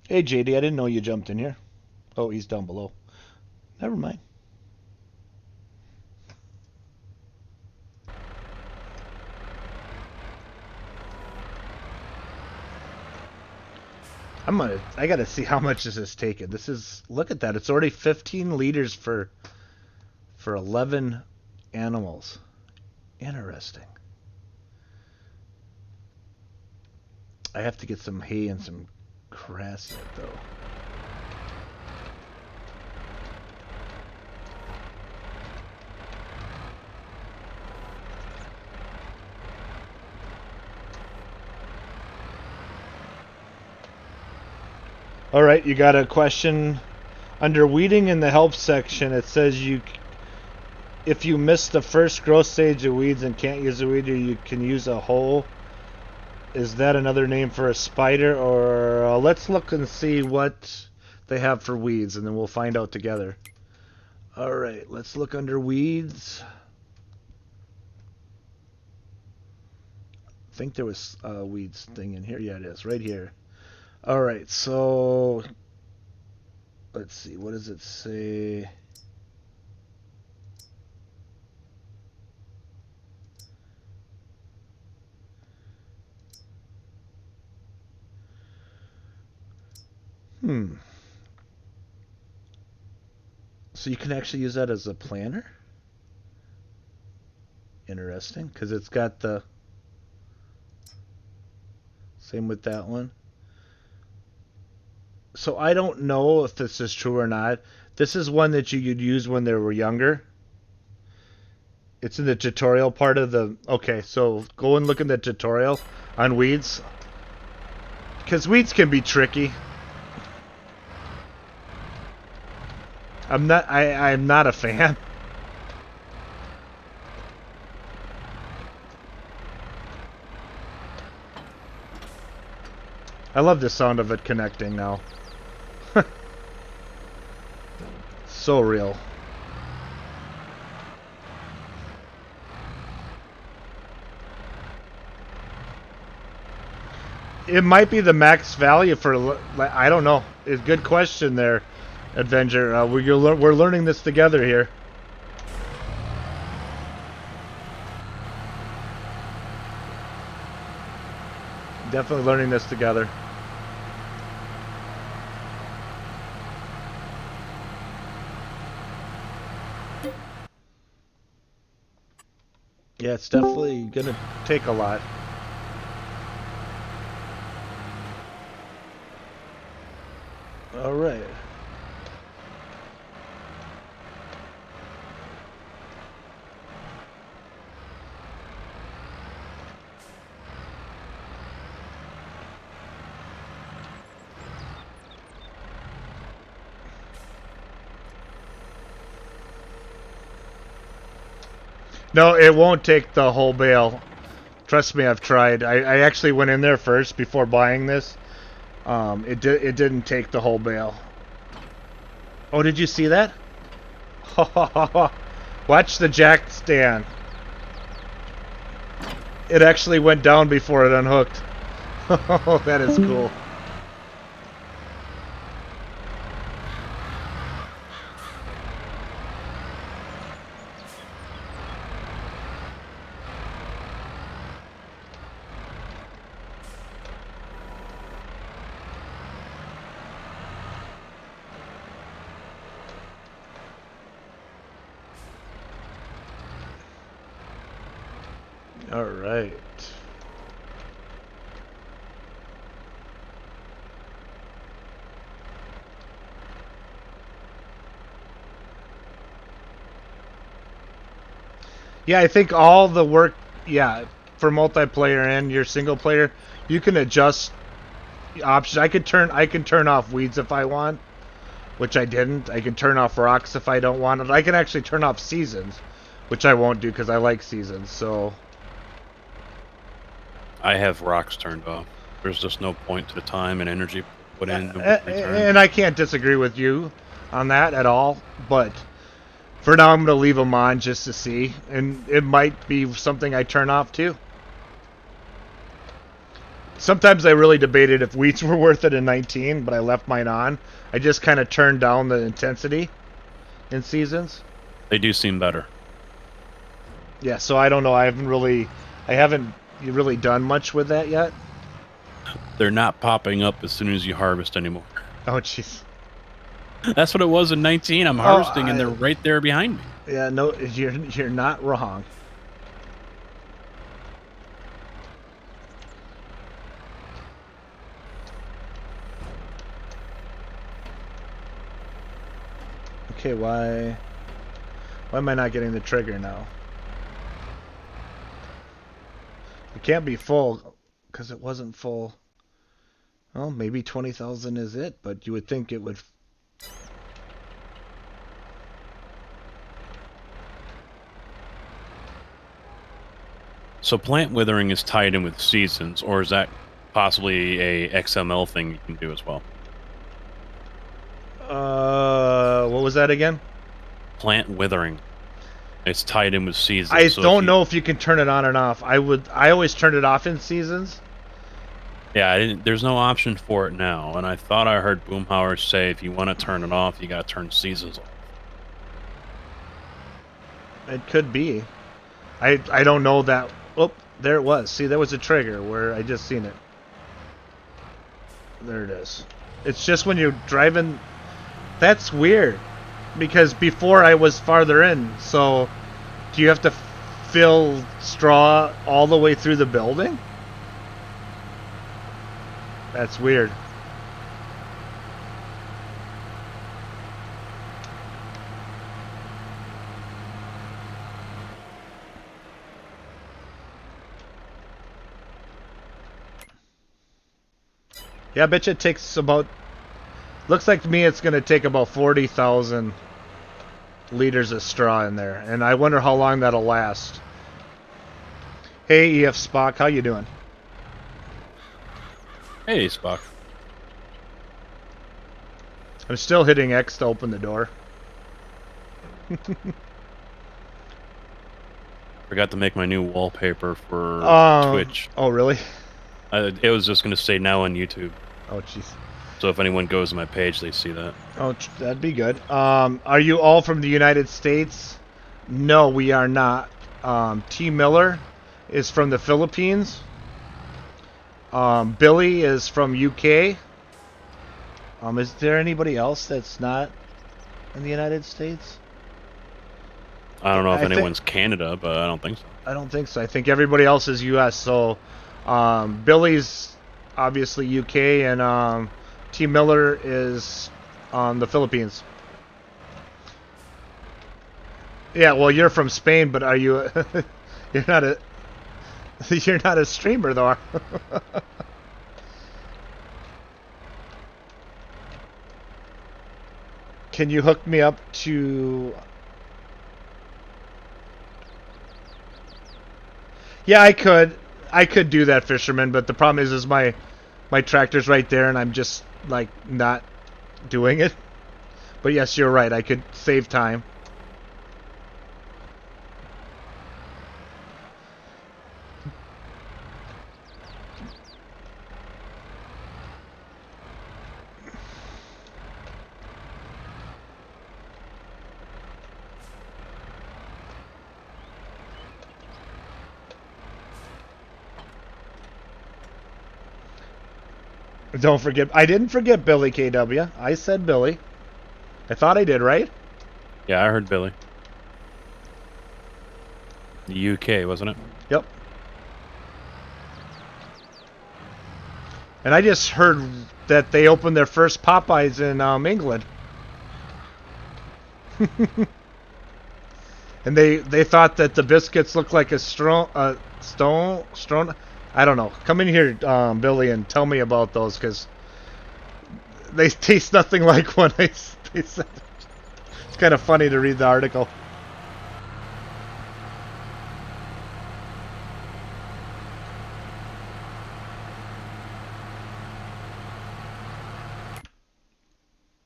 Hey, JD, I didn't know you jumped in here. Oh, he's down below. Never mind. I gotta see how much this has taken. This is, look at that. It's already 15 liters for 11 animals. Interesting. I have to get some hay and some grass in it, though. All right, you got a question under weeding in the help section. It says if you miss the first growth stage of weeds and can't use a weeder, you can use a hoe. Is that another name for a spider? Or let's look and see what they have for weeds, and then we'll find out together. All right, let's look under weeds. I think there was a weeds thing in here. Yeah, it is right here. All right, so let's see. What does it say? So you can actually use that as a planner? Interesting, because it's got the same with that one. So I don't know if this is true or not. This is one that you'd use when they were younger. It's in the tutorial part of the... Okay, so go and look in the tutorial on weeds. Because weeds can be tricky. I'm not a fan. I love the sound of it connecting now. So real. It might be the max value for... I don't know. It's a good question there, Adventure. We're learning this together here. Definitely learning this together. Yeah, it's definitely gonna take a lot. All right. No, it won't take the whole bale. Trust me, I've tried. I actually went in there first before buying this. It didn't take the whole bale. Oh, did you see that? Watch the jack stand. It actually went down before it unhooked. Oh, that is cool. All right. Yeah, I think all the work, yeah, for multiplayer and your single player, you can adjust options. I can turn off weeds if I want, which I didn't. I can turn off rocks if I don't want it. I can actually turn off seasons, which I won't do because I like seasons. So I have rocks turned off. There's just no point to the time and energy put in to return. and I can't disagree with you on that at all, but for now I'm going to leave them on just to see, and it might be something I turn off too. Sometimes I really debated if weeds were worth it in 19, but I left mine on. I just kind of turned down the intensity in seasons. They do seem better. Yeah, so I don't know. I haven't really done much with that yet. They're not popping up as soon as you harvest anymore. Oh, jeez. That's what it was in 19. I'm harvesting and they're right there behind me. Yeah, no, you're not wrong. Okay, why am I not getting the trigger now? It can't be full because it wasn't full. Well, maybe 20,000 is it, but you would think it would. So plant withering is tied in with seasons, or is that possibly a XML thing you can do as well? What was that again? Plant withering. It's tied in with seasons. I so don't know if you can turn it on and off. I always turn it off in seasons. Yeah, there's no option for it now, and I thought I heard Boomhauer say if you want to turn it off, you got to turn seasons off. It could be. I don't know that. Oh, there it was. See, there was a trigger where I just seen it. There it is. It's just when you're driving. That's weird. Because before I was farther in. So, do you have to fill straw all the way through the building? That's weird. Yeah, I bet you it takes about... Looks like to me it's going to take about 40,000 liters of straw in there. And I wonder how long that'll last. Hey, EF Spock, how you doing? Hey, Spock. I'm still hitting X to open the door. Forgot to make my new wallpaper for Twitch. Oh, really? It was just going to say now on YouTube. Oh, jeez. So if anyone goes to my page, they see that. Oh, that'd be good. Are you all from the United States? No, we are not. T. Miller is from the Philippines. Billy is from UK. Is there anybody else that's not in the United States? I don't know if anyone's Canada, but I don't think so. I don't think so. I think everybody else is US. So Billy's obviously UK, and T. Miller is the Philippines. Yeah, well, you're from Spain, but are you? You're not a. You're not a streamer, though. Can you hook me up to? Yeah, I could. I could do that, fisherman. But the problem is my tractor's right there, and I'm just like not doing it. But yes, you're right. I could save time. Don't forget. I didn't forget Billy KW. I said Billy. I thought I did, right? Yeah, I heard Billy. The UK, wasn't it? Yep. And I just heard that they opened their first Popeyes in England. And they thought that the biscuits looked like a stone. I don't know. Come in here, Billy, and tell me about those, because they taste nothing like when they said. It's kind of funny to read the article.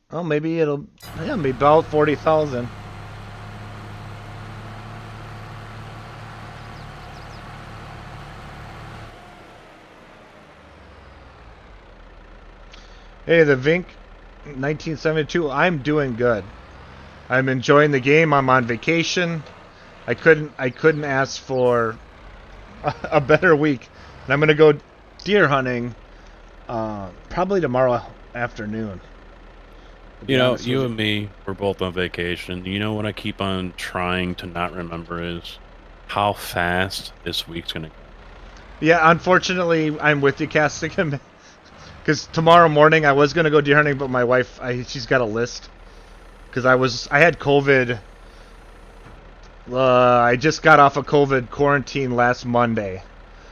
Oh, maybe it'll be about 40,000. Hey, the Vink 1972. I'm doing good. I'm enjoying the game. I'm on vacation. I couldn't ask for a better week. And I'm gonna go deer hunting probably tomorrow afternoon. You know, you and me, we're both on vacation. You know what I keep on trying to not remember is how fast this week's gonna go. Yeah, unfortunately, I'm with you, Castigan. Because tomorrow morning I was gonna go deer hunting, but my wife, she's got a list. Because I had COVID. I just got off of COVID quarantine last Monday,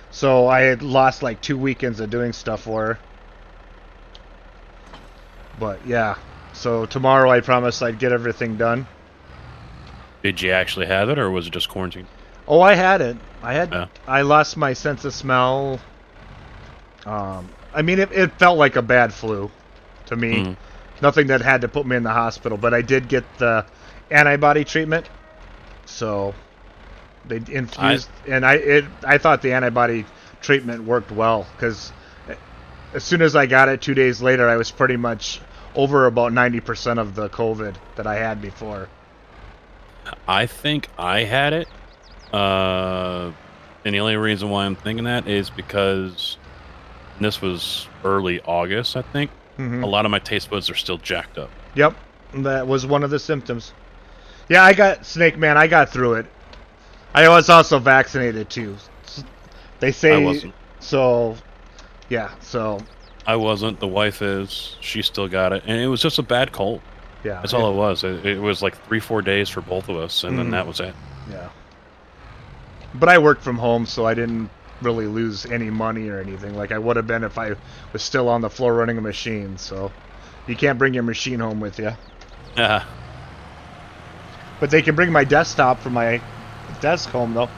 so I had lost like 2 weekends of doing stuff for her. But yeah, so tomorrow I promised I'd get everything done. Did you actually have it, or was it just quarantine? Oh, I had it. I lost my sense of smell. I mean, it felt like a bad flu to me. Mm. Nothing that had to put me in the hospital, but I did get the antibody treatment. So they infused, and I thought the antibody treatment worked well, because as soon as I got it 2 days later, I was pretty much over about 90% of the COVID that I had before. I think I had it. And the only reason why I'm thinking that is because this was early August, I think. Mm-hmm. A lot of my taste buds are still jacked up. Yep, that was one of the symptoms. Yeah, I got Snake Man. I got through it. I was also vaccinated too. They say I wasn't. So. Yeah, so. I wasn't. The wife is. She still got it, and it was just a bad cold. Yeah, that's all it was. It was like 3-4 days for both of us, and then that was it. Yeah. But I worked from home, so I didn't really lose any money or anything like I would have been if I was still on the floor running a machine. So you can't bring your machine home with you. Yeah. But they can bring my desktop from my desk home, though.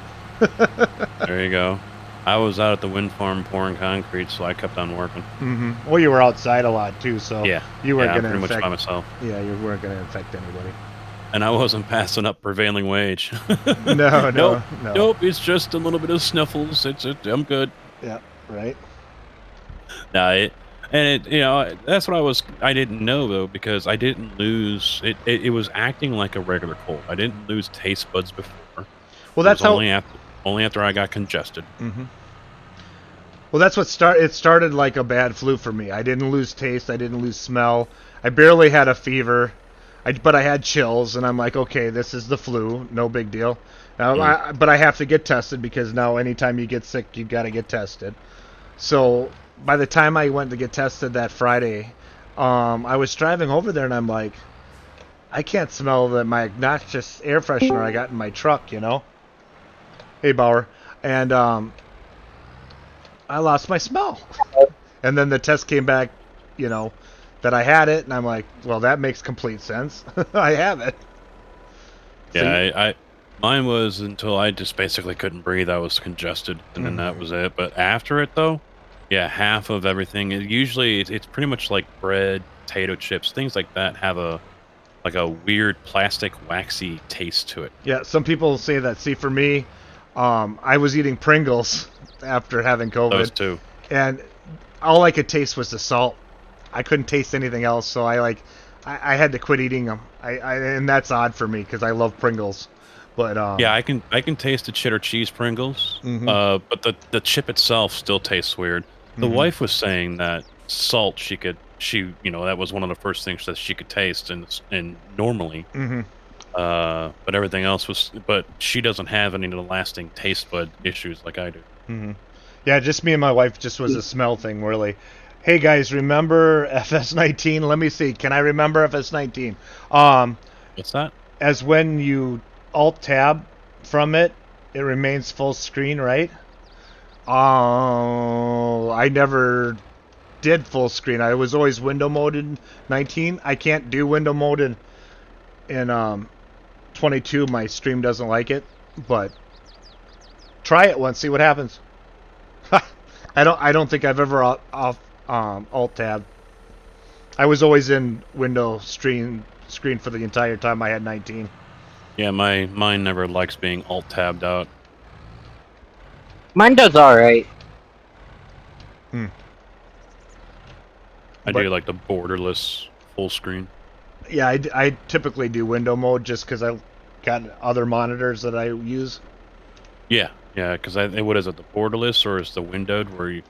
There you go. I was out at the wind farm pouring concrete, so I kept on working. Mm-hmm. Well, you were outside a lot too, so yeah, you weren't going to pretty infect. Much by myself. Yeah, you weren't going to infect anybody. And I wasn't passing up prevailing wage. No. Nope. It's just a little bit of sniffles. I'm good. Yeah. Right. You know, that's what I didn't know though, because I didn't lose it. It was acting like a regular cold. I didn't lose taste buds before. Well, that's how. Only after I got congested. Mm-hmm. Well, that's what It started like a bad flu for me. I didn't lose taste. I didn't lose smell. I barely had a fever. But I had chills, and I'm like, okay, this is the flu. No big deal. But I have to get tested, because now anytime you get sick, you got to get tested. So by the time I went to get tested that Friday, I was driving over there, and I'm like, I can't smell my obnoxious air freshener I got in my truck, you know? Hey, Bauer. And I lost my smell. And then the test came back, you know, that I had it, and I'm like, well, that makes complete sense. I have it. Yeah, mine was until I just basically couldn't breathe. I was congested, and then that was it. But after it, though, yeah, half of everything. It's pretty much like bread, potato chips, things like that have a weird plastic waxy taste to it. Yeah, some people say that. See, for me, I was eating Pringles after having COVID. Those too. And all I could taste was the salt. I couldn't taste anything else, so I had to quit eating them. And that's odd for me, because I love Pringles. But yeah, I can taste the cheddar cheese Pringles, but the chip itself still tastes weird. The wife was saying that salt that was one of the first things that she could taste, and normally, but everything else but she doesn't have any of the lasting taste bud issues like I do. Yeah, just me and my wife just was a smell thing, really. Hey guys, remember FS19? Let me see. Can I remember FS19? What's that? As when you Alt Tab from it, it remains full screen, right? I never did full screen. I was always window mode in 19. I can't do window mode in 22. My stream doesn't like it, but try it once, see what happens. I don't think I've ever off Alt Tab. I was always in window screen for the entire time I had 19. Yeah, mine never likes being alt tabbed out. Mine does alright. I do like the borderless full screen. Yeah, I typically do window mode just because I got other monitors that I use. Yeah, because what is it, the borderless or is the windowed where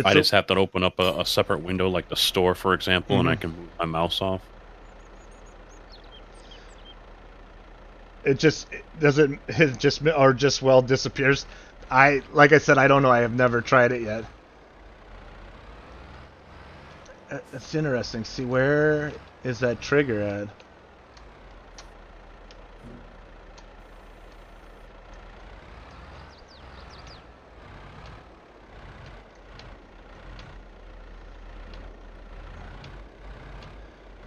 I just have to open up a separate window like the store, for example, and I can move my mouse off. It just disappears. Like I said, I don't know. I have never tried it yet. That's interesting. See, where is that trigger at?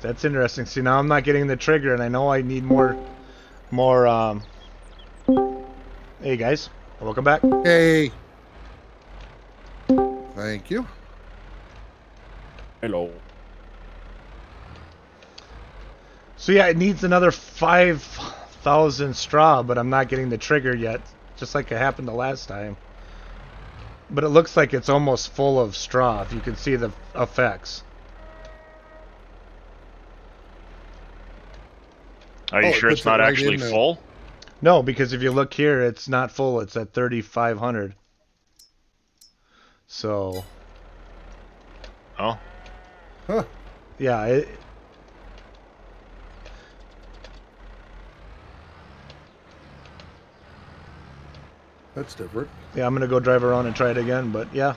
That's interesting. See, now I'm not getting the trigger, and I know I need more. Hey guys, welcome back. Hey. Thank you. Hello. So yeah, it needs another 5,000 straw, but I'm not getting the trigger yet, just like it happened the last time. But it looks like it's almost full of straw, if you can see the effects. Are you sure it's not actually full? No, because if you look here, it's not full. It's at 3,500. So. Oh. Huh. Yeah. That's different. Yeah, I'm gonna go drive around and try it again, but yeah.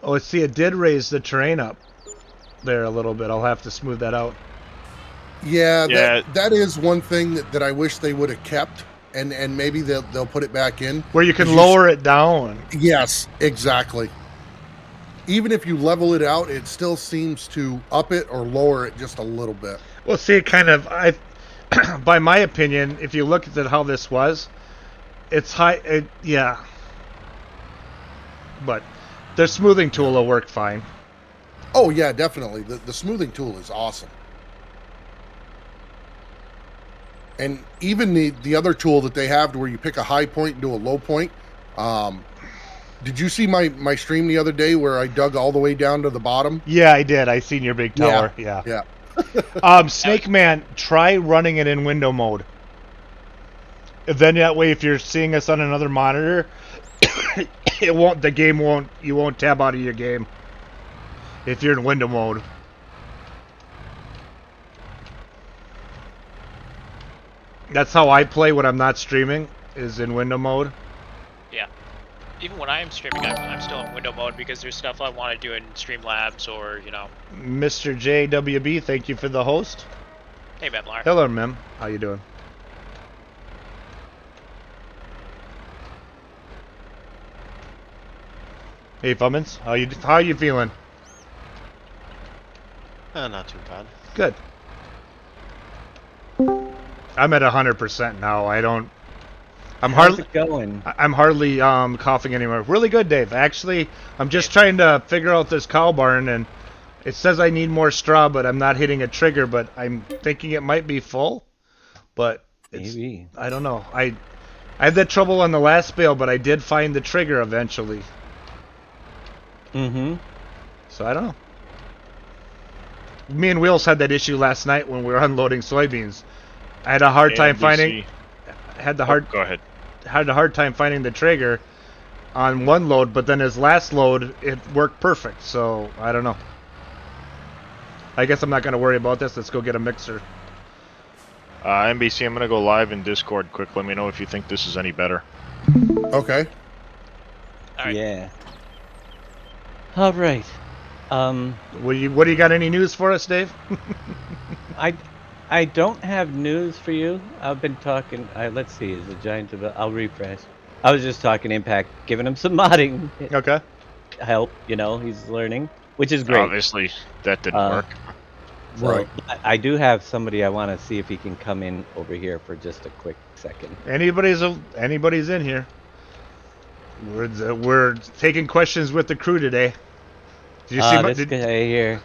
Oh, see, it did raise the terrain up there a little bit. I'll have to smooth that out. Yeah, that is one thing that I wish they would have kept, and maybe they'll put it back in. Where you can lower it down. Yes, exactly. Even if you level it out, it still seems to up it or lower it just a little bit. Well, see, it kind of, by my opinion, if you look at how this was, it's high, yeah. But their smoothing tool will work fine. Oh, yeah, definitely. The smoothing tool is awesome. And even the other tool that they have where you pick a high point and do a low point. Did you see my stream the other day where I dug all the way down to the bottom? Yeah, I did. I seen your big tower. Yeah. Snake Man, try running it in window mode. Then that way, if you're seeing us on another monitor, you won't tab out of your game if you're in window mode. That's how I play when I'm not streaming, is in window mode. Yeah. Even when I am streaming, I'm still in window mode because there's stuff I want to do in Streamlabs or, Mr. JWB, thank you for the host. Hey, Memlar. Hello, Mem. How you doing? Hey, Fummins. How you feeling? Not too bad. Good. I'm at 100% now. How's it going? I'm hardly coughing anymore. Really good, Dave. Actually, I'm just trying to figure out this cow barn, and it says I need more straw, but I'm not hitting a trigger. But I'm thinking it might be full. But maybe I don't know. I had that trouble on the last bale, but I did find the trigger eventually. So I don't know. Me and Wheels had that issue last night when we were unloading soybeans. I had a hard time finding. Go ahead. Had a hard time finding the trigger on one load, but then his last load it worked perfect. So I don't know. I guess I'm not going to worry about this. Let's go get a mixer. NBC, I'm going to go live in Discord quick. Let me know if you think this is any better. Okay. All right. Yeah. All right. What do you got? Any news for us, Dave? I don't have news for you. I've been talking. Let's see. Is the giant? I'll refresh. I was just talking Impact, giving him some modding Okay. help. He's learning, which is great. Obviously, that didn't work. So, Right. I do have somebody I want to see if he can come in over here for just a quick second. Anybody's in here. We're taking questions with the crew today. Did you see this guy here?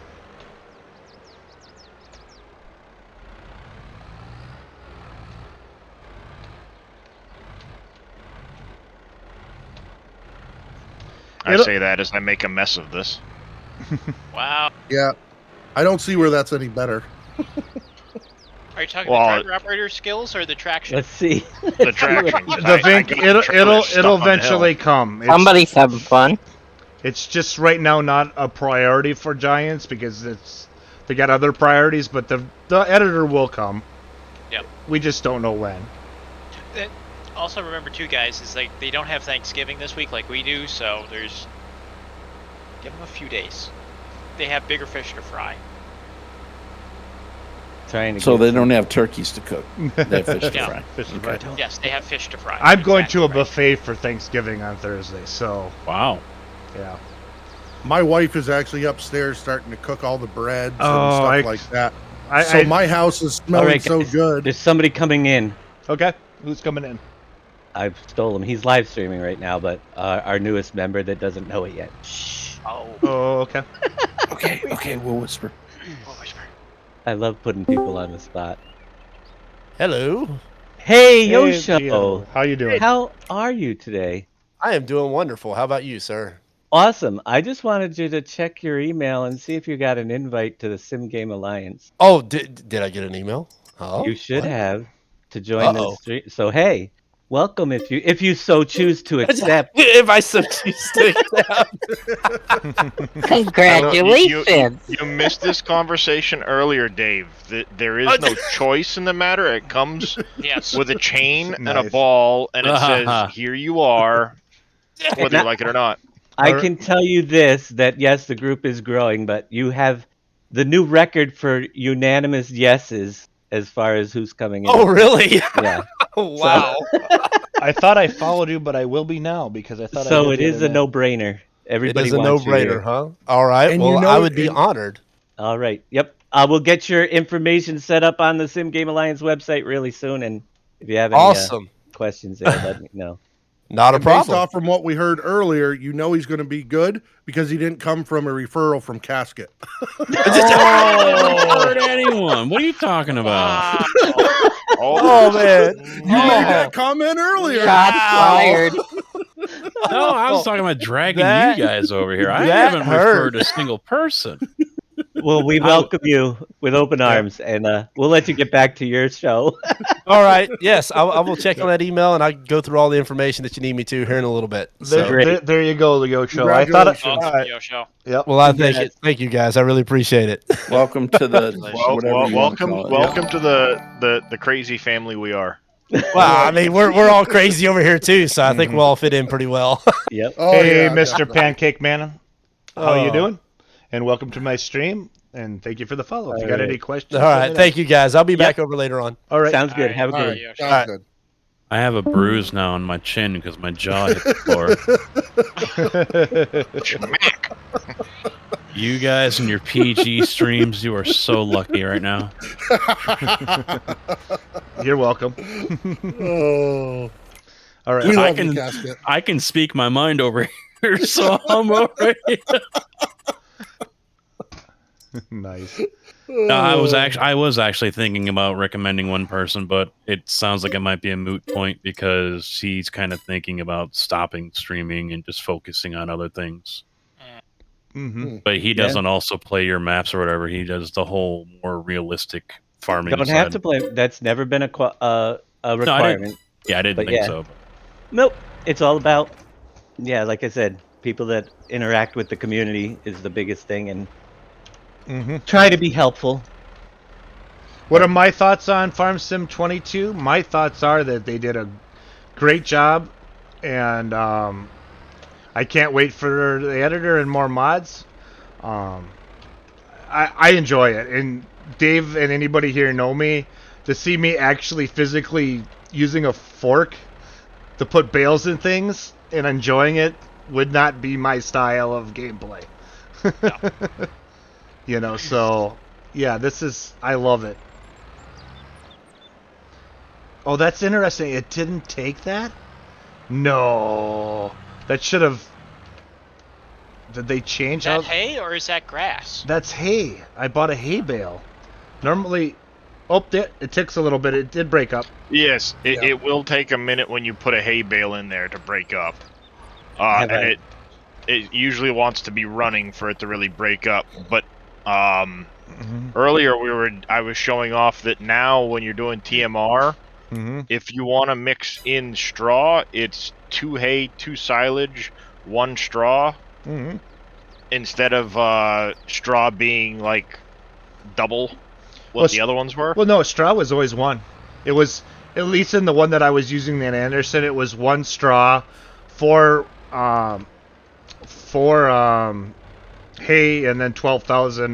I say that as I make a mess of this. Wow. Yeah. I don't see where that's any better. Are you talking the driver operator skills or the traction? Let's see. The traction. It'll eventually come. Somebody's having fun. It's just right now not a priority for Giants because they got other priorities, but the editor will come. Yep. We just don't know when. Also remember too, guys, is like they don't have Thanksgiving this week like we do, so give them a few days. They have bigger fish to fry. So they don't have turkeys to cook. They have fish to Yeah. fry. Fish to fry. Yes, they have fish to fry. I'm going to a buffet for Thanksgiving on Thursday, so Wow. yeah. My wife is actually upstairs starting to cook all the breads and Oh, stuff like that. So my house is smelling Alright, so guys, good. There's somebody coming in. Okay, who's coming in? I've stole him. He's live streaming right now, but our newest member that doesn't know it yet. Shh. Oh, okay. Okay, we'll whisper. We'll whisper. I love putting people on the spot. Hello. Hey, Hey, Yosho. Gio. How you doing? How are you today? I am doing wonderful. How about you, sir? Awesome. I just wanted you to check your email and see if you got an invite to the Sim Game Alliance. Oh, did I get an email? Oh, You should what? have to join the Uh-oh. stream. So hey, welcome if you so choose to accept. If I so choose to accept. Congratulations. You missed this conversation earlier, Dave. There is no choice in the matter. It comes with a chain and a Nice. ball, and it says, "Here you are," whether you like it or not. I can tell you this, that yes, the group is growing, but you have the new record for unanimous yeses as far as who's coming in. Oh, really? Yeah. Wow. I thought I followed you, but I will be now because I thought. So I it is a no-brainer. Everybody It is a wants you here. no-brainer, huh? All right. And well, you know I it- would be and- honored. All right. Yep. I will get your information set up on the Sim Game Alliance website really soon, and if you have any Awesome. questions there, let me know. Not a And based problem. off from what we heard earlier, you know he's going to be good because he didn't come from a referral from Casket. Oh, hurt anyone? What are you talking about? Oh, man. You made that comment earlier. Shots fired. No, I was talking about dragging That- you guys over here. I that haven't hurt. referred a single person. Well, we welcome you with open arms, and we'll let you get back to your show. All right. Yes, I will check on that email, and I'll go through all the information that you need me to here in a little bit. So, There you go, the Yosho. I thought. Congratulations. Awesome, Yosho. Yep. well, I thank you guys. I really appreciate it. Welcome to the whatever you want to call it. Welcome to the crazy family we are. Well, I mean, we're all crazy over here too, so I think we'll all fit in pretty well. Yep. Oh, Hey, yeah, Mr. definitely. Pancake Man. How you Oh. doing? And welcome to my stream. And thank you for the follow. If you got Alright. any questions, All let me right. know. Thank you guys. I'll be back over later on. All right. Sounds good. Have a All good right, one. sounds Alright. good. I have a bruise now on my chin because my jaw hit the floor. You guys and your PG streams, you are so lucky right now. You're welcome. Oh, All right. we I love you, can- Casket. I can speak my mind over here, so I'm alright. Nice. No, I was actually thinking about recommending one person, but it sounds like it might be a moot point because he's kind of thinking about stopping streaming and just focusing on other things. Mm-hmm. But he doesn't also play your maps or whatever. He does the whole more realistic farming. Don't have to play. That's never been a requirement. Yeah, I didn't But think yeah. so. Nope. It's all about, like I said, people that interact with the community is the biggest thing, and try to be helpful. What are my thoughts on Farm Sim 22? My thoughts are that they did a great job, and I can't wait for the editor and more mods. I enjoy it, and Dave and anybody here know me. To see me actually physically using a fork to put bales in things and enjoying it would not be my style of gameplay. You know, so yeah, I love it. Oh, that's interesting. It didn't take that? No. That should have... Did they change Is that hay or is that grass? That's hay. I bought a hay bale. Normally... Oh, it takes a little bit. It did break up. Yes, it will take a minute when you put a hay bale in there to break up. And it usually wants to be running for it to really break up. But earlier I was showing off that now when you're doing TMR, if you want to mix in straw, it's 2 hay, 2 silage, 1 straw. Instead of straw being like double what the other ones were. Well, no, straw was always 1. It was, at least in the one that I was using in Anderson, it was 1 straw, 4 hay, and then 12,000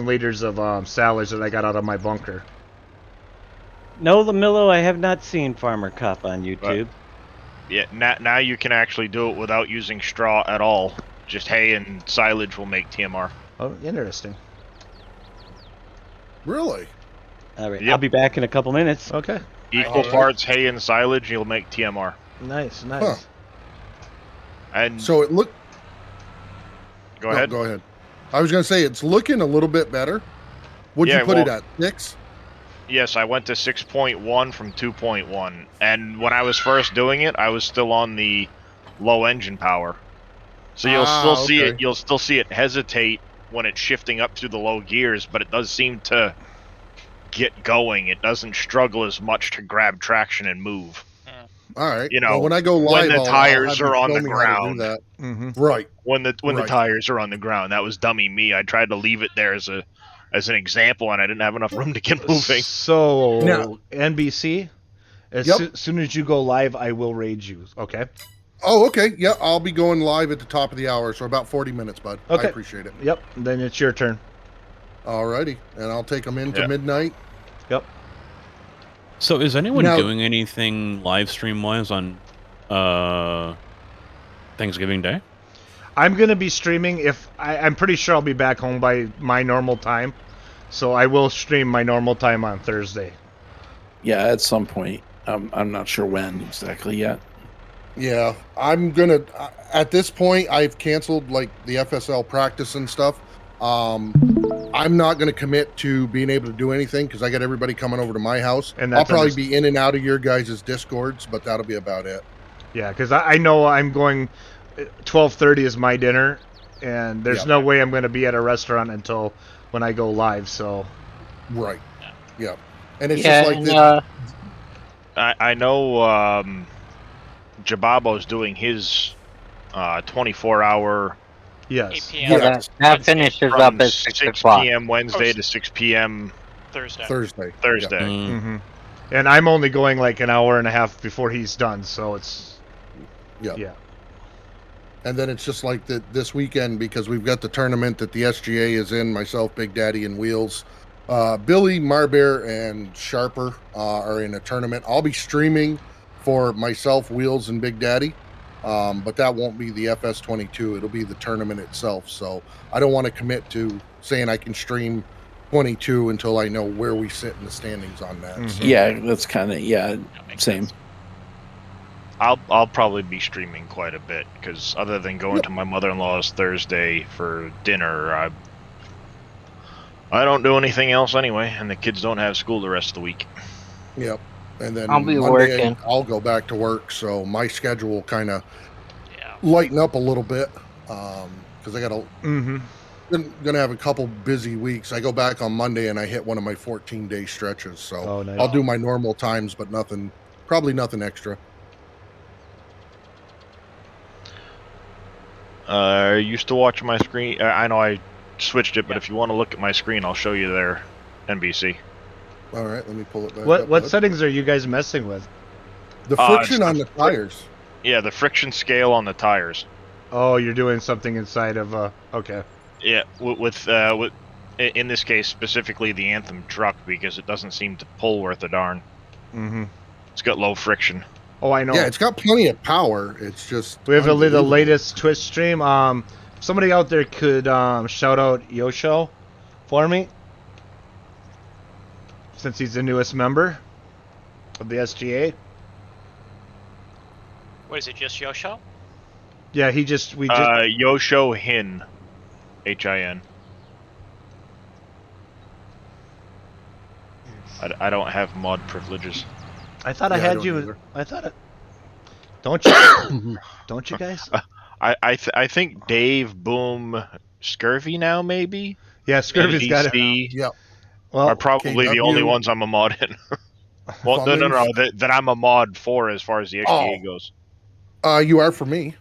liters of silage that I got out of my bunker. No, Lamillo, I have not seen Farmer Cop on YouTube. Yeah, now you can actually do it without using straw at all. Just hay and silage will make TMR. Oh, interesting. Really? All right, I'll be back in a couple minutes. Okay. Equal parts hay and silage, you'll make TMR. Nice. Huh. And so it look. Go ahead. Go ahead. I was going to say it's looking a little bit better. Would you put it at 6? Yes, I went to 6.1 from 2.1, and when I was first doing it, I was still on the low engine power. So you'll still see it. You'll still see it hesitate when it's shifting up through the low gears, but it does seem to get going. It doesn't struggle as much to grab traction and move. All right. You know, well, when I go live, when the tires are on the ground, right? When the tires are on the ground, that was dummy me. I tried to leave it there as an example, and I didn't have enough room to get moving. So NBC, as soon as you go live, I will raid you. Okay. Oh, okay. Yeah, I'll be going live at the top of the hour, so about 40 minutes, bud. Okay. I appreciate it. Yep. Then it's your turn. Alrighty, and I'll take them into midnight. Yep. So is anyone doing anything live stream wise on Thanksgiving Day? I'm going to be streaming I'm pretty sure I'll be back home by my normal time. So I will stream my normal time on Thursday. Yeah, at some point. I'm not sure when exactly yet. Yeah, I'm gonna. At this point, I've canceled like the FSL practice and stuff. I'm not gonna commit to being able to do anything because I got everybody coming over to my house, and I'll probably be in and out of your guys' discords, but that'll be about it. Yeah, because I know I'm going. 12:30 is my dinner, and there's no way I'm going to be at a restaurant until when I go live. So, right, yeah, and it's just like this. I know Jababo's doing his 24-hour. Yes. Yeah, that finishes up at 6 o'clock. p.m. Wednesday to 6 p.m. Thursday. Mm-hmm. And I'm only going like an hour and a half before he's done, so it's yeah. And then it's just like this weekend because we've got the tournament that the SGA is in. Myself, Big Daddy, and Wheels. Billy, Marbear, and Sharper are in a tournament. I'll be streaming for myself, Wheels, and Big Daddy. But that won't be the FS22. It'll be the tournament itself. So I don't want to commit to saying I can stream 22 until I know where we sit in the standings on that. Mm-hmm. So. Yeah, that's kind of same. I'll probably be streaming quite a bit because other than going to my mother-in-law's Thursday for dinner, I don't do anything else anyway, and the kids don't have school the rest of the week. Yep. And then I'll be Monday, working. I'll go back to work, so my schedule will kind of lighten up a little bit because I got gonna have a couple busy weeks. I go back on Monday and I hit one of my 14-day stretches, so nice. I'll do my normal times, but probably nothing extra. I used to watch my screen. I know I switched it, but if you want to look at my screen, I'll show you there, NBC. All right, let me pull it back. What settings are you guys messing with? The friction on the tires. Yeah, the friction scale on the tires. Oh, you're doing something inside of okay. Yeah, with in this case specifically the Anthem truck because it doesn't seem to pull worth a darn. Mm-hmm. It's got low friction. Oh, I know. Yeah, it's got plenty of power. It's just We have the unbelievable. latest Twitch stream. Somebody out there could shout out Yosho for me, since he's the newest member of the SGA. What is it, just Yosho? Yeah, we just Yosho Hin, Hin. I don't have mod privileges. I thought I Yeah, had don't you. either. I thought it. Don't you? Don't you guys? I think Dave, Boom, Scurvy now maybe. Yeah, Scurvy's got it. NDC Yeah. Well, are probably the only ones I'm a mod in. Well, no, that I'm a mod for as far as the XGA goes. You are for me.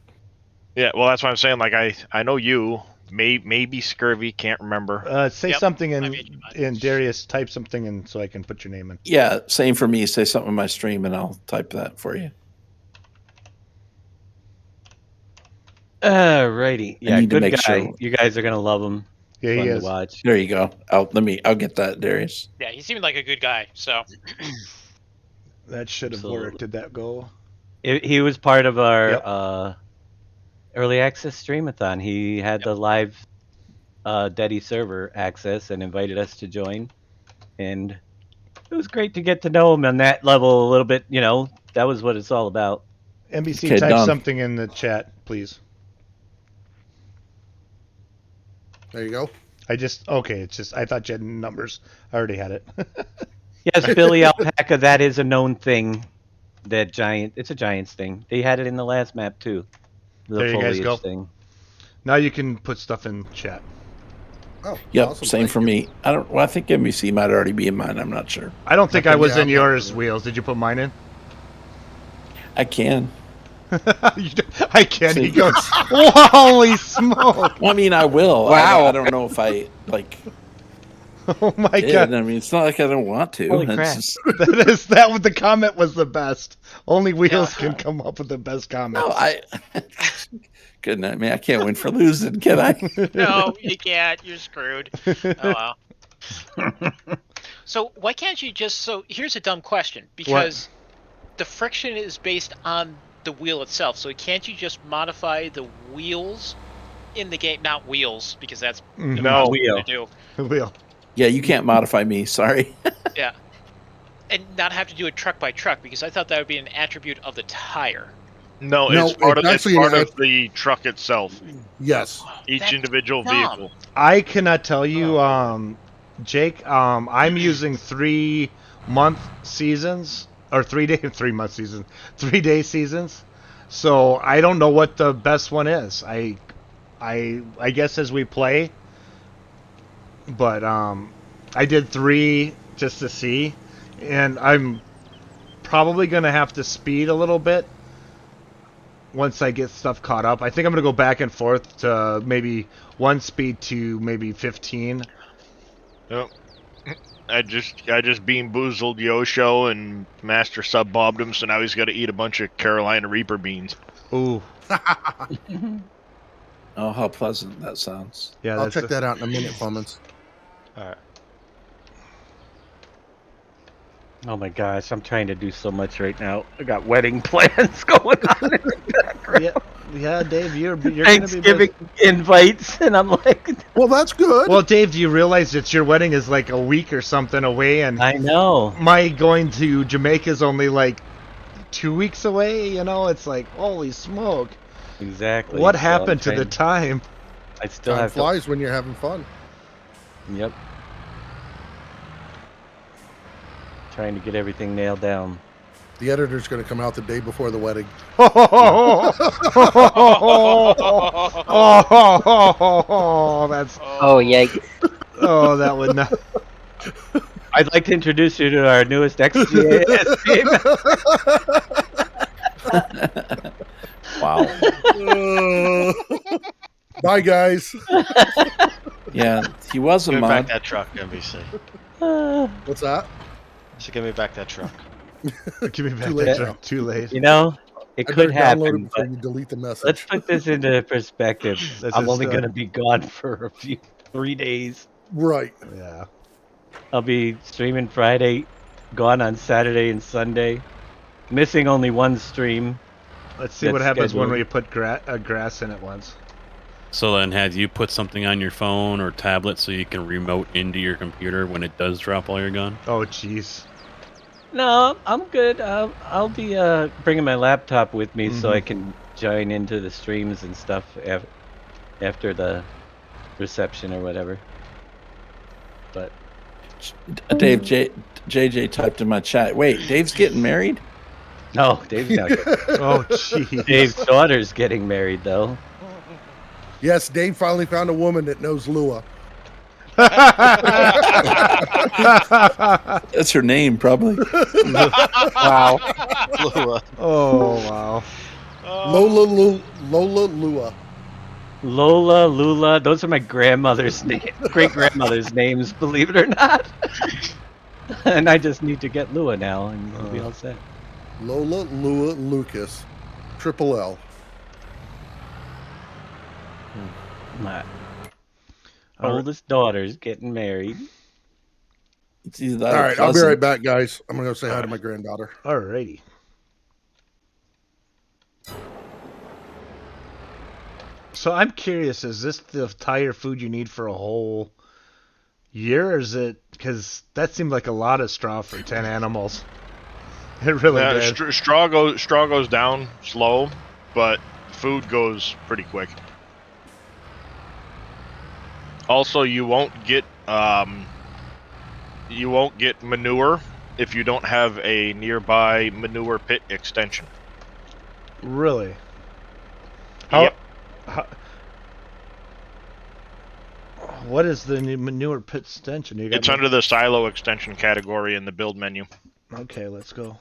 Yeah, well, that's what I'm saying. Like, I know you. Maybe Scurvy, can't remember. Say something in Darius. Type something in so I can put your name in. Yeah, same for me. Say something in my stream, and I'll type that for you. Alrighty. Yeah, need to good make guy. sure- You guys are gonna love him. Yeah, Fun he to is. watch. There you go. I'll get that, Darius. Yeah, he seemed like a good guy. So That should have worked. Did that go? He was part of our early access streamathon. He had the live Deddy server access and invited us to join, and it was great to get to know him on that level a little bit. You know, that was what it's all about. NBC, Okay, type done. something in the chat, please. There you go. It's just I thought you had numbers. I already had it. Yes, Billy Alpaca. That is a known thing. It's a Giants thing. They had it in the last map too. The There you guys foliage go. thing. Now you can put stuff in chat. Oh, Yep, awesome. same Thank for you. me. I think NBC might already be in mine. I'm not sure. I don't think I Okay, was yeah, in I'm yours, not- Wheels. Did you put mine in? I can. I can. He goes, holy smoke! Well, I mean, I will. Wow. I don't know if I like. Oh my Did. god! I mean, it's not like I don't want to. Holy It's crap. just- That was the comment was the best. Only Wheels can come up with the best comments. no, good night, man. I can't win for losing, can I? no, you can't. You're screwed. Oh well. So why can't you just? So here's a dumb question because the friction is based on the wheel itself. So can't you just modify the wheels in the game? Not wheels because that's No. wheel to do. Wheel. Yeah, you can't modify me. Sorry. Yeah, and not have to do it truck by truck because I thought that would be an attribute of the tire. No, No, it's part it's of actually the truck itself. Yes. Each That's individual dumb. vehicle. I cannot tell you, Jake. I'm using 3-month seasons or 3-month seasons, 3-day seasons. So I don't know what the best one is. I guess as we play, but I did 3 just to see, and I'm probably gonna have to speed a little bit once I get stuff caught up. I think I'm gonna go back and forth to maybe 1 speed to maybe 15. Yep. I just bean boozled Yosho and Master Sub bobbed him, so now he's got to eat a bunch of Carolina Reaper beans. Ooh, Oh, how pleasant that sounds. yeah, I'll that's check that out in a minute, Clemens. All right. Oh my gosh, I'm trying to do so much right now. I got wedding plans going on. Yeah, Dave, you're gonna be Thanksgiving busy. invites, and I'm like, Well, that's good. Well, Dave, do you realize that your wedding is like a week or something away, and I know. my going to Jamaica is only like 2 weeks away? You know, it's like holy smoke! Exactly. What So I'm happened to the trying- time? I still Time have flies when you're having fun. to. Yep. Trying to get everything nailed down. The editor's going to come out the day before the wedding. Oh, that's Oh, yikes. oh, that would not. I'd like to introduce you to our newest XGA team. Wow. Bye, guys. Yeah, he was a Give me back mod. that truck, NBC. What's that? So give me back that truck. Give me back Too late that now. truck. Too late. You know, It I could better download it happen, before but you delete the message. let's put this into perspective. This I'm is only still- going to be gone for 3 days. Right. Yeah. I'll be streaming Friday, gone on Saturday and Sunday, missing only one stream. Let's see what that's happens when scheduled. we put grass in it once. So then, have you put something on your phone or tablet so you can remote into your computer when it does drop while you're gone? Oh, jeez. No, I'm good. I'll be bringing my laptop with me so I Mhm. can join into the streams and stuff after the reception or whatever. But Dave, JJ typed in my chat. Wait, Dave's getting married? no, Dave's not. Oh, jeez. Dave's daughter's getting married though. Yes, Dave finally found a woman that knows Lua. That's her name, probably. Wow. Oh, wow. Lola Lua. Lola, Lula, those are my grandmother's great grandmother's names, believe it or not. And I just need to get Lua now, and we'll be all set. Lola Lua Lucas. Triple L. My oldest daughter's getting married. It's either All that or right, I'll be cousin. right back, guys. I'm going to go say hi to my granddaughter. Alrighty. So I'm curious, is this the entire food you need for a whole year, or is it, because that seemed like a lot of straw for 10 animals. It really did. Straw goes down slow, but food goes pretty quick. Also, you won't get manure if you don't have a nearby manure pit extension. Really? Yep. What is the new manure pit extension? You got It's under the silo extension category in the build menu. Okay, let's go.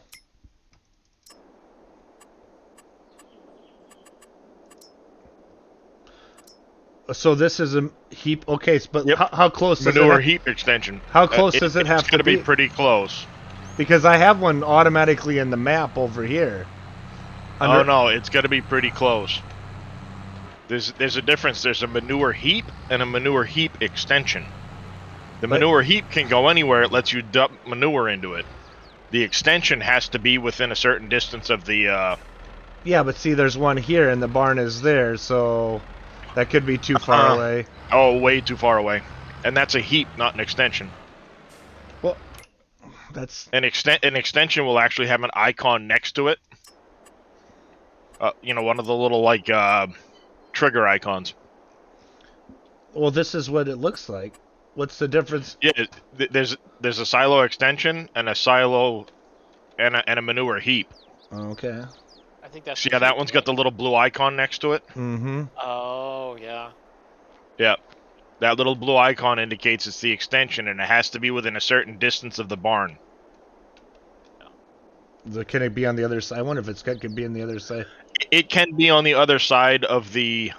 So this is a heap. Okay, but Yep. how close is Manure it? heap extension. How close does it have It's going to to be be? pretty close. Because I have one automatically in the map over here. Oh no, it's going to be pretty close. There's a difference. There's a manure heap and a manure heap extension. The manure heap can go anywhere. It lets you dump manure into it. The extension has to be within a certain distance of the. Yeah, but see, there's one here, and the barn is there, so that could be too far away. Oh, way too far away. And that's a heap, not an extension. Well, that's an extension will actually have an icon next to it. You know, one of the little like trigger icons. Well, this is what it looks like. What's the difference? Yeah, there's a silo extension and a silo and a manure heap. Okay. I think that's. So yeah, that one's got the little blue icon next to it. Mm-hmm. Oh yeah. Yeah, that little blue icon indicates it's the extension, and it has to be within a certain distance of the barn. Can it be on the other side? I wonder if it could be on the other side. It can be on the other side of the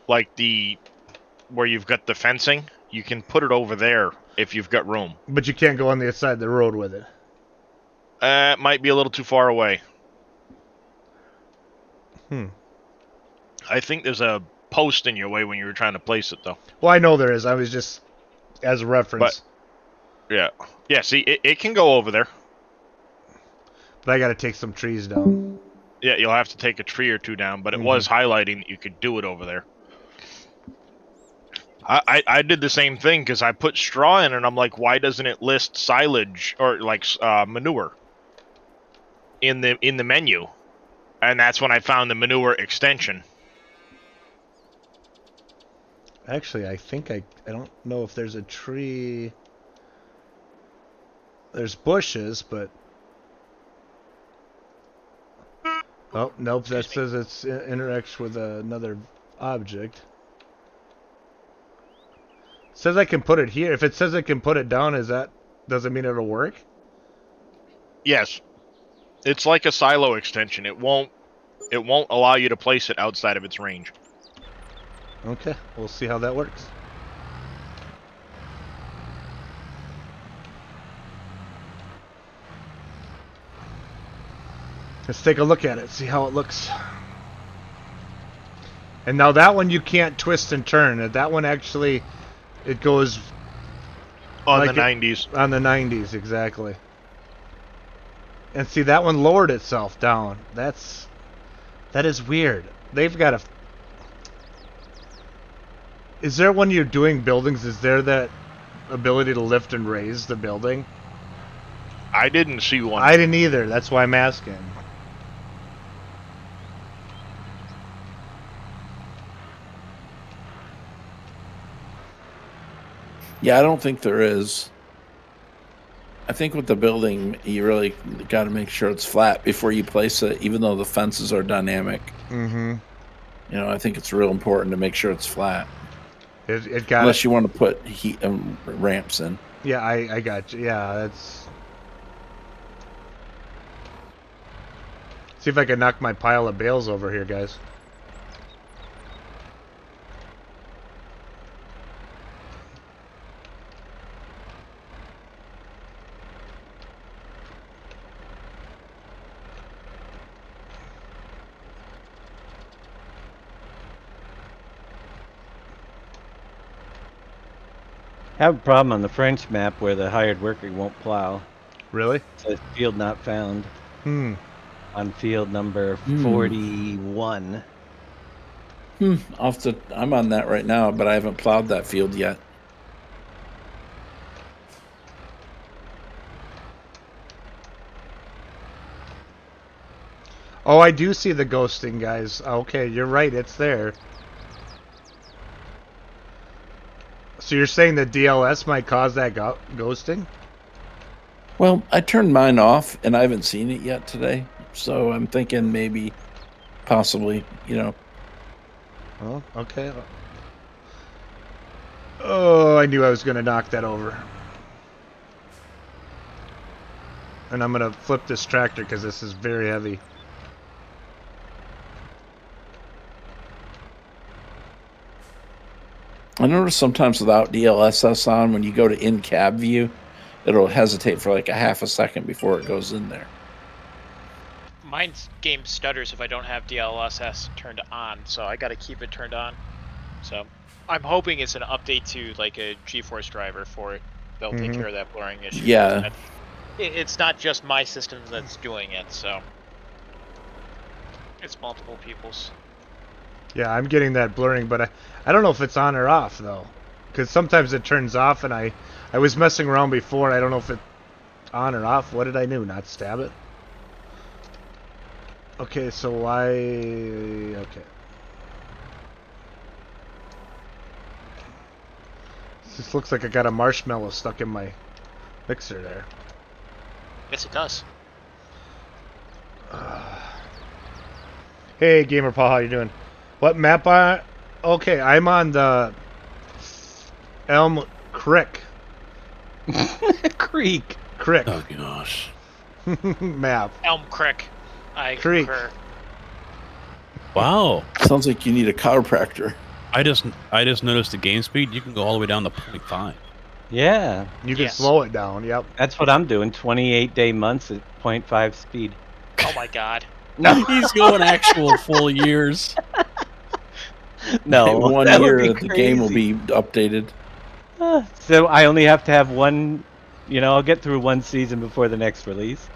like the where you've got the fencing. You can put it over there if you've got room. But you can't go on the other side of the road with it. It might be a little too far away. I think there's a post in your way when you were trying to place it, though. Well, I know there is. I was just as a reference. But, yeah. See, it can go over there. But I got to take some trees down. Yeah, you'll have to take a tree or two down, but it was highlighting that you could do it over there. I did the same thing because I put straw in, and I'm like, why doesn't it list silage or like manure in the menu? And that's when I found the manure extension. Actually, I think I don't know if there's a tree. There's bushes, but oh nope, that says it's interacts with another object. It says I can put it here. If it says I can put it down, does it mean it'll work? Yes, it's like a silo extension. It won't allow you to place it outside of its range. Okay, we'll see how that works. Let's take a look at it, see how it looks. And now that one you can't twist and turn. That one actually, it goes On like the 90s. On the 90s, exactly. And see, that one lowered itself down. That is weird. They've got a... Is there, when you're doing buildings, is there that ability to lift and raise the building? I didn't see one. I didn't either. That's why I'm asking. Yeah, I don't think there is. I think with the building, you really got to make sure it's flat before you place it, even though the fences are dynamic. Mm-hmm. You know, I think it's real important to make sure it's flat. It got Unless you want to put heat ramps in. Yeah, I got you. Yeah, that's... See if I can knock my pile of bales over here, guys. I have a problem on the French map where the hired worker won't plow. Really? It says field not found. Hmm. On field number 41. I'm on that right now, but I haven't plowed that field yet. Oh, I do see the ghosting, guys. Okay, you're right. It's there. So you're saying the DLS might cause that ghosting? Well, I turned mine off, and I haven't seen it yet today. So I'm thinking maybe, possibly, you know. Oh, okay. Oh, I knew I was going to knock that over. And I'm going to flip this tractor because this is very heavy. I notice sometimes without DLSS on, when you go to in-cab view, it'll hesitate for like a half a second before it goes in there. Mine's game stutters if I don't have DLSS turned on, so I gotta keep it turned on. So I'm hoping it's an update to like a GeForce driver for it. They'll take care of that blurring issue. Yeah. It's not just my system that's doing it, so it's multiple people's. Yeah, I'm getting that blurring, but I don't know if it's on or off, though. Because sometimes it turns off, and I was messing around before. I don't know if it's on or off. What did I do? Not stab it? Okay, so why... Okay. This looks like I got a marshmallow stuck in my mixer there. Yes, it does. Hey, Gamer Paul, how you doing? What map are... Okay, I'm on the... Elm Creek. Creek. Creek. Oh gosh. Map. Elm Creek. I Creek. concur. Wow. Sounds like you need a chiropractor. I just noticed the game speed. You can go all the way down to 0.5. Yeah. You can slow it down, yep. That's what I'm doing. 28-day months at 0.5 speed. Oh my god. No. He's going actual full years. No. In 1 that would year, be the game will crazy. be updated. So I only have to have one, you know, I'll get through one season before the next release.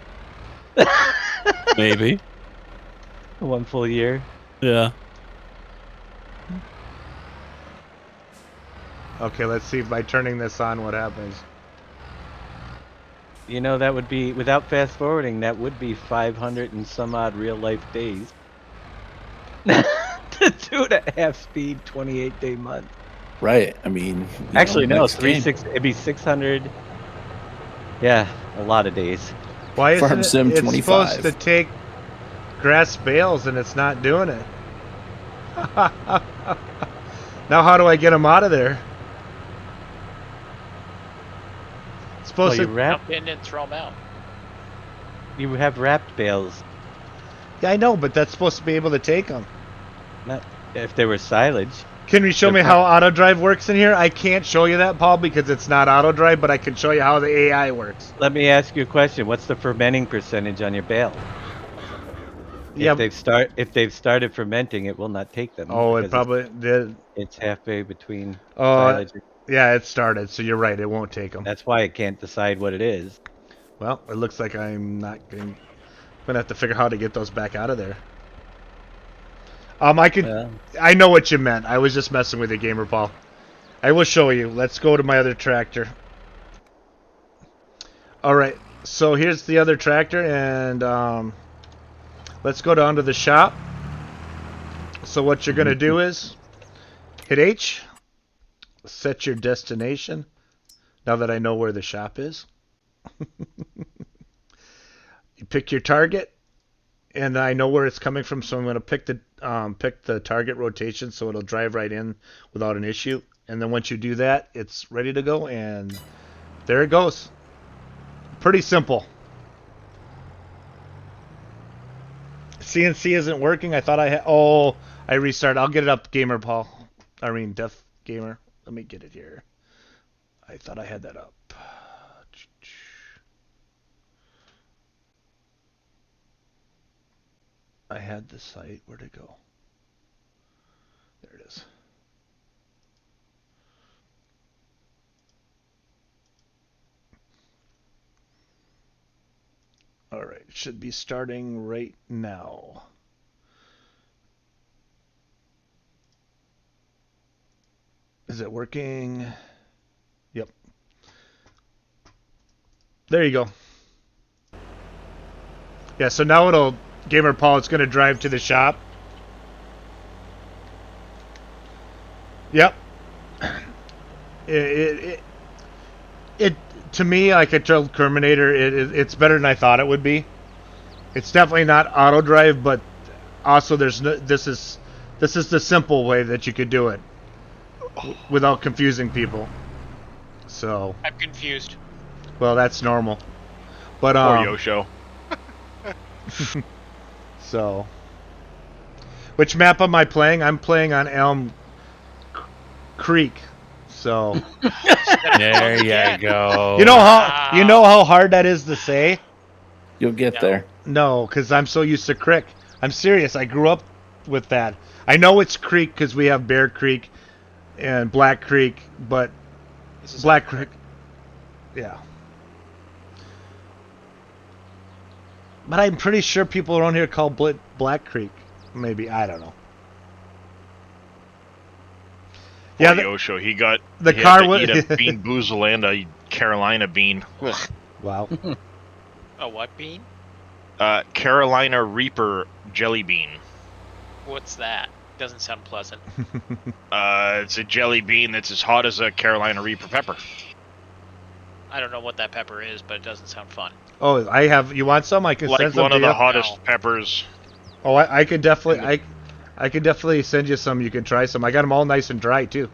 Maybe. 1 full year. Yeah. Okay, let's see if by turning this on what happens. You know, that would be, without fast forwarding, that would be 500 and some odd real life days. To 2.5 speed, 28-day month. Right. I mean, Actually, no, next game. it'd be 600. Yeah, a lot of days. Why isn't Farm Sim it's 25. supposed to take grass bales and it's not doing it? Now how do I get them out of there? It's supposed you to... Jump in and throw them out. You have wrapped bales. Yeah, I know, but that's supposed to be able to take them. Not if there was silage. Can you show me how auto drive works in here? I can't show you that, Paul, because it's not auto drive, but I can show you how the AI works. Let me ask you a question. What's the fermenting percentage on your bale? Yeah. If they've started fermenting, it will not take them. Oh, it because probably did. It's halfway between Oh, silage. yeah, it started. So you're right. It won't take them. That's why it can't decide what it is. Well, it looks like I'm not getting. I'm gonna have to figure out how to get those back out of there. I could. Well. I know what you meant. I was just messing with you, Gamer Paul. I will show you. Let's go to my other tractor. All right. So here's the other tractor, and let's go down to the shop. So what you're gonna do is hit H. Set your destination. Now that I know where the shop is. You pick your target, and I know where it's coming from, so I'm going to pick the target rotation so it'll drive right in without an issue. And then once you do that, it's ready to go, and there it goes. Pretty simple. CNC isn't working. I thought I had. Oh, I restarted. I'll get it up, Gamer Paul. I mean, Death Gamer. Let me get it here. I thought I had that up. I had the site. Where'd it go? There it is. All right. It should be starting right now. Is it working? Yep. There you go. Yeah, so now it'll, Gamer Paul, it's going to drive to the shop. Yep. It to me, like I told Terminator, it's better than I thought it would be. It's definitely not auto drive, but also there's no, this is the simple way that you could do it without confusing people. So I'm confused. Well, that's normal. But Or Yosho. So, which map am I playing? I'm playing on Elm Creek. So There you go. you know how hard that is to say. You'll get there. No, because I'm so used to Crick. I'm serious. I grew up with that. I know it's Creek because we have Bear Creek and Black Creek, but Black Creek, yeah. But I'm pretty sure people around here call Black Creek. Maybe, I don't know. Yeah, Yosho, he got the he car had to eat a bean boozle and a Carolina bean. Ugh. Wow. A what bean? Carolina Reaper jelly bean. What's that? Doesn't sound pleasant. It's a jelly bean that's as hot as a Carolina Reaper pepper. I don't know what that pepper is, but it doesn't sound fun. Oh, I have. You want some? I can like send some one of to the you. hottest peppers. Oh, I could definitely. I could definitely send you some. You can try some. I got them all nice and dry too.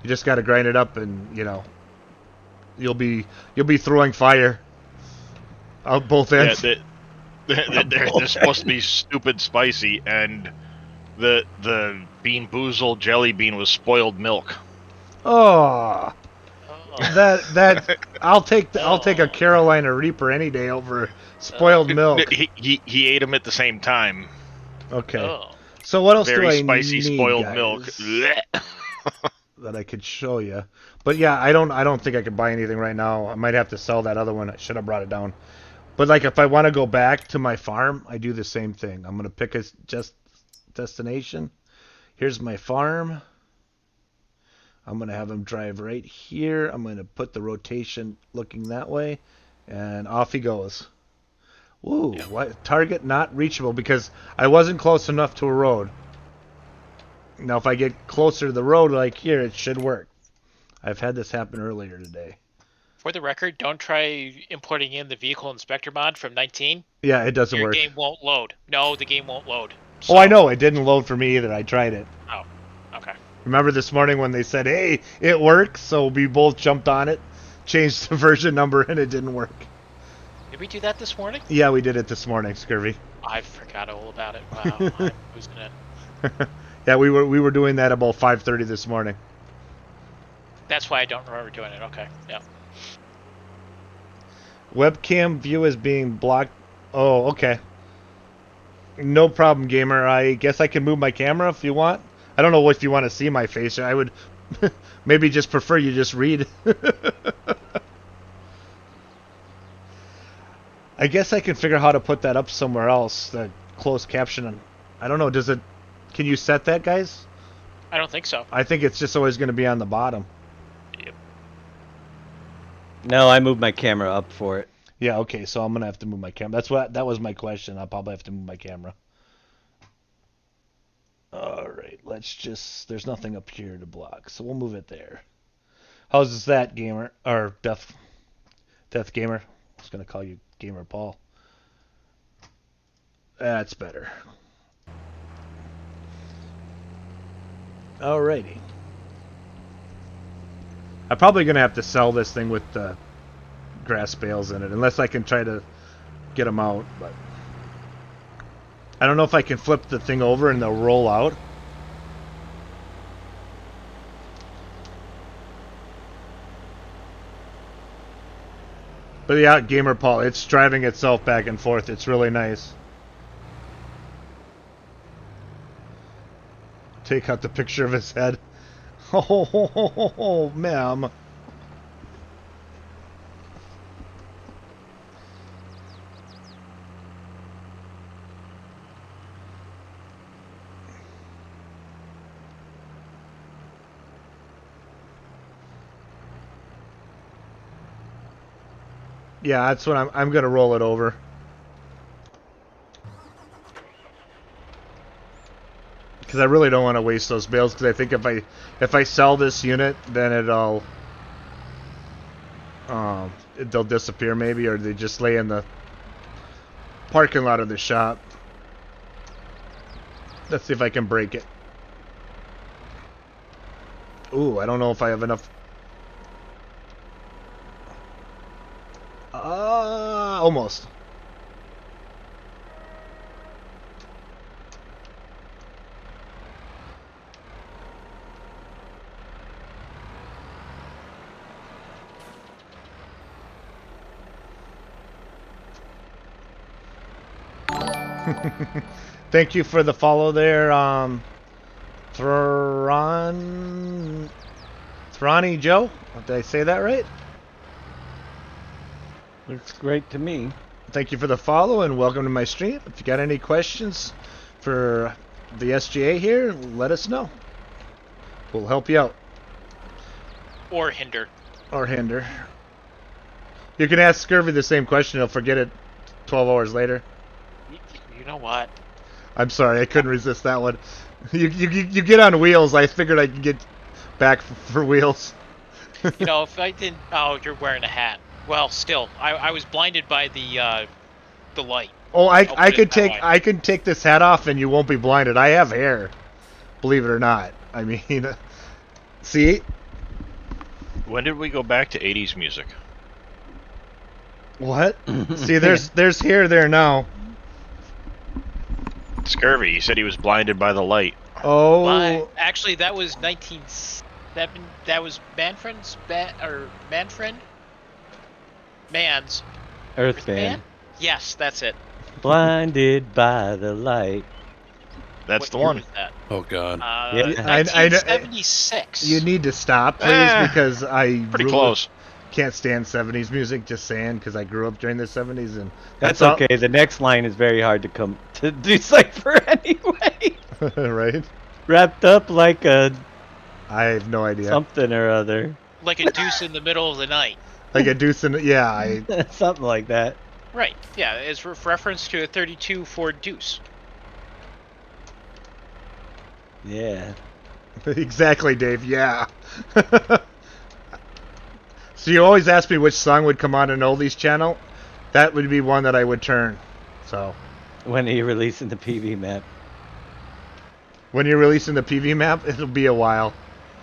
You just got to grind it up, and you'll be throwing fire out both ends. Yeah, they're supposed to be stupid spicy, and the bean boozle jelly bean was spoiled milk. Oh, that I'll take a Carolina Reaper any day over spoiled milk. He ate them at the same time. Okay. Oh. So what else Very do I spicy need, spoiled guys, milk that I could show you? But yeah, I don't think I could buy anything right now. I might have to sell that other one. I should have brought it down. But like if I want to go back to my farm, I do the same thing. I'm gonna pick a destination. Here's my farm. I'm gonna have him drive right here. I'm gonna put the rotation looking that way, and off he goes. Woo! Yeah. What target not reachable because I wasn't close enough to a road. Now if I get closer to the road like here, it should work. I've had this happen earlier today. For the record, don't try importing in the vehicle inspector mod from 19. Yeah, it doesn't work. Your game won't load. No, the game won't load. So... Oh, I know. It didn't load for me either. I tried it. Oh, okay. Remember this morning when they said, hey, it works? So we both jumped on it, changed the version number, and it didn't work. Did we do that this morning? Yeah, we did it this morning, Scurvy. I forgot all about it. Wow, I'm losing it. Yeah, we were doing that about 5:30 this morning. That's why I don't remember doing it. Okay, yeah. Webcam view is being blocked. Oh, okay. No problem, gamer. I guess I can move my camera if you want. I don't know if you want to see my face. I would maybe just prefer you just read. I guess I can figure out how to put that up somewhere else, the closed caption. I don't know, does it... Can you set that, guys? I don't think so. I think it's just always going to be on the bottom. Yep. No, I moved my camera up for it. Yeah, okay, so I'm going to have to move my camera. That was my question. I'll probably have to move my camera. Alright, let's just... There's nothing up here to block, so we'll move it there. How's that, gamer? Or Death Gamer? I was going to call you Gamer Paul. That's better. Alrighty. I'm probably going to have to sell this thing with the grass bales in it, unless I can try to get them out, but... I don't know if I can flip the thing over and they'll roll out. But yeah, Gamer Paul, it's driving itself back and forth. It's really nice. Take out the picture of his head. Oh, ma'am. Yeah, that's what I'm gonna roll it over. Because I really don't want to waste those bales. Because I think if I sell this unit, then they'll disappear maybe, or they just lay in the parking lot of the shop. Let's see if I can break it. Ooh, I don't know if I have enough. Almost. Thank you for the follow there, Thrani Joe. Did I say that right? Looks great to me. Thank you for the follow and welcome to my stream. If you got any questions for the SGA here, let us know. We'll help you out. Or hinder. Or hinder. You can ask Scurvy the same question. He'll forget it 12 hours later. You know what? I'm sorry, I couldn't resist that one. You get on wheels. I figured I could get back for wheels. You know, if I didn't... Oh, you're wearing a hat. Well, still, I was blinded by the light. Oh, I can take this hat off and you won't be blinded. I have hair, believe it or not. I mean, see? When did we go back to 80s music? What? See, there's hair there now. Scurvy, he said he was blinded by the light. Oh. Well, actually, that was 1970. That was Manfred's Manfred? Man's Earthband. Yes, that's it. Blinded by the light. That's What the year one. was that? Oh God. Yeah. 1976. You need to stop, please, because I Pretty close. can't stand 70s music. Just saying, because I grew up during the 70s, and That's okay. The next line is very hard to decipher anyway. Right? Wrapped up like a... I have no idea. Something or other. Like a deuce in the middle of the night. Like a deuce in... Yeah, Something like that. Right. Yeah, it's reference to a 32 Ford Deuce. Yeah. Exactly, Dave. Yeah. So you always ask me which song would come on an oldies channel. That would be one that I would turn. So. When are you releasing the PV map? When you're releasing the PV map, it'll be a while.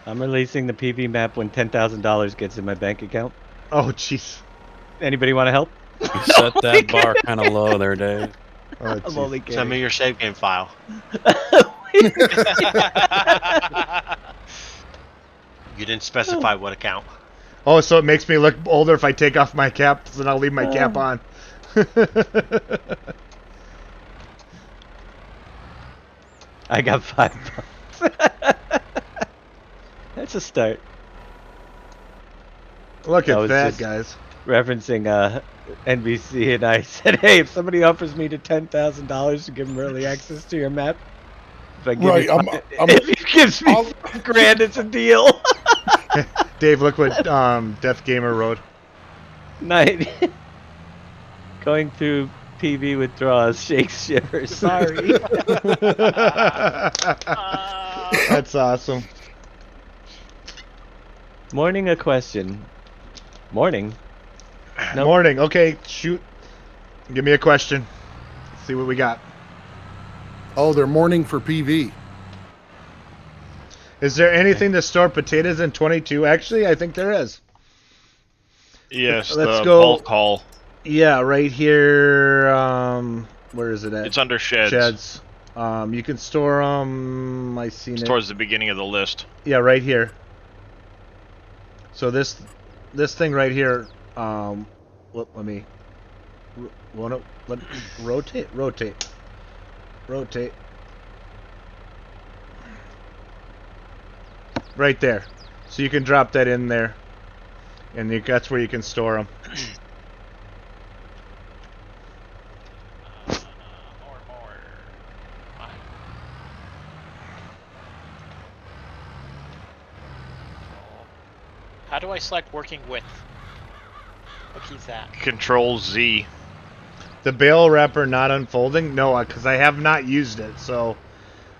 I'm releasing the PV map when $10,000 gets in my bank account. Oh, jeez. Anybody want to help? You set that bar kind of low there, Dave. Oh, I'm only kidding. Send me your save game file. You didn't specify what account. Oh, so it makes me look older if I take off my cap, so then I'll leave my cap on. I got $5. That's a start. Look I at was that, just guys. Referencing NBC, and I said, "Hey, if somebody offers me $10,000 to give them early access to your map, if I give Right, you if he gives me $5,000, it's a deal." Dave, look what Death Gamer wrote. Night. Going through PV withdrawals, shakes, shivers. Sorry. That's awesome. Morning, a question. Morning. Nope. Morning. Okay, shoot. Give me a question. Let's see what we got. Oh, they're mourning for PV. Is there anything to store potatoes in 22? Actually, I think there is. Yes, Let's the go. bulk haul. Yeah, right here. Where is it at? It's under sheds. Sheds. You can store them. I seen It's it. towards the beginning of the list. Yeah, right here. So this thing right here. Let me. Rotate. Right there. So you can drop that in there, and that's where you can store them. How do I select working with? What key's that? Control Z. The Bale wrapper not unfolding? No, because I have not used it, so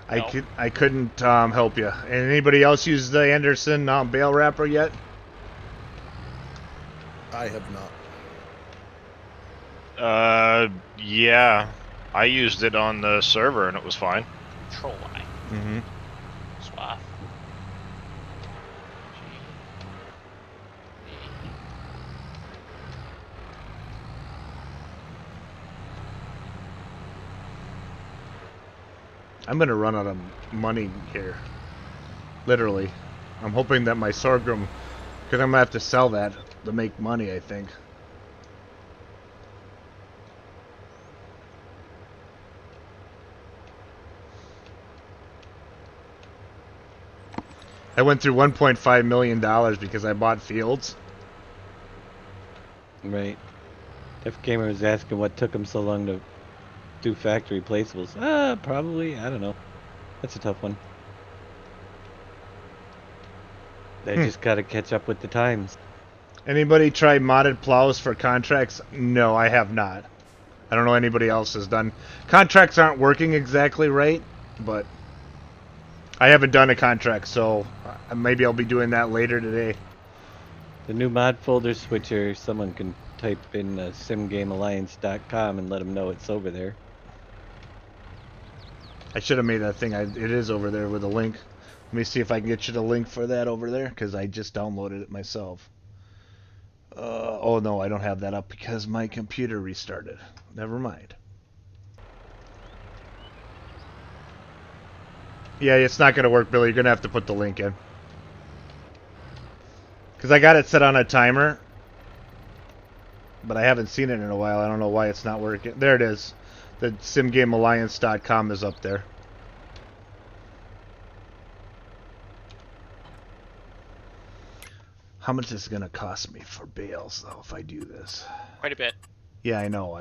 I couldn't help you. And anybody else use the Anderson Bale wrapper yet? I have not. Yeah. I used it on the server and it was fine. Control Y. Mm-hmm. Swap. I'm going to run out of money here. Literally. I'm hoping that my sorghum, because I'm going to have to sell that to make money, I think. I went through $1.5 million because I bought fields. Right. Def Gamer was asking what took him so long to do factory placeables. Probably. I don't know. That's a tough one. They just got to catch up with the times. Anybody try modded plows for contracts? No, I have not. I don't know anybody else has done. Contracts aren't working exactly right, but I haven't done a contract, so maybe I'll be doing that later today. The new mod folder switcher, someone can type in simgamealliance.com and let them know it's over there. I should have made that thing. It is over there with a link. Let me see if I can get you the link for that over there, because I just downloaded it myself. Oh no, I don't have that up because my computer restarted. Never mind. Yeah, it's not going to work, Billy. You're going to have to put the link in. Because I got it set on a timer, but I haven't seen it in a while. I don't know why it's not working. There it is. The simgamealliance.com is up there. How much is it going to cost me for bales, though, if I do this? Quite a bit. Yeah, I know.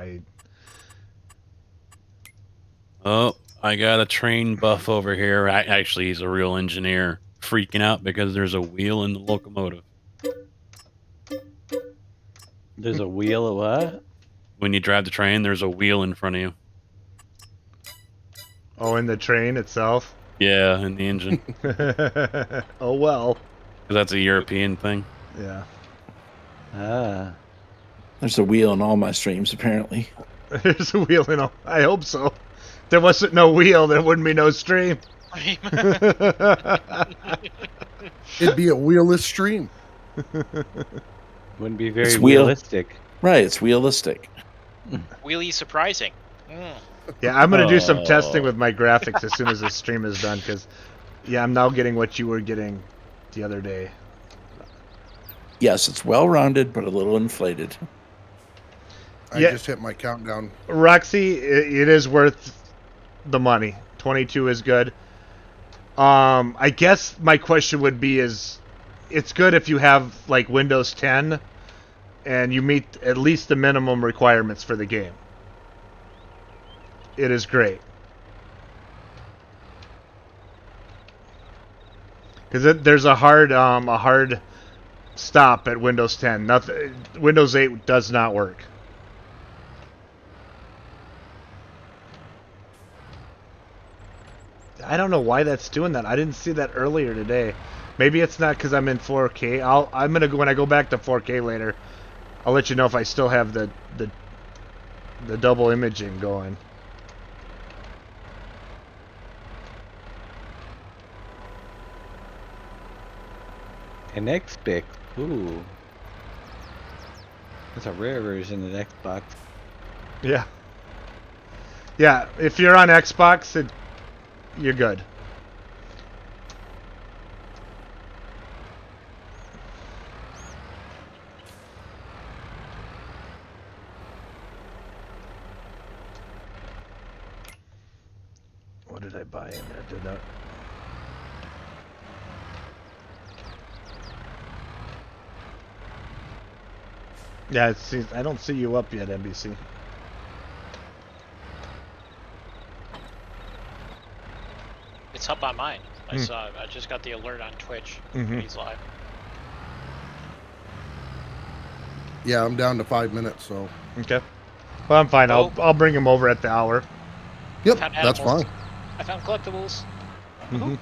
Oh, I got a train buff over here. Actually, he's a real engineer, freaking out because there's a wheel in the locomotive. There's a wheel of what? When you drive the train, there's a wheel in front of you. Oh, in the train itself? Yeah, in the engine. Oh, well. That's a European thing. Yeah. There's a wheel in all my streams, apparently. There's a wheel in all. I hope so. If there wasn't no wheel, there wouldn't be no stream. It'd be a wheelless stream. Wouldn't be very realistic. Right, it's realistic. Wheelie surprising. Yeah, I'm going to do some testing with my graphics as soon as this stream is done, because, yeah, I'm now getting what you were getting the other day. Yes, it's well-rounded, but a little inflated. I just hit my countdown. Roxy, it is worth the money. 22 is good. I guess my question would be is, it's good if you have like Windows 10 and you meet at least the minimum requirements for the game. It is great. Because there's a hard stop at Windows 10. Windows 8 does not work. I don't know why that's doing that. I didn't see that earlier today. Maybe it's not because I'm in 4K. I'm gonna go when I go back to 4K later. I'll let you know if I still have the double imaging going. An Xbox. Ooh. That's a rare version of Xbox. Yeah. Yeah, if you're on Xbox, you're good. What did I buy in there? Did that? Yeah, I don't see you up yet, NBC. It's up on mine. I saw. I just got the alert on Twitch. He's live. Yeah, I'm down to 5 minutes, so. Okay. Well, I'm fine. I'll bring him over at the hour. Yep, that's fine. I found collectibles. Mm-hmm.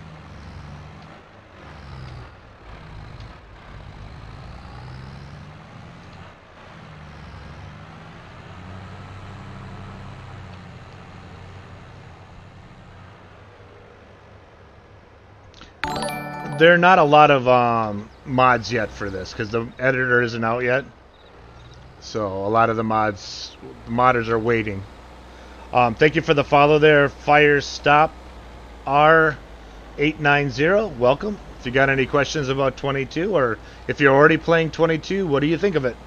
There are not a lot of mods yet for this because the editor isn't out yet. So a lot of the modders are waiting. Thank you for the follow there, Firestop R890. Welcome. If you got any questions about 22, or if you're already playing 22, what do you think of it?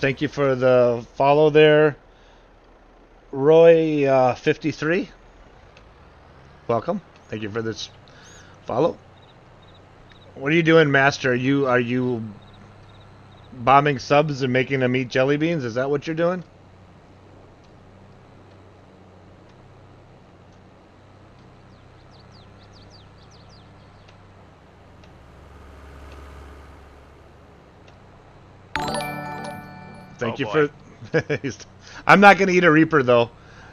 Thank you for the follow there, Roy 53. Welcome. Thank you for this follow. What are you doing, Master? Are you bombing subs and making them eat jelly beans? Is that what you're doing? Thank you for... I'm not going to eat a Reaper, though.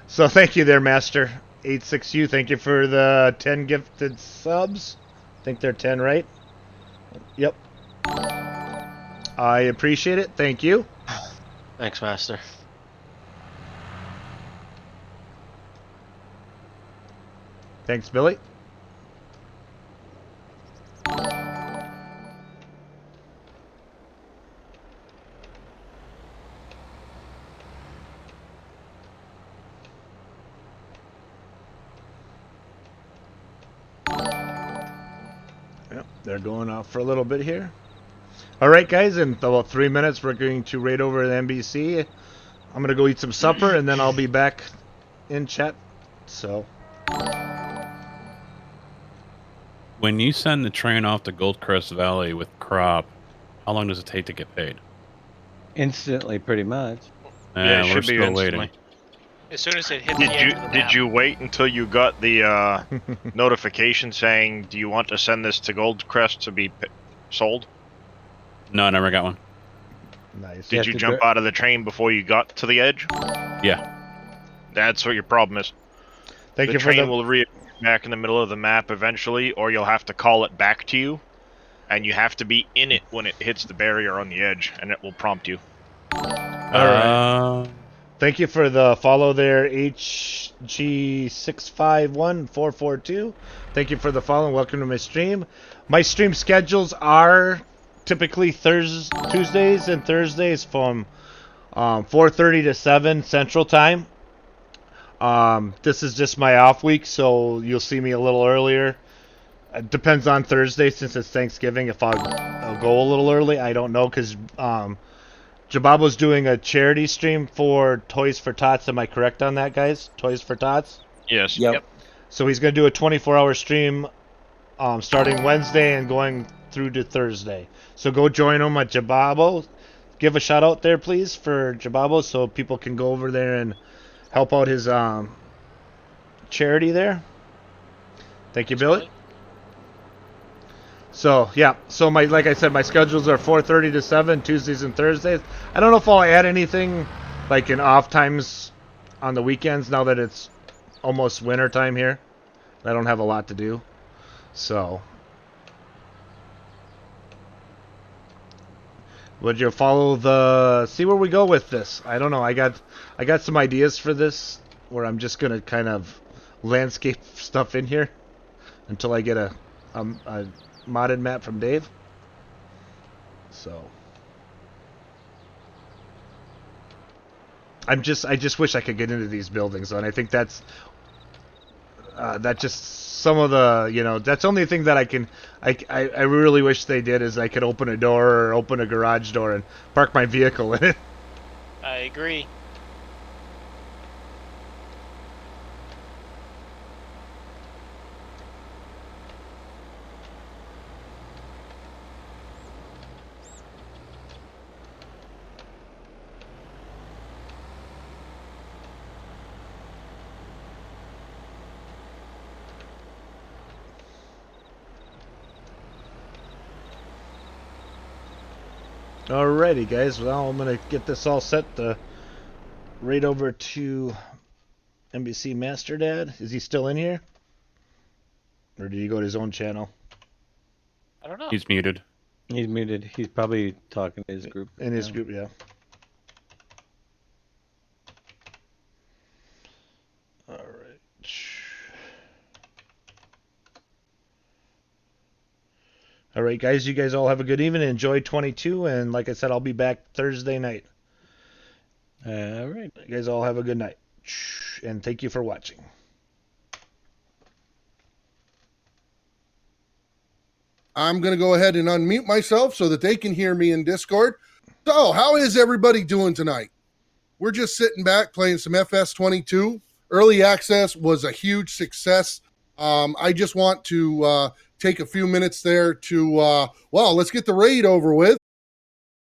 So thank you there, Master. 86U, thank you for the 10 gifted subs. I think they're 10, right? Yep. I appreciate it. Thank you. Thanks, Master. Thanks, Billy. They're going off for a little bit here. All right, guys, in about 3 minutes, we're going to raid over the NBC. I'm going to go eat some supper, and then I'll be back in chat. So, when you send the train off to Goldcrest Valley with crop, how long does it take to get paid? Instantly, pretty much. Yeah, it we're should be still instantly. waiting. As soon as it hit the edge of the Did map. you wait until you got the notification saying, "Do you want to send this to Goldcrest to be sold?" No, I never got one. Nice. Did you jump out of the train before you got to the edge? Yeah. That's what your problem is. Thank the you for train the... will reappear back in the middle of the map eventually, or you'll have to call it back to you, and you have to be in it when it hits the barrier on the edge, and it will prompt you. All right. Thank you for the follow there, HG651442. Thank you for the follow and welcome to my stream. My stream schedules are typically Tuesdays and Thursdays from 4:30 to 7 Central Time. This is just my off week, so you'll see me a little earlier. It depends on Thursday since it's Thanksgiving. If I'll go a little early, I don't know because Jababo's doing a charity stream for Toys for Tots. Am I correct on that, guys? Toys for Tots? Yes. Yep. So he's going to do a 24-hour stream starting Wednesday and going through to Thursday. So go join him at Jababo. Give a shout out there, please, for Jababo so people can go over there and help out his charity there. Thank you, Billy. So yeah, so like I said, my schedules are 4:30 to 7 Tuesdays and Thursdays. I don't know if I'll add anything like in off times on the weekends now that it's almost winter time here. I don't have a lot to do, so would you follow see where we go with this? I don't know. I got some ideas for this where I'm just gonna kind of landscape stuff in here until I get a modded map from Dave. So I just wish I could get into these buildings, and I think that's just some of the that's the only thing that I really wish they did is I could open a door or open a garage door and park my vehicle in it. I agree. Alrighty, guys. Well, I'm gonna get this all set right over to NBC Master Dad. Is he still in here, or did he go to his own channel? I don't know. He's muted. He's muted. He's probably talking to his group. In his group, yeah. All right. All right, guys. You guys all have a good evening. Enjoy 22, and like I said, I'll be back Thursday night. All right. You guys all have a good night, and thank you for watching. I'm going to go ahead and unmute myself so that they can hear me in Discord. So, how is everybody doing tonight? We're just sitting back playing some FS22. Early access was a huge success. I just want to take a few minutes there to, let's get the raid over with.